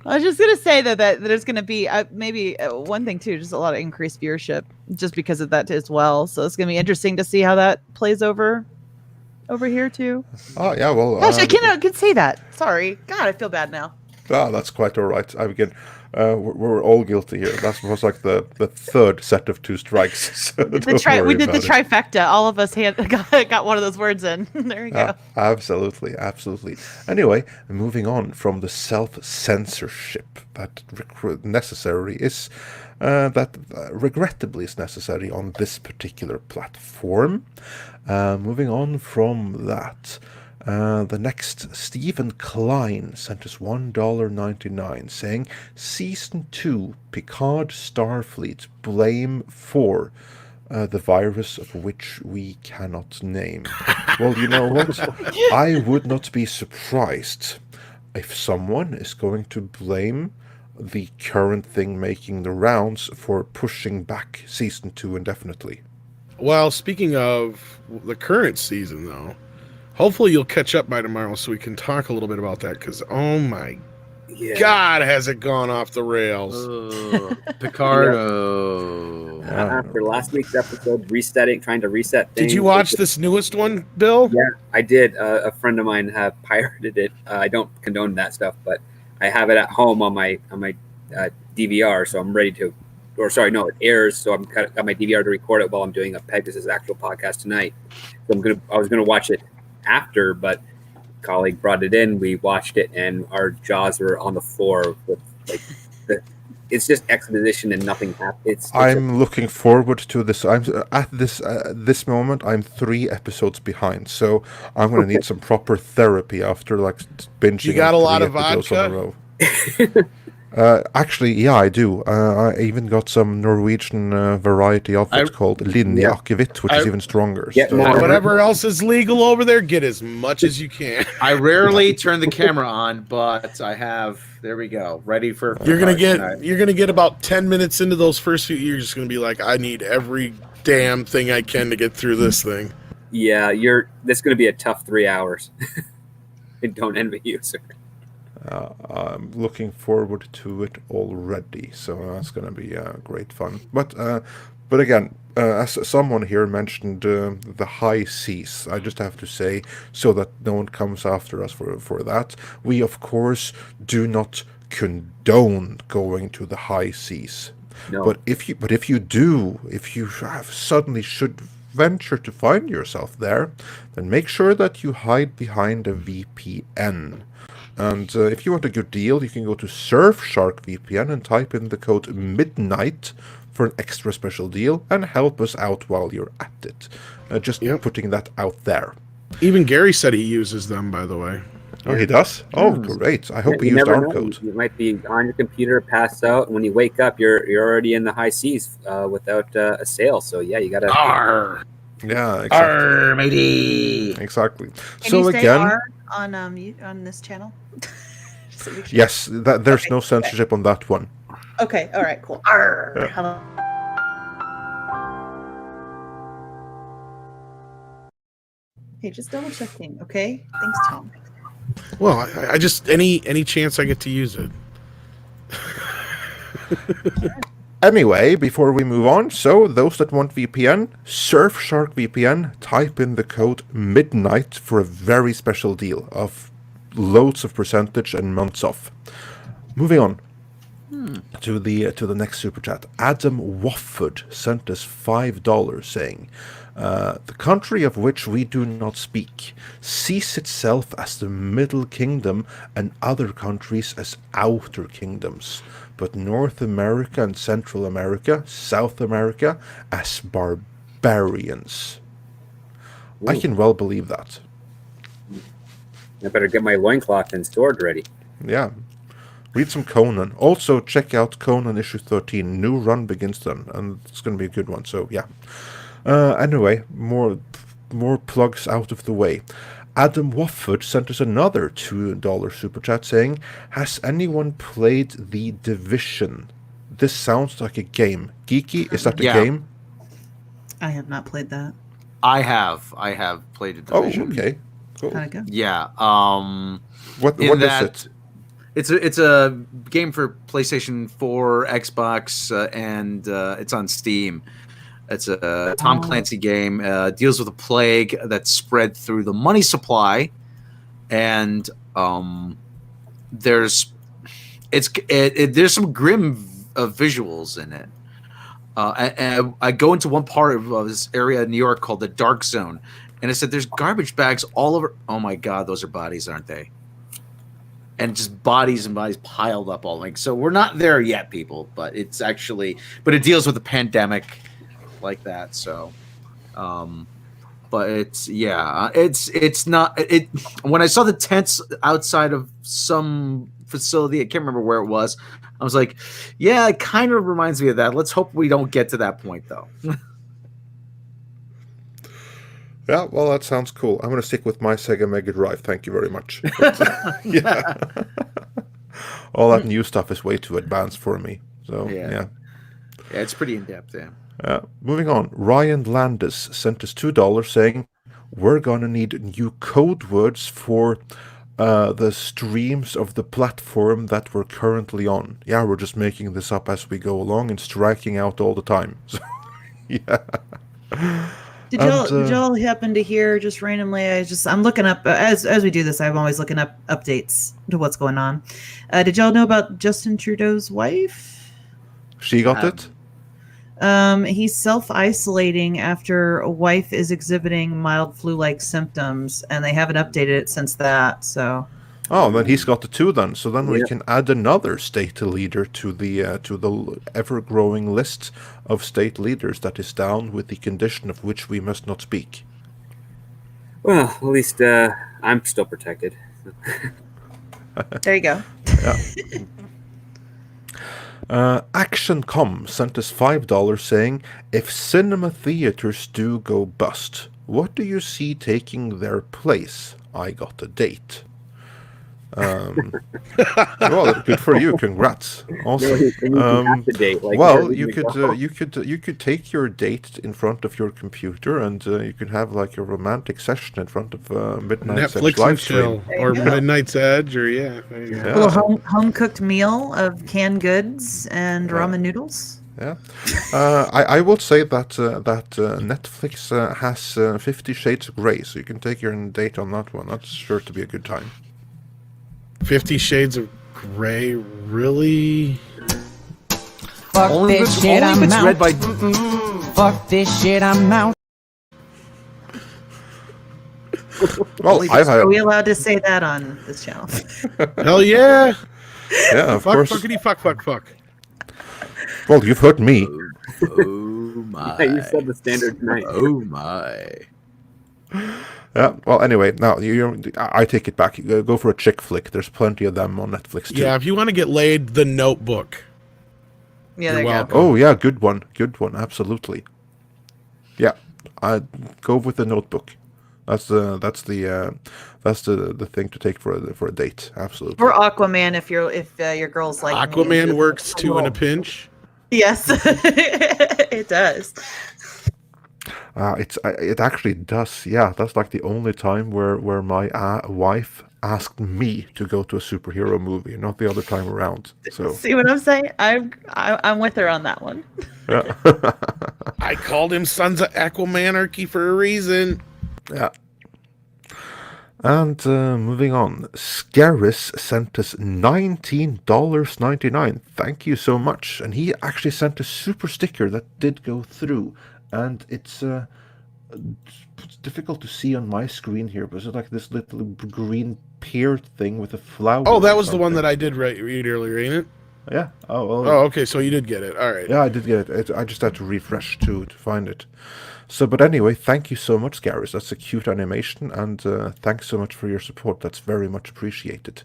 I was just gonna say that there's gonna be maybe one thing too, just a lot of increased viewership just because of that as well. So it's gonna be interesting to see how that plays over here too. Oh yeah, well. Gosh, I can say that. Sorry, God, I feel bad now. That's quite all right. I begin. We're all guilty here. That was like the third set of two strikes. So We don't worry did the about it. trifecta. All of us got one of those words in. There you go. Absolutely. Anyway, moving on from the self-censorship that regrettably is necessary on this particular platform. Moving on from that. The next, Stephen Klein sent us $1.99 saying, Season 2, Picard Starfleet, blame for the virus of which we cannot name. Well, you know what? I would not be surprised if someone is going to blame the current thing making the rounds for pushing back Season 2 indefinitely. Well, speaking of the current season, though, hopefully you'll catch up by tomorrow so we can talk a little bit about that. Because, oh my God, has it gone off the rails? Picardo. After last week's episode, trying to reset things. Did you watch this newest one, Bill? Yeah, I did. A friend of mine pirated it. I don't condone that stuff, but I have it at home on my DVR, so I'm ready to. Or sorry, no, it airs, so I'm got my DVR to record it while I'm doing a Pegasus actual podcast tonight. So I was gonna watch it after, but a colleague brought it in. We watched it, and our jaws were on the floor with like it's just exposition and nothing happens. I'm looking forward to this. I'm at this moment. I'm 3 episodes behind, so I'm going to need some proper therapy after like binging. You got a lot of episodes on a vodka? row. Actually, yeah, I do. I even got some Norwegian variety of what's called Linje Akevitt, which is even stronger. Get So- more. Whatever else is legal over there, get as much as you can. I rarely turn the camera on, but I have. There we go. Ready for. You're gonna tonight. get about 10 minutes into those first few years. Just gonna be like, I need every damn thing I can to get through this thing. Yeah, this going to be a tough 3 hours. I don't envy you, sir. I'm looking forward to it already, so that's going to be great fun. But again, as someone here mentioned the high seas, I just have to say, so that no one comes after us for that, we of course do not condone going to the high seas. No. But if you suddenly should venture to find yourself there, then make sure that you hide behind a VPN. And if you want a good deal, you can go to Surfshark VPN and type in the code MIDNIGHT for an extra special deal and help us out while you're at it. Just putting that out there. Even Gary said he uses them, by the way. Oh, he does? Oh, great. I hope he You used never our know. code. You might be on your computer, pass out, and when you wake up, you're already in the high seas without a sail. So yeah, you gotta. Arr, Yeah, exactly. arr, matey. Exactly. Can So you say again, R on this channel? Just to make sure. yes, there's no censorship on that one. Okay. All right. Cool. R. Yeah. Hello. Hey, just double checking. Okay. Thanks, Tom. Well, I just any chance I get to use it. Anyway, before we move on, so those that want VPN, Surfshark VPN, type in the code MIDNIGHT for a very special deal of loads of percentage and months off. Moving on to the next super chat. Adam Wofford sent us $5 saying, the country of which we do not speak sees itself as the Middle Kingdom and other countries as outer kingdoms, but North America and Central America, South America, as barbarians. I can well believe that. I better get my loincloth and sword ready. Yeah. Read some Conan. Also, check out Conan issue 13. New run begins then, and it's going to be a good one. So, yeah. Anyway, more plugs out of the way. Adam Wofford sent us another $2 super chat saying, has anyone played The Division? This sounds like a game. Geeky, is that a game? I have not played that. I have played a Division. Oh, okay. Cool. How'd it go? Yeah. What in is that- it? It's a game for PlayStation 4, Xbox, and it's on Steam. It's a Tom Clancy game. Deals with a plague that's spread through the money supply, and there's some grim visuals in it. And I go into one part of this area in New York called the Dark Zone, and it said there's garbage bags all over. Oh my God, those are bodies, aren't they? And just bodies and bodies piled up all like. So we're not there yet, people. But it deals with the pandemic like that. So, but it's not it. When I saw the tents outside of some facility, I can't remember where it was. I was like, yeah, it kind of reminds me of that. Let's hope we don't get to that point, though. Yeah, well, that sounds cool. I'm going to stick with my Sega Mega Drive. Thank you very much. But, yeah. All that new stuff is way too advanced for me. So, yeah. Yeah, it's pretty in-depth, yeah. Moving on. Ryan Landis sent us $2 saying, we're going to need new code words for the streams of the platform that we're currently on. Yeah, we're just making this up as we go along and striking out all the time. So, yeah. Did y'all happen to hear just randomly? I'm looking up as we do this. I'm always looking up updates to what's going on. Did y'all know about Justin Trudeau's wife? She got it? He's self-isolating after a wife is exhibiting mild flu-like symptoms, and they haven't updated it since that. So, Oh, then he's got the 2 then. So then we Yeah. can add another state leader to the ever-growing list of state leaders that is down with the condition of which we must not speak. Well, at least I'm still protected. There you go. ActionCom sent us $5 saying, if cinema theaters do go bust, what do you see taking their place? I got a date. Well, good for you. Congrats. Awesome. And you can have the date. Like, Well, where you we could go. you could take your date in front of your computer, and you can have like a romantic session in front of Midnight's Edge Netflix live and chill, stream. or Midnight's Edge, or there you go. Yeah. Little home cooked meal of canned goods and ramen noodles. Yeah, I will say that Netflix has 50 Shades of Grey, so you can take your date on that one. That's sure to be a good time. 50 Shades of Grey, really? Fuck Only if this it's, shit, only if I'm it's out. read by. Fuck this shit, I'm out. Well, I've Are had we allowed to say that on this channel? Hell yeah! yeah, of Fuck, course. fuckity, fuck, fuck, fuck. Well, you've heard me. Oh my! Yeah, you said the standard tonight. Oh my! Yeah. Well, anyway, now I take it back. You go for a chick flick. There's plenty of them on Netflix too. Yeah, if you want to get laid, The Notebook. Yeah, You're there you go. welcome. Oh yeah, good one, absolutely. Yeah, I go with the Notebook. That's the thing to take for a date. Absolutely. Or Aquaman if your girl's like me. Aquaman works too in a pinch. Yes, it does. It actually does. Yeah, that's like the only time where my wife asked me to go to a superhero movie, not the other time around. So See what I'm saying? I'm with her on that one. yeah, I called him Sons of Aquamanarchy for a reason. yeah. And moving on, Scaris sent us $19.99. Thank you so much. And he actually sent a super sticker that did go through. And it's difficult to see on my screen here, but it's like this little green pear thing with a flower. Oh, that or was the one something. that I did read earlier, ain't it? Yeah. Oh, well. Oh, okay, so you did get it. All right. Yeah, I did get it. I just had to refresh to find it. So, but anyway, thank you so much, Garrus. That's a cute animation, and thanks so much for your support. That's very much appreciated.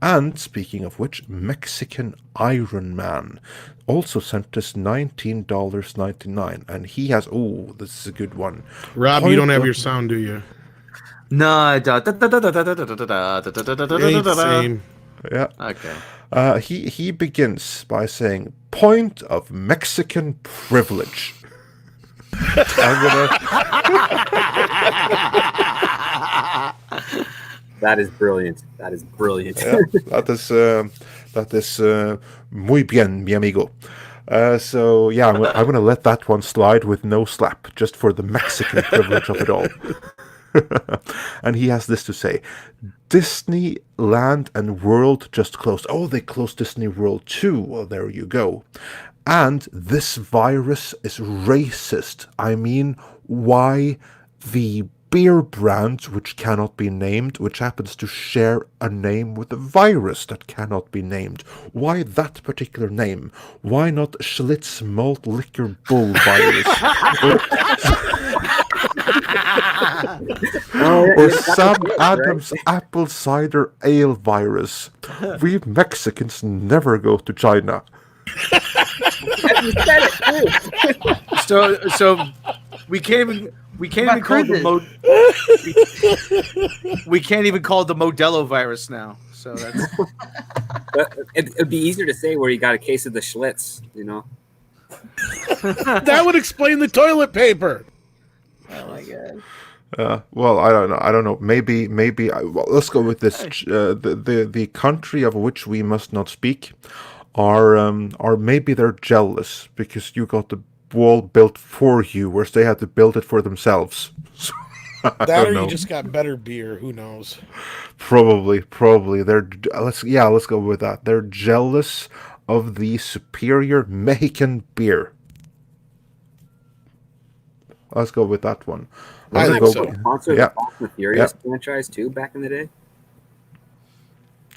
And speaking of which, Mexican Iron Man also sent us $19.99, and he has. Oh, this is a good one. Rob, you don't have your sound, do you? No, It ain't the same. Yeah. Okay. He begins by saying, "Point of Mexican privilege." I'm gonna. That is brilliant. That is brilliant. Yeah, that is muy bien, mi amigo. So yeah, I'm gonna let that one slide with no slap, just for the Mexican privilege of it all. And he has this to say: Disneyland and World just closed. Oh, they closed Disney World too. Well, there you go. And this virus is racist. I mean, why the beer brand, which cannot be named, which happens to share a name with a virus that cannot be named? Why that particular name? Why not Schlitz Malt Liquor Bull virus? Or Sam Adams Apple Cider Ale virus? We Mexicans never go to China. So we can't even call it the we can't even call it the Modelo virus now. So that's It'd be easier to say where you got a case of the Schlitz, you know. That would explain the toilet paper. Oh my god. Well, I don't know. Maybe. Well, let's go with this. The country of which we must not speak are maybe they're jealous because you got the wall built for you, whereas they had to build it for themselves. So, That or don't know. you just got better beer. Who knows? Probably. Let's go with that. They're jealous of the superior Mexican beer. Let's go with that one. I I'm think gonna so. go- Sponsor Yeah. the Fast and the Furious franchise too back in the day.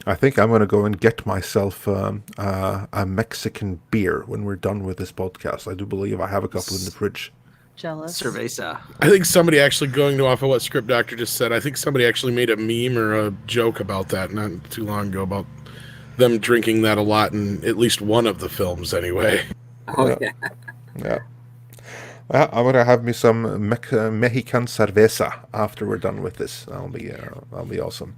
I think I'm going to go and get myself a Mexican beer when we're done with this podcast. I do believe I have a couple in the fridge. Jealous. Cerveza. I think somebody actually going off of what Script Doctor just said. I think somebody actually made a meme or a joke about that not too long ago about them drinking that a lot in at least one of the films, anyway. Oh Yeah. yeah. Yeah. Well, I'm going to have me some Mexican cerveza after we're done with this. That'll be awesome.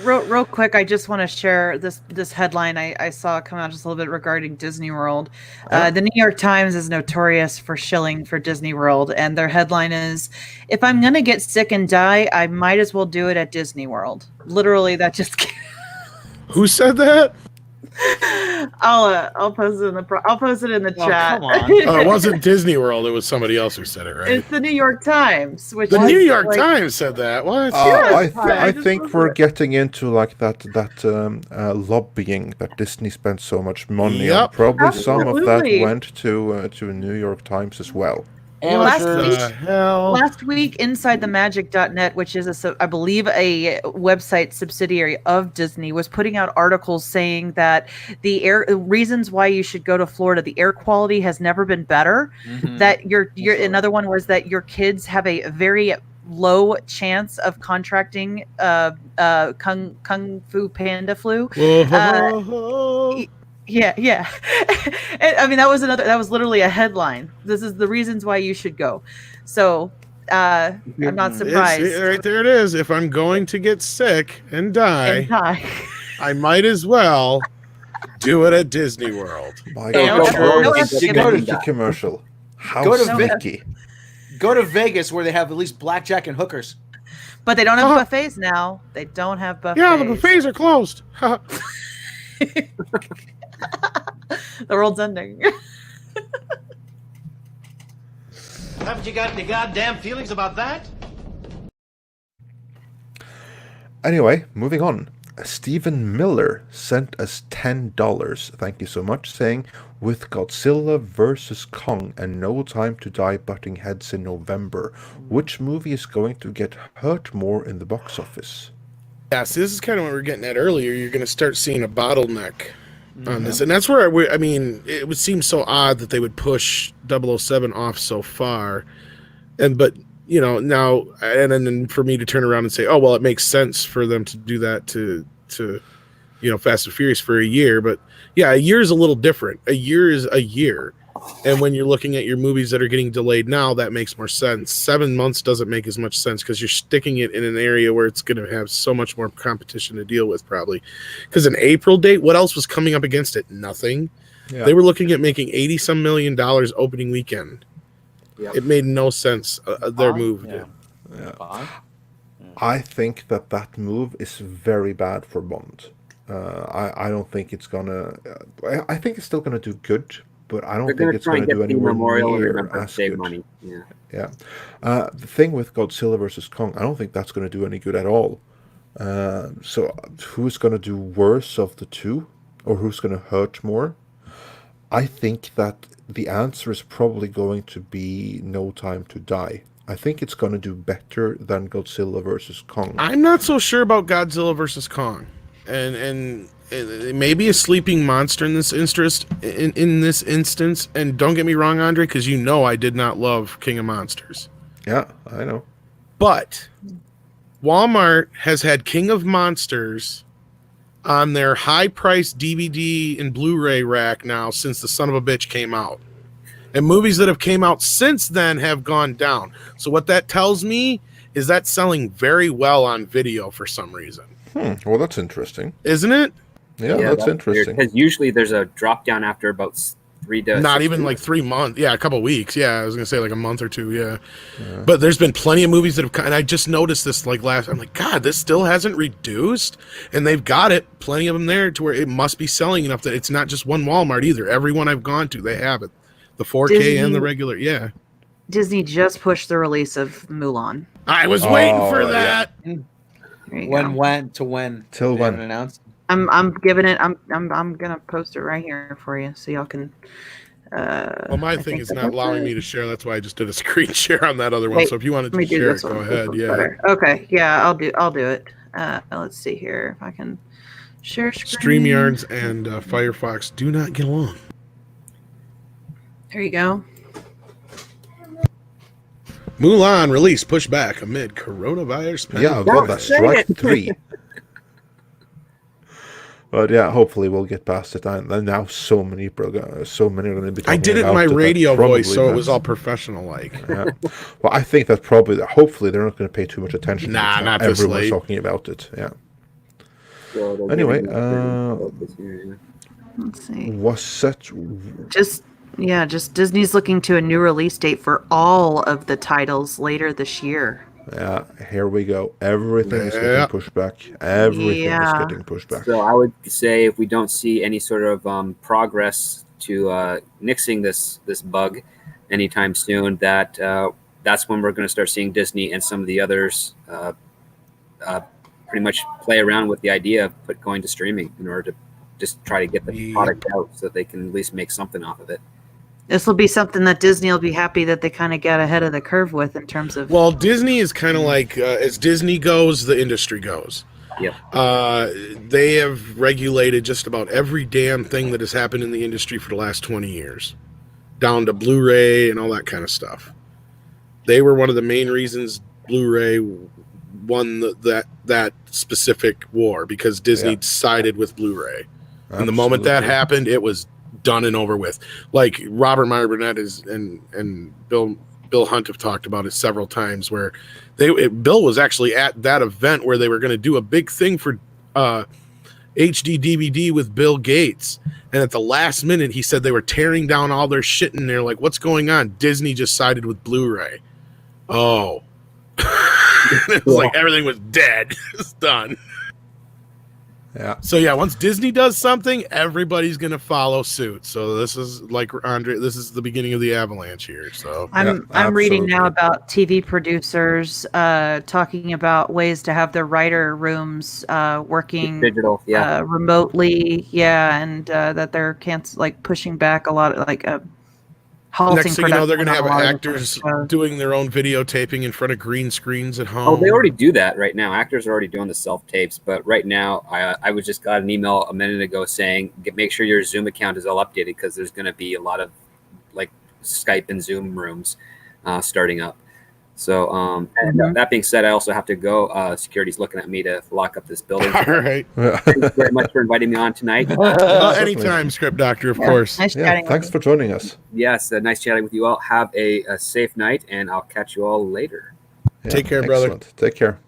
Real quick, I just want to share this headline I saw come out just a little bit regarding Disney World. The New York Times is notorious for shilling for Disney World, and their headline is, "If I'm gonna get sick and die, I might as well do it at Disney World." Literally, that just. Who said that? I'll post it in the Oh, chat. come on. It wasn't Disney World. It was somebody else who said it, right? It's the New York Times, which The is, New York like, Times said that. What? I just think love we're it. getting into like that lobbying that Disney spent so much money on. Yep. Probably some of that Absolutely. went to New York Times as well. Last What week- the hell? Last week, InsideTheMagic.net, which is I believe a website subsidiary of Disney, was putting out articles saying that the reasons why you should go to Florida, the air quality has never been better. Mhm. That another one was that your kids have a very low chance of contracting kung fu panda flu. Whoa. Yeah. I mean, that was literally a headline. This is the reasons why you should go. So I'm not surprised. Right there it is. If I'm going to get sick and die, And die. I might as well do it at Disney World. My Hey, God, no, it's a go to- sneaky commercial. How Go to sneaky. Go to Vegas where they have at least blackjack and hookers. But they don't have Uh-huh. buffets now. They don't have buffets. Yeah, the buffets are closed. The world's ending. Haven't you got any goddamn feelings about that? Anyway, moving on. Stephen Miller sent us $10. Thank you so much, saying, with Godzilla vs. Kong and No Time to Die butting heads in November, which movie is going to get hurt more in the box office? Yeah, so this is kind of what we were getting at earlier. You're going to start seeing a bottleneck on this. And that's where, I mean, it would seem so odd that they would push 007 off so far. But, you know, now, and then for me to turn around and say, oh, well, it makes sense for them to do that to you know, Fast and Furious for a year. But, yeah, a year is a little different. A year is a year. And when you're looking at your movies that are getting delayed now, that makes more sense. 7 months doesn't make as much sense because you're sticking it in an area where it's going to have so much more competition to deal with, probably. Because an April date, what else was coming up against it? Nothing. Yeah. They were looking at making $80-some million opening weekend. Yep. It made no sense. Their move Yeah. did. I think that move is very bad for Bond. I don't think it's gonna. I think it's still gonna do good, but I don't They're think going to it's try gonna and get do the anywhere memorial and near remember to as save good. money. Yeah. Yeah. The thing with Godzilla versus Kong, I don't think that's going to do any good at all. So who's going to do worse of the two, or who's going to hurt more? I think that the answer is probably going to be No Time to Die. I think it's going to do better than Godzilla versus Kong. I'm not so sure about Godzilla versus Kong. And it may be a sleeping monster in this in this instance. And don't get me wrong, Andre, because you know I did not love King of Monsters. Yeah, I know. But Walmart has had King of Monsters on their high-priced DVD and Blu-ray rack now since the son of a bitch came out. And movies that have came out since then have gone down. So what that tells me is that's selling very well on video for some reason. Well, that's interesting. Isn't it? Yeah, that's interesting. Because usually there's a drop down after about 3 to Not 6 even weeks. like 3 months. Yeah, a couple weeks. Yeah, I was going to say like a month or two. Yeah. But there's been plenty of movies that have come. And I just noticed this like I'm like, God, this still hasn't reduced. And they've got it. Plenty of them there to where it must be selling enough that it's not just one Walmart either. Everyone I've gone to, they have it. The 4K and Disney- the regular. Yeah. Disney just pushed the release of Mulan. I was waiting for yeah. that. There you go. When? Till They when? haven't announced. I'm giving it. I'm gonna post it right here for you so y'all can. Well, my I thing think is that not looks allowing good. me to share. That's why I just did a screen share on that other one. Wait, So if you wanted Let me to do share this it, go one. This ahead. one's Yeah. better. Okay. Yeah, I'll do it. Let's see here if I can Share screen. StreamYards and Firefox do not get along. There you go. Mulan release pushed back amid coronavirus pandemic. Yeah, well, that's strike 3. But yeah, hopefully we'll get past it. And now so many are going to be talking I did it in about my that radio probably voice, so it was that's- all professional like. Yeah. Well, I think that hopefully they're not going to pay too much attention. Nah, to it. not this Everyone's late. talking about it. Yeah. So they'll Anyway, give it a focus here, yeah. Let's see. was set. Just Disney's looking to a new release date for all of the titles later this year. Yeah, here we go. Everything is Yeah. getting pushed back. Everything is Yeah. getting pushed back. So I would say if we don't see any sort of progress to nixing this bug anytime soon, that's when we're going to start seeing Disney and some of the others pretty much play around with the idea of going to streaming in order to just try to get the product out so that they can at least make something off of it. This will be something that Disney will be happy that they kind of got ahead of the curve with in terms of. Well, Disney is kind of like as Disney goes, the industry goes. Yep. They have regulated just about every damn thing that has happened in the industry for the last 20 years, down to Blu-ray and all that kind of stuff. They were one of the main reasons Blu-ray won that specific war, because Disney sided with Blu-ray. And the moment that happened, it was done and over with. Like Robert Meyer Burnett and Bill Hunt have talked about it several times, where Bill was actually at that event where they were going to do a big thing for HD DVD with Bill Gates, and at the last minute he said they were tearing down all their shit in there. Like, what's going on? Disney just sided with Blu-ray. Oh. It was like everything was dead. It's done. Yeah. So yeah, once Disney does something, everybody's gonna follow suit. So this is like Andre. This is the beginning of the avalanche here. So I'm reading now about TV producers talking about ways to have their writer rooms working Digital, remotely, and that they're pushing back a lot of halting. next thing you know, they're gonna have production on a lot of actors shows. doing their own videotaping in front of green screens at home. Oh, they already do that right now. Actors are already doing the self tapes, but right now, I was just got an email a minute ago saying make sure your Zoom account is all updated, because there's going to be a lot of like Skype and Zoom rooms starting up. So, and that being said, I also have to go. Security's looking at me to lock up this building. All right. Thank you very much for inviting me on tonight. Anytime, Script Doctor, of course. Nice Yeah, chatting with thanks you. for joining us. Yes, nice chatting with you all. Have a safe night, and I'll catch you all later. Yeah, Take care, brother. excellent. Take care.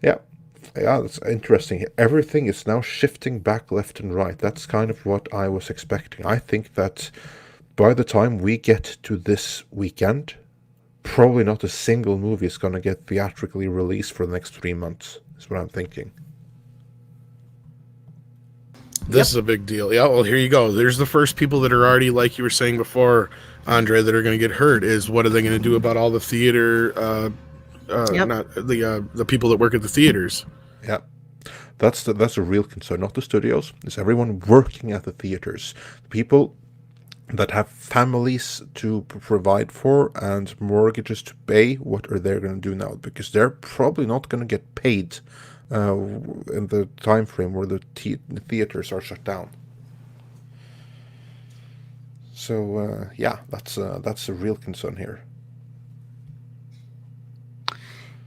Yeah, that's interesting. Everything is now shifting back left and right. That's kind of what I was expecting. I think that by the time we get to this weekend, probably not a single movie is going to get theatrically released for the next 3 months, is what I'm thinking. This is a big deal. Yeah, well, here you go. There's the first people that are already, like you were saying before, Andre, that are going to get hurt. Is what are they going to do about all the theater? Not the people that work at the theaters. Yeah, that's a real concern. Not the studios. It's everyone working at the theaters. People that have families to provide for and mortgages to pay. What are they going to do now? Because they're probably not going to get paid in the time frame where the theaters are shut down. So yeah, that's a real concern here.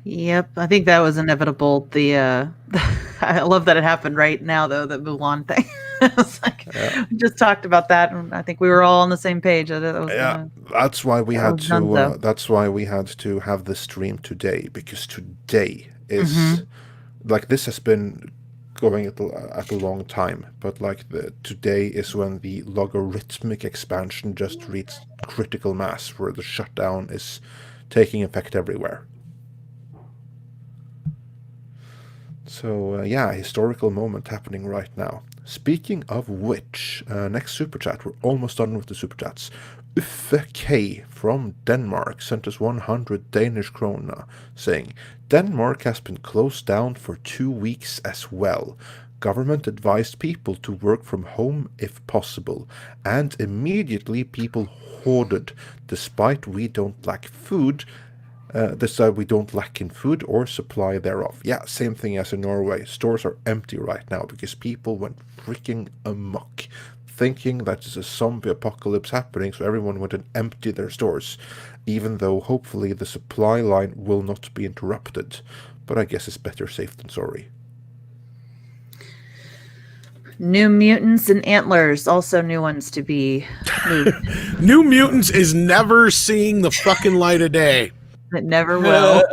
Yep, I think that was inevitable. I love that it happened right now, though, the Mulan thing. It's like, we just talked about that, and I think we were all on the same page. That's why we had to. That's why we had to have the stream today, because today is like, this has been going at a long time, but like today is when the logarithmic expansion just reached critical mass, where the shutdown is taking effect everywhere. So yeah, historical moment happening right now. Speaking of which, next super chat. We're almost done with the super chats. Uffe K from Denmark sent us 100 Danish krona, saying, Denmark has been closed down for 2 weeks as well. Government advised people to work from home if possible, and immediately people hoarded. Despite we don't lack food, This side we don't lack in food or supply thereof. Yeah, same thing as in Norway. Stores are empty right now because people went freaking amok, thinking that there's a zombie apocalypse happening, so everyone went and emptied their stores, even though hopefully the supply line will not be interrupted. But I guess it's better safe than sorry. New Mutants and Antlers, also new ones to be moved. New Mutants is never seeing the fucking light of day. It never will.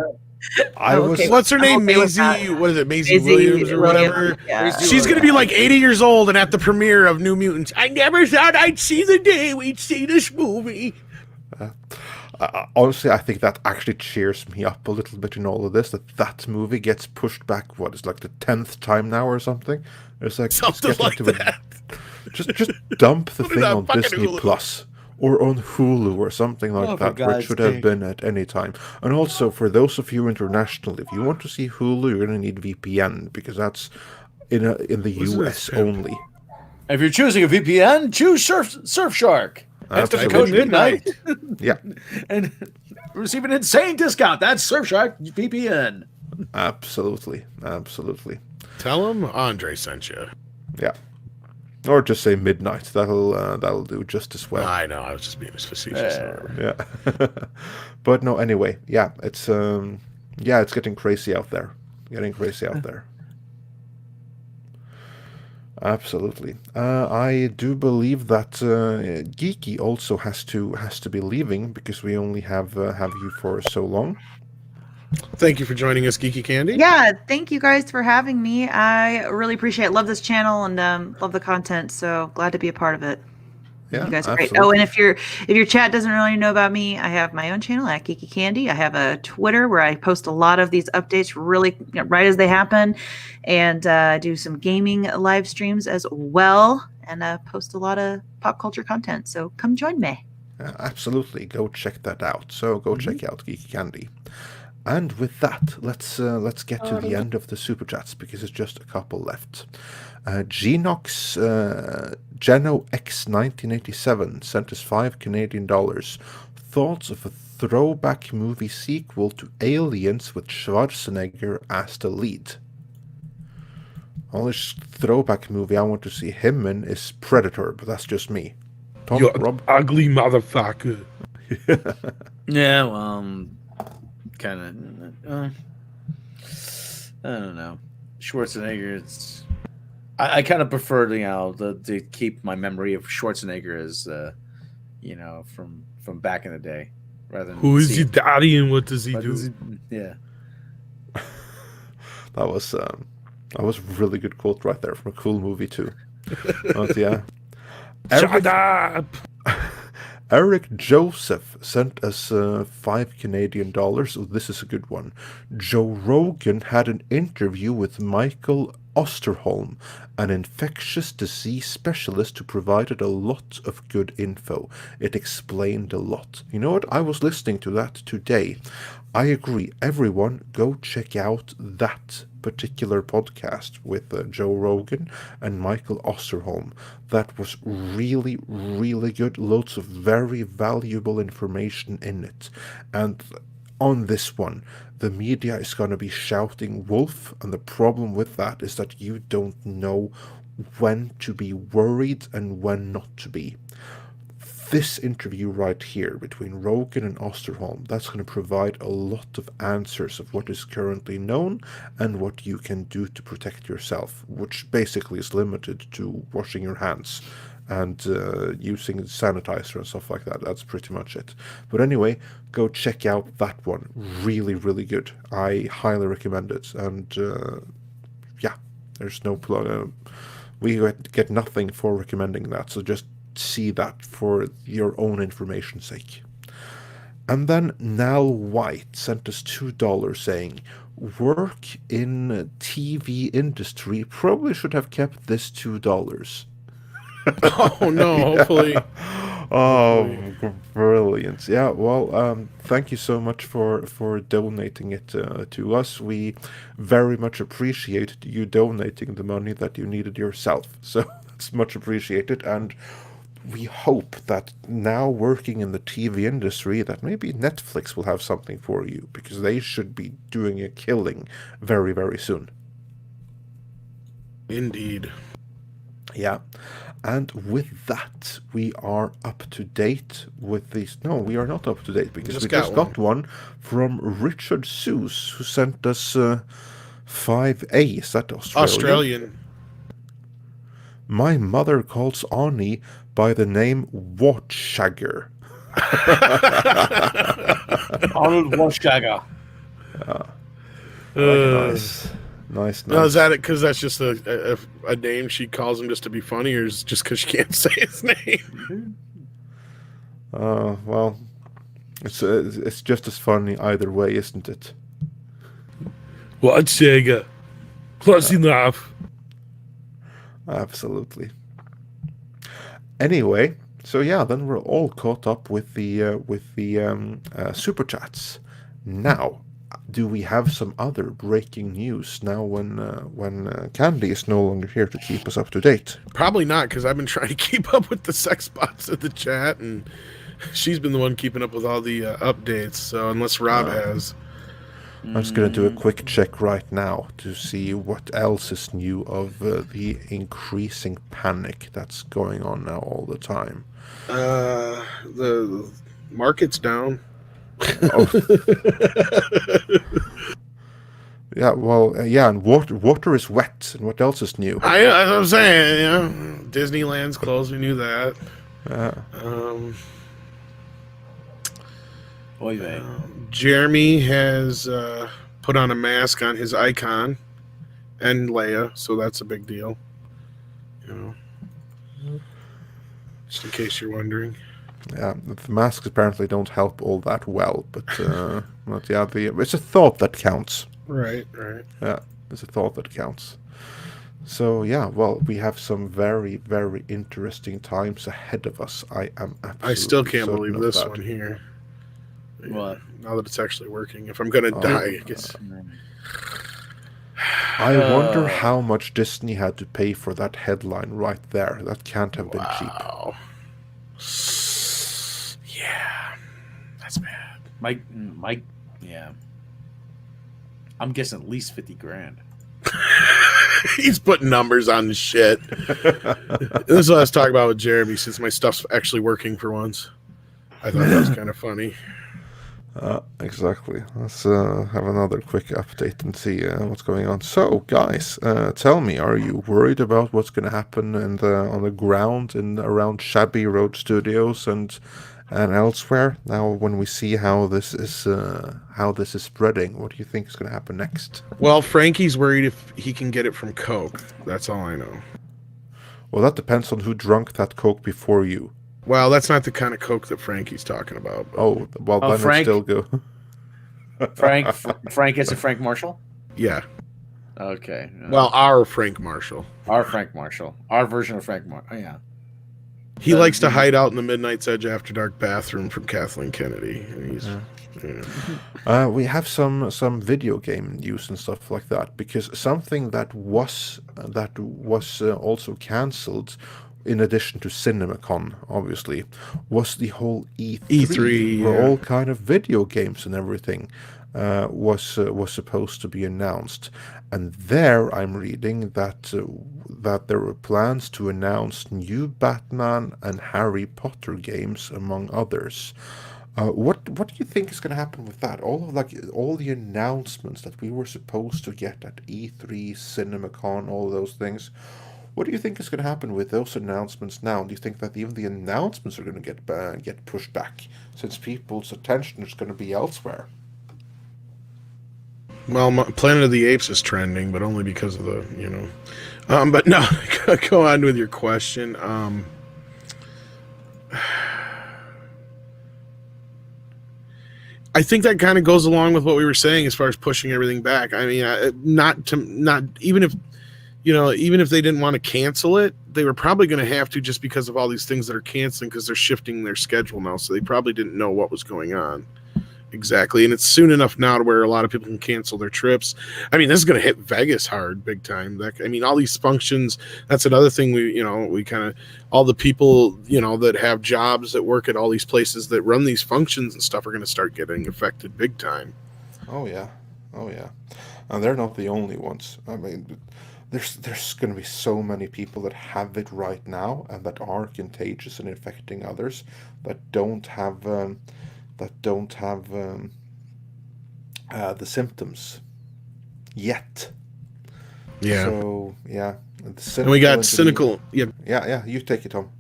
I Oh, was okay. What's her I'm name? okay with Maisie. that. What is it? Maisie Maisie Williams or whatever. Yeah. She's gonna be like 80 years old, and at the premiere of New Mutants, I never thought I'd see the day we'd see this movie. honestly, I think that actually cheers me up a little bit in all of this. That movie gets pushed back. What is like the 10th time now or something? It's like Something like that. Just dump the Put it thing on on fucking Disney Hulu. Plus or on Hulu or something like Oh, for that, where it God's should have sake. been at any time. And also, for those of you international, if you want to see Hulu, you're going to need VPN because that's in the What's US this, Pimp? only. If you're choosing a VPN, choose Surfshark. Enter the code Absolutely. midnight Yeah, and receive an insane discount. That's Surfshark VPN. absolutely. Tell him Andre sent you. Yeah. Or just say midnight. That'll do just as well. I know. I was just being facetious. Yeah. But no, anyway, it's getting crazy out there. Absolutely. I do believe that Geeky also has to be leaving because we only have you for so long. Thank you for joining us, Geeky Candy. Yeah, thank you guys for having me. I really appreciate it. Love this channel and love the content. So glad to be a part of it. Yeah, You guys are great. absolutely. Oh, and if your chat doesn't really know about me, I have my own channel at Geeky Candy. I have a Twitter where I post a lot of these updates really right as they happen, and do some gaming live streams as well, and post a lot of pop culture content. So come join me. Absolutely, go check that out. So go check out Geeky Candy. And with that, let's get to the end of the super chats because there's just a couple left. Genox Geno X 1987 sent us $5 Thoughts of a throwback movie sequel to Aliens with Schwarzenegger as the lead. Only throwback movie I want to see him in is Predator, but that's just me. Tom, You Rob. ugly motherfucker. Yeah, well, kind of. I don't know. Schwarzenegger. I kind of prefer to keep my memory of Schwarzenegger as from back in the day, rather than Who is see- your daddy and what does he what do? does he- Yeah. That was a really good quote right there from a cool movie too. But yeah. Shut up! Eric Joseph sent us $5. Oh, this is a good one. Joe Rogan had an interview with Michael Osterholm, an infectious disease specialist who provided a lot of good info. It explained a lot. You know what? I was listening to that today. I agree. Everyone, go check out that particular podcast with Joe Rogan and Michael Osterholm. That was really, really good. Loads of very valuable information in it. And on this one, the media is going to be shouting wolf, and the problem with that is that you don't know when to be worried and when not to be. This interview right here between Rogan and Osterholm, that's going to provide a lot of answers of what is currently known and what you can do to protect yourself, which basically is limited to washing your hands and using sanitizer and stuff like that. That's pretty much it. But anyway, go check out that one. Really, really good. I highly recommend it. And yeah, there's no plug. We get nothing for recommending that, so just see that for your own information's sake. And then Nal White sent us $2 saying, work in TV industry, probably should have kept this $2. Oh no! Hopefully, Oh, brilliant. Yeah, well, thank you so much for donating it to us. We very much appreciate you donating the money that you needed yourself. So that's much appreciated. And we hope that now working in the TV industry, that maybe Netflix will have something for you, because they should be doing a killing very, very soon. Indeed. Yeah. And with that, we are up to date with these. No, we are not up to date, because we just got one from Richard Seuss, who sent us 5A. Is that Australian? My mother calls Arnie by the name Wartshagger. Arnold Wartshagger. Nice. Now, is that it? Because that's just a name she calls him just to be funny, or is it just because she can't say his name? Well, it's just as funny either way, isn't it? Wartshagger. Close enough. Absolutely. Anyway, so yeah, then we're all caught up with the super chats. Now, do we have some other breaking news now when Candy is no longer here to keep us up to date? Probably not, because I've been trying to keep up with the sex bots in the chat, and she's been the one keeping up with all the updates. So unless Rob has. I'm just going to do a quick check right now to see what else is new of the increasing panic that's going on now all the time. The market's down. Oh. Yeah, well, and water is wet, and what else is new? I'm saying, Disneyland's closed. We knew that. Jeremy has put on a mask on his icon and Leia, so that's a big deal. Just in case you're wondering. Yeah, the masks apparently don't help all that well, but yeah, it's a thought that counts. Right. Yeah, it's a thought that counts. So yeah, well, we have some very, very interesting times ahead of us. I still can't believe this one here. What? Now that it's actually working. If I'm gonna die, I guess. I wonder how much Disney had to pay for that headline right there. That can't have been cheap. Yeah, that's bad. Mike, yeah. I'm guessing at least 50 grand. He's putting numbers on the shit. This is what I was talking about with Jeremy, since my stuff's actually working for once. I thought that was kind of funny. Exactly. Let's have another quick update and see what's going on. So, guys, tell me, are you worried about what's going to happen on the ground in around Shabby Road Studios and elsewhere? Now, when we see how this is spreading, what do you think is going to happen next? Well, Frankie's worried if he can get it from Coke. That's all I know. Well, that depends on who drunk that Coke before you. Well, that's not the kind of Coke that Frankie's talking about. But... Oh, well, then Frank? it's still go. Frank is a Frank Marshall? Yeah. Okay. Well, our Frank Marshall. Our Frank Marshall. Our version of Frank Marshall. Oh, yeah. He likes to hide out in the Midnight's Edge After Dark bathroom from Kathleen Kennedy. And he's, we have some video game news and stuff like that, because something that was also cancelled, in addition to CinemaCon, obviously, was the whole E3 where all kind of video games and everything was supposed to be announced. And there I'm reading that there were plans to announce new Batman and Harry Potter games, among others. What do you think is going to happen with that? All the announcements that we were supposed to get at E3, CinemaCon, all those things. What do you think is going to happen with those announcements now? Do you think that even the announcements are going to get pushed back, since people's attention is going to be elsewhere? Well, Planet of the Apes is trending, but only because of the, But no, go on with your question. I think that kind of goes along with what we were saying as far as pushing everything back. I mean, even if they didn't want to cancel it, they were probably going to have to, just because of all these things that are canceling, because they're shifting their schedule now. So they probably didn't know what was going on. Exactly. And it's soon enough now to where a lot of people can cancel their trips. I mean, this is going to hit Vegas hard, big time. I mean, all these functions, that's another thing we kind of, all the people, that have jobs that work at all these places that run these functions and stuff are going to start getting affected big time. Oh yeah. And they're not the only ones. I mean, there's going to be so many people that have it right now and that are contagious and infecting others that don't have the symptoms yet. Yeah. So yeah, and we got cynical. Yeah. Yeah. You take it, Tom.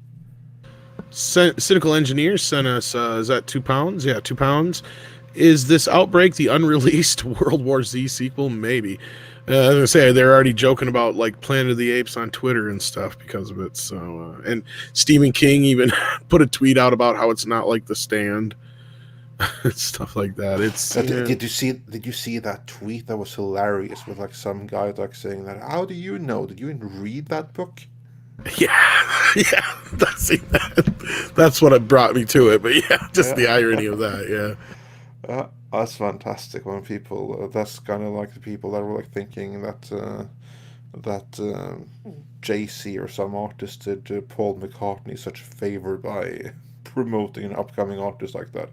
Cynical Engineers sent us. Is that £2? Yeah, £2. Is this outbreak the unreleased World War Z sequel? Maybe. I was gonna say they're already joking about like Planet of the Apes on Twitter and stuff because of it. So, and Stephen King even put a tweet out about how it's not like The Stand, stuff like that. It's Did you see that tweet? That was hilarious with like some guy like saying that. How do you know? Did you even read that book? yeah. That's what brought me to it. But yeah, just the irony of that. Yeah. That's fantastic when people. That's kind of like the people that were like thinking that Jay-Z or some artist did Paul McCartney such a favor by promoting an upcoming artist like that.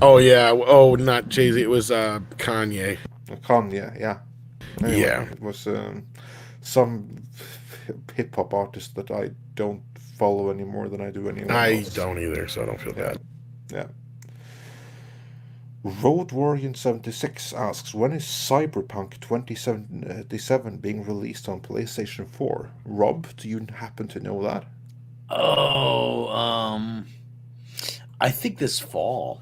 Oh yeah. Oh, not Jay-Z. It was Kanye. Kanye, yeah. Anyway, yeah. It was some hip hop artist that I don't follow any more than I do anyone else. I don't either, so I don't feel bad. Yeah. Road Warrior 76 asks, when is Cyberpunk 2077 being released on PlayStation 4? Rob, do you happen to know that? I think this fall.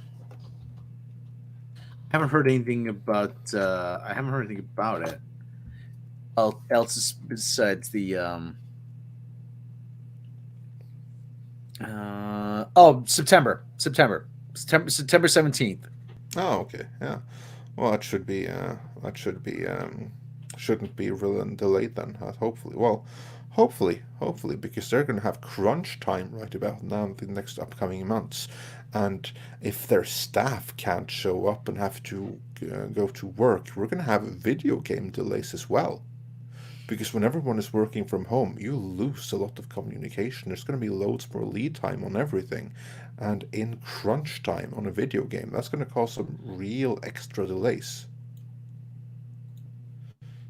Haven't heard anything about. I haven't heard anything about it. Else besides the. September 17th. Oh, okay, yeah. Well, that should be shouldn't be really delayed then. Hopefully, because they're going to have crunch time right about now in the next upcoming months, and if their staff can't show up and have to go to work, we're going to have video game delays as well. Because when everyone is working from home, you lose a lot of communication. There's going to be loads more lead time on everything. And in crunch time on a video game, that's going to cause some real extra delays.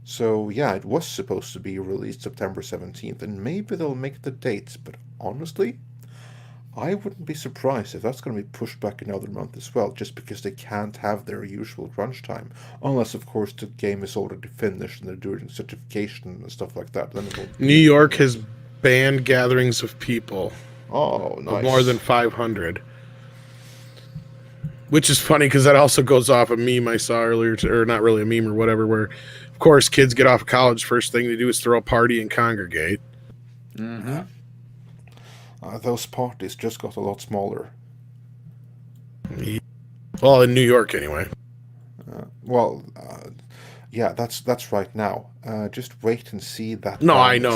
So yeah, it was supposed to be released September 17th, and maybe they'll make the date. But honestly, I wouldn't be surprised if that's going to be pushed back another month as well, just because they can't have their usual crunch time. Unless, of course, the game is already finished and they're doing certification and stuff like that. Then New York has banned gatherings of people. Oh, nice. Of more than 500. Which is funny because that also goes off a meme I saw earlier, or not really a meme or whatever, where, of course, kids get off of college, first thing they do is throw a party and congregate. Mm-hmm. Those parties just got a lot smaller. Well, in New York, anyway. Yeah, that's right now. Just wait and see that. No, I know.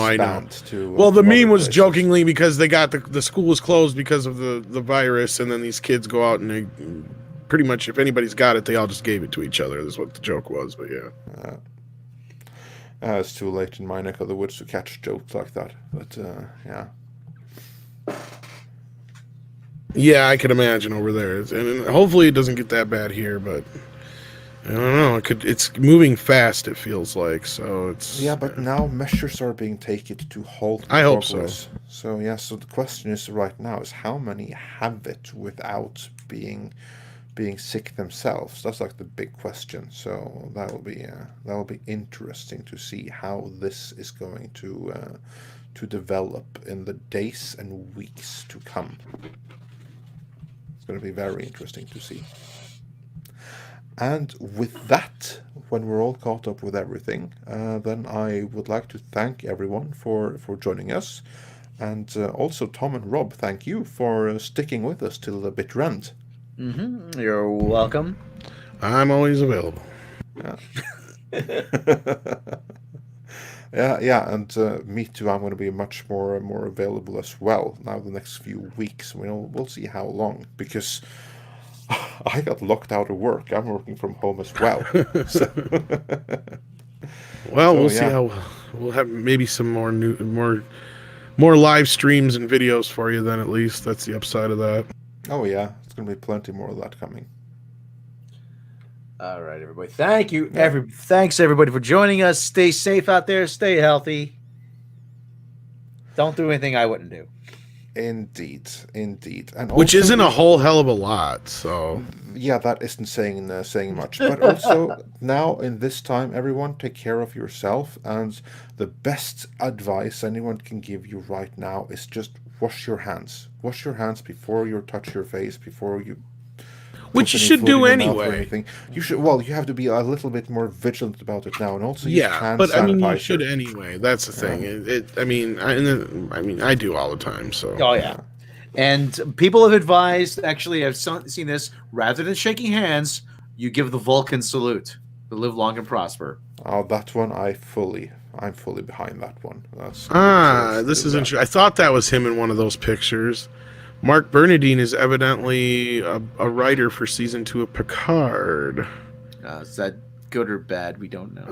Well, the meme was jokingly because they got the school was closed because of the virus, and then these kids go out and they pretty much, if anybody's got it, they all just gave it to each other. That's what the joke was, but yeah. It's too late in my neck of the woods to catch jokes like that. But yeah. Yeah, I can imagine over there, and hopefully it doesn't get that bad here. But I don't know. It's moving fast. It feels like so. It's but now measures are being taken to halt. I hope so. So yeah. So the question is right now is how many have it without being sick themselves? That's like the big question. So that will be interesting to see how this is going to develop in the days and weeks to come. It's going to be very interesting to see. And with that, when we're all caught up with everything, then I would like to thank everyone for joining us. And also Tom and Rob, thank you for sticking with us till the bitter end. Mm-hmm. You're welcome. I'm always available. Yeah. Yeah, and me too. I'm going to be much more available as well now the next few weeks. We'll see how long, because I got locked out of work. I'm working from home as well. So, Well, So, we'll see yeah. how we'll have maybe some more live streams and videos for you then. At least that's the upside of that. oh yeah, it's gonna be plenty more of that coming. All right, everybody. Thank you. Yeah. Thanks everybody for joining us. Stay safe out there. Stay healthy. Don't do anything I wouldn't do. Indeed, and Which also, isn't a whole hell of a lot. So yeah, that isn't saying much. But also now in this time, everyone take care of yourself. And the best advice anyone can give you right now is just wash your hands. Wash your hands before you touch your face, before you which put you any should food do in your mouth or anyway. anything. You should. Well, you have to be a little bit more vigilant about it now, and also use Yeah, hand but I mean, you sanitizer. should anyway. That's the thing. I mean, I do all the time. So Oh yeah. And people have advised, actually, I've seen this, rather than shaking hands, you give the Vulcan salute to live long and prosper. Oh, that one I'm fully behind that one. That's this is interesting. I thought that was him in one of those pictures. Mark Bernardine is evidently a writer for season 2 of Picard. Is that good or bad? We don't know.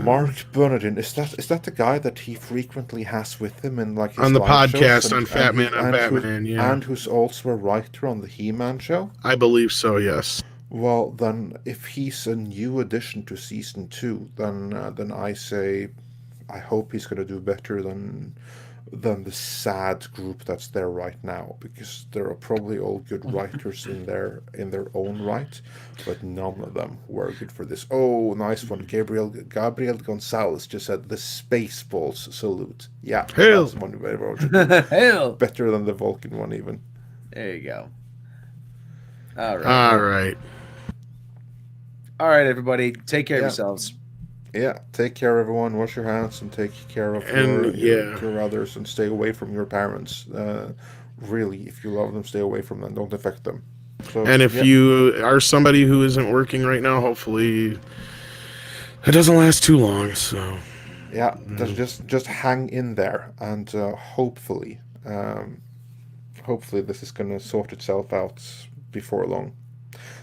Mark Bernardine, is that the guy that he frequently has with him in like his on the live podcast shows on Fat Man on Batman, yeah, and who's also a writer on the He-Man show? I believe so. Yes. Well, then, if he's a new addition to season 2, then I say, I hope he's going to do better than the sad group that's there right now, because there are probably all good writers in their own right, but none of them were good for this. Oh, nice one, Gabriel Gonzalez just said the Spaceballs salute. Yeah, Hail. that's one very well. Hell. Better than the Vulcan one even. There you go. All right. All right. All right, everybody. Take care of Yeah. yourselves. Yeah, take care, everyone. Wash your hands and take care of And, your others, and stay away from your parents. Really, if you love them, stay away from them. Don't affect them. So, And if yeah. you are somebody who isn't working right now, hopefully it doesn't last too long. So Yeah, just hang in there, and hopefully this is gonna sort itself out before long.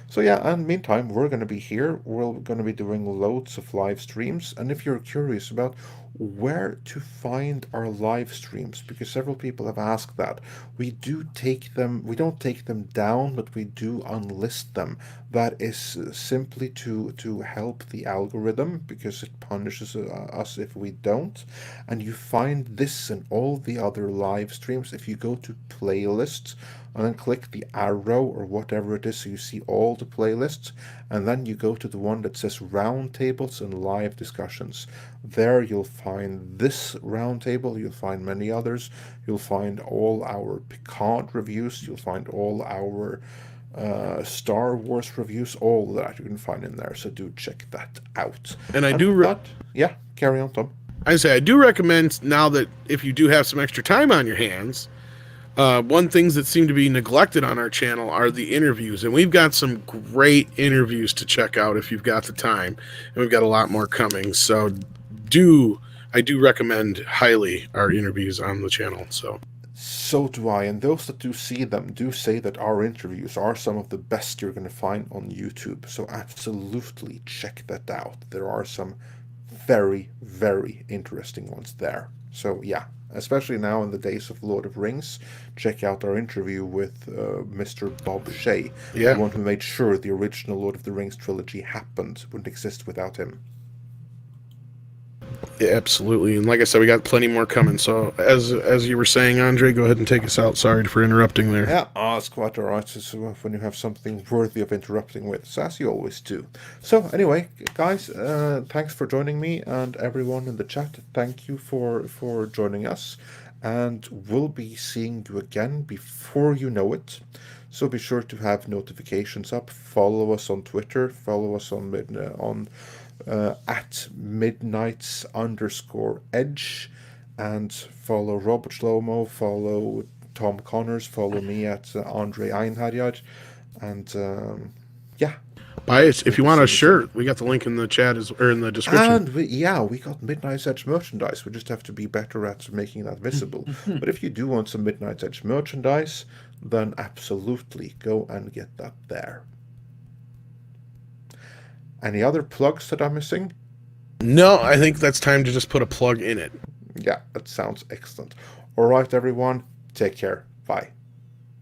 So yeah, and meantime, we're going to be here. We're going to be doing loads of live streams. And if you're curious about where to find our live streams, because several people have asked that, we don't take them down, but we do unlist them. That is simply to help the algorithm, because it punishes us if we don't. And you find this and all the other live streams if you go to playlists and then click the arrow or whatever it is, so you see all the playlists, and then you go to the one that says roundtables and live discussions. There you'll find this roundtable, you'll find many others, you'll find all our Picard reviews, you'll find all our Star Wars reviews, all that you can find in there, so do check that out. And I carry on, Tom. I do recommend, now that if you do have some extra time on your hands, one things that seem to be neglected on our channel are the interviews, and we've got some great interviews to check out if you've got the time, and we've got a lot more coming. So I do recommend highly our interviews on the channel. So do I, and those that do see them do say that our interviews are some of the best you're going to find on YouTube, so absolutely check that out. There are some very, very interesting ones there. So yeah, especially now in the days of Lord of Rings, check out our interview with Mr. Bob Shea, Yeah. the one who made sure the original Lord of the Rings trilogy wouldn't exist without him. Yeah, absolutely. And like I said, we got plenty more coming. So as you were saying, Andre, go ahead and take us out. Sorry for interrupting there. Yeah, it's quite alright. It's when you have something worthy of interrupting with, so as you always do. So anyway, guys, thanks for joining me, and everyone in the chat, thank you for joining us, and we'll be seeing you again before you know it. So be sure to have notifications up. Follow us on Twitter. Follow us on at midnights_edge, and follow Robert Shlomo, follow Tom Connors, follow me at Andre Einharjad, and yeah. Buy it if you want a shirt. We got the link in the chat or in the description. And we got Midnight's Edge merchandise. We just have to be better at making that visible. But if you do want some Midnight's Edge merchandise, then absolutely go and get that there. Any other plugs that I'm missing? No, I think that's time to just put a plug in it. Yeah, that sounds excellent. All right, everyone. Take care. Bye.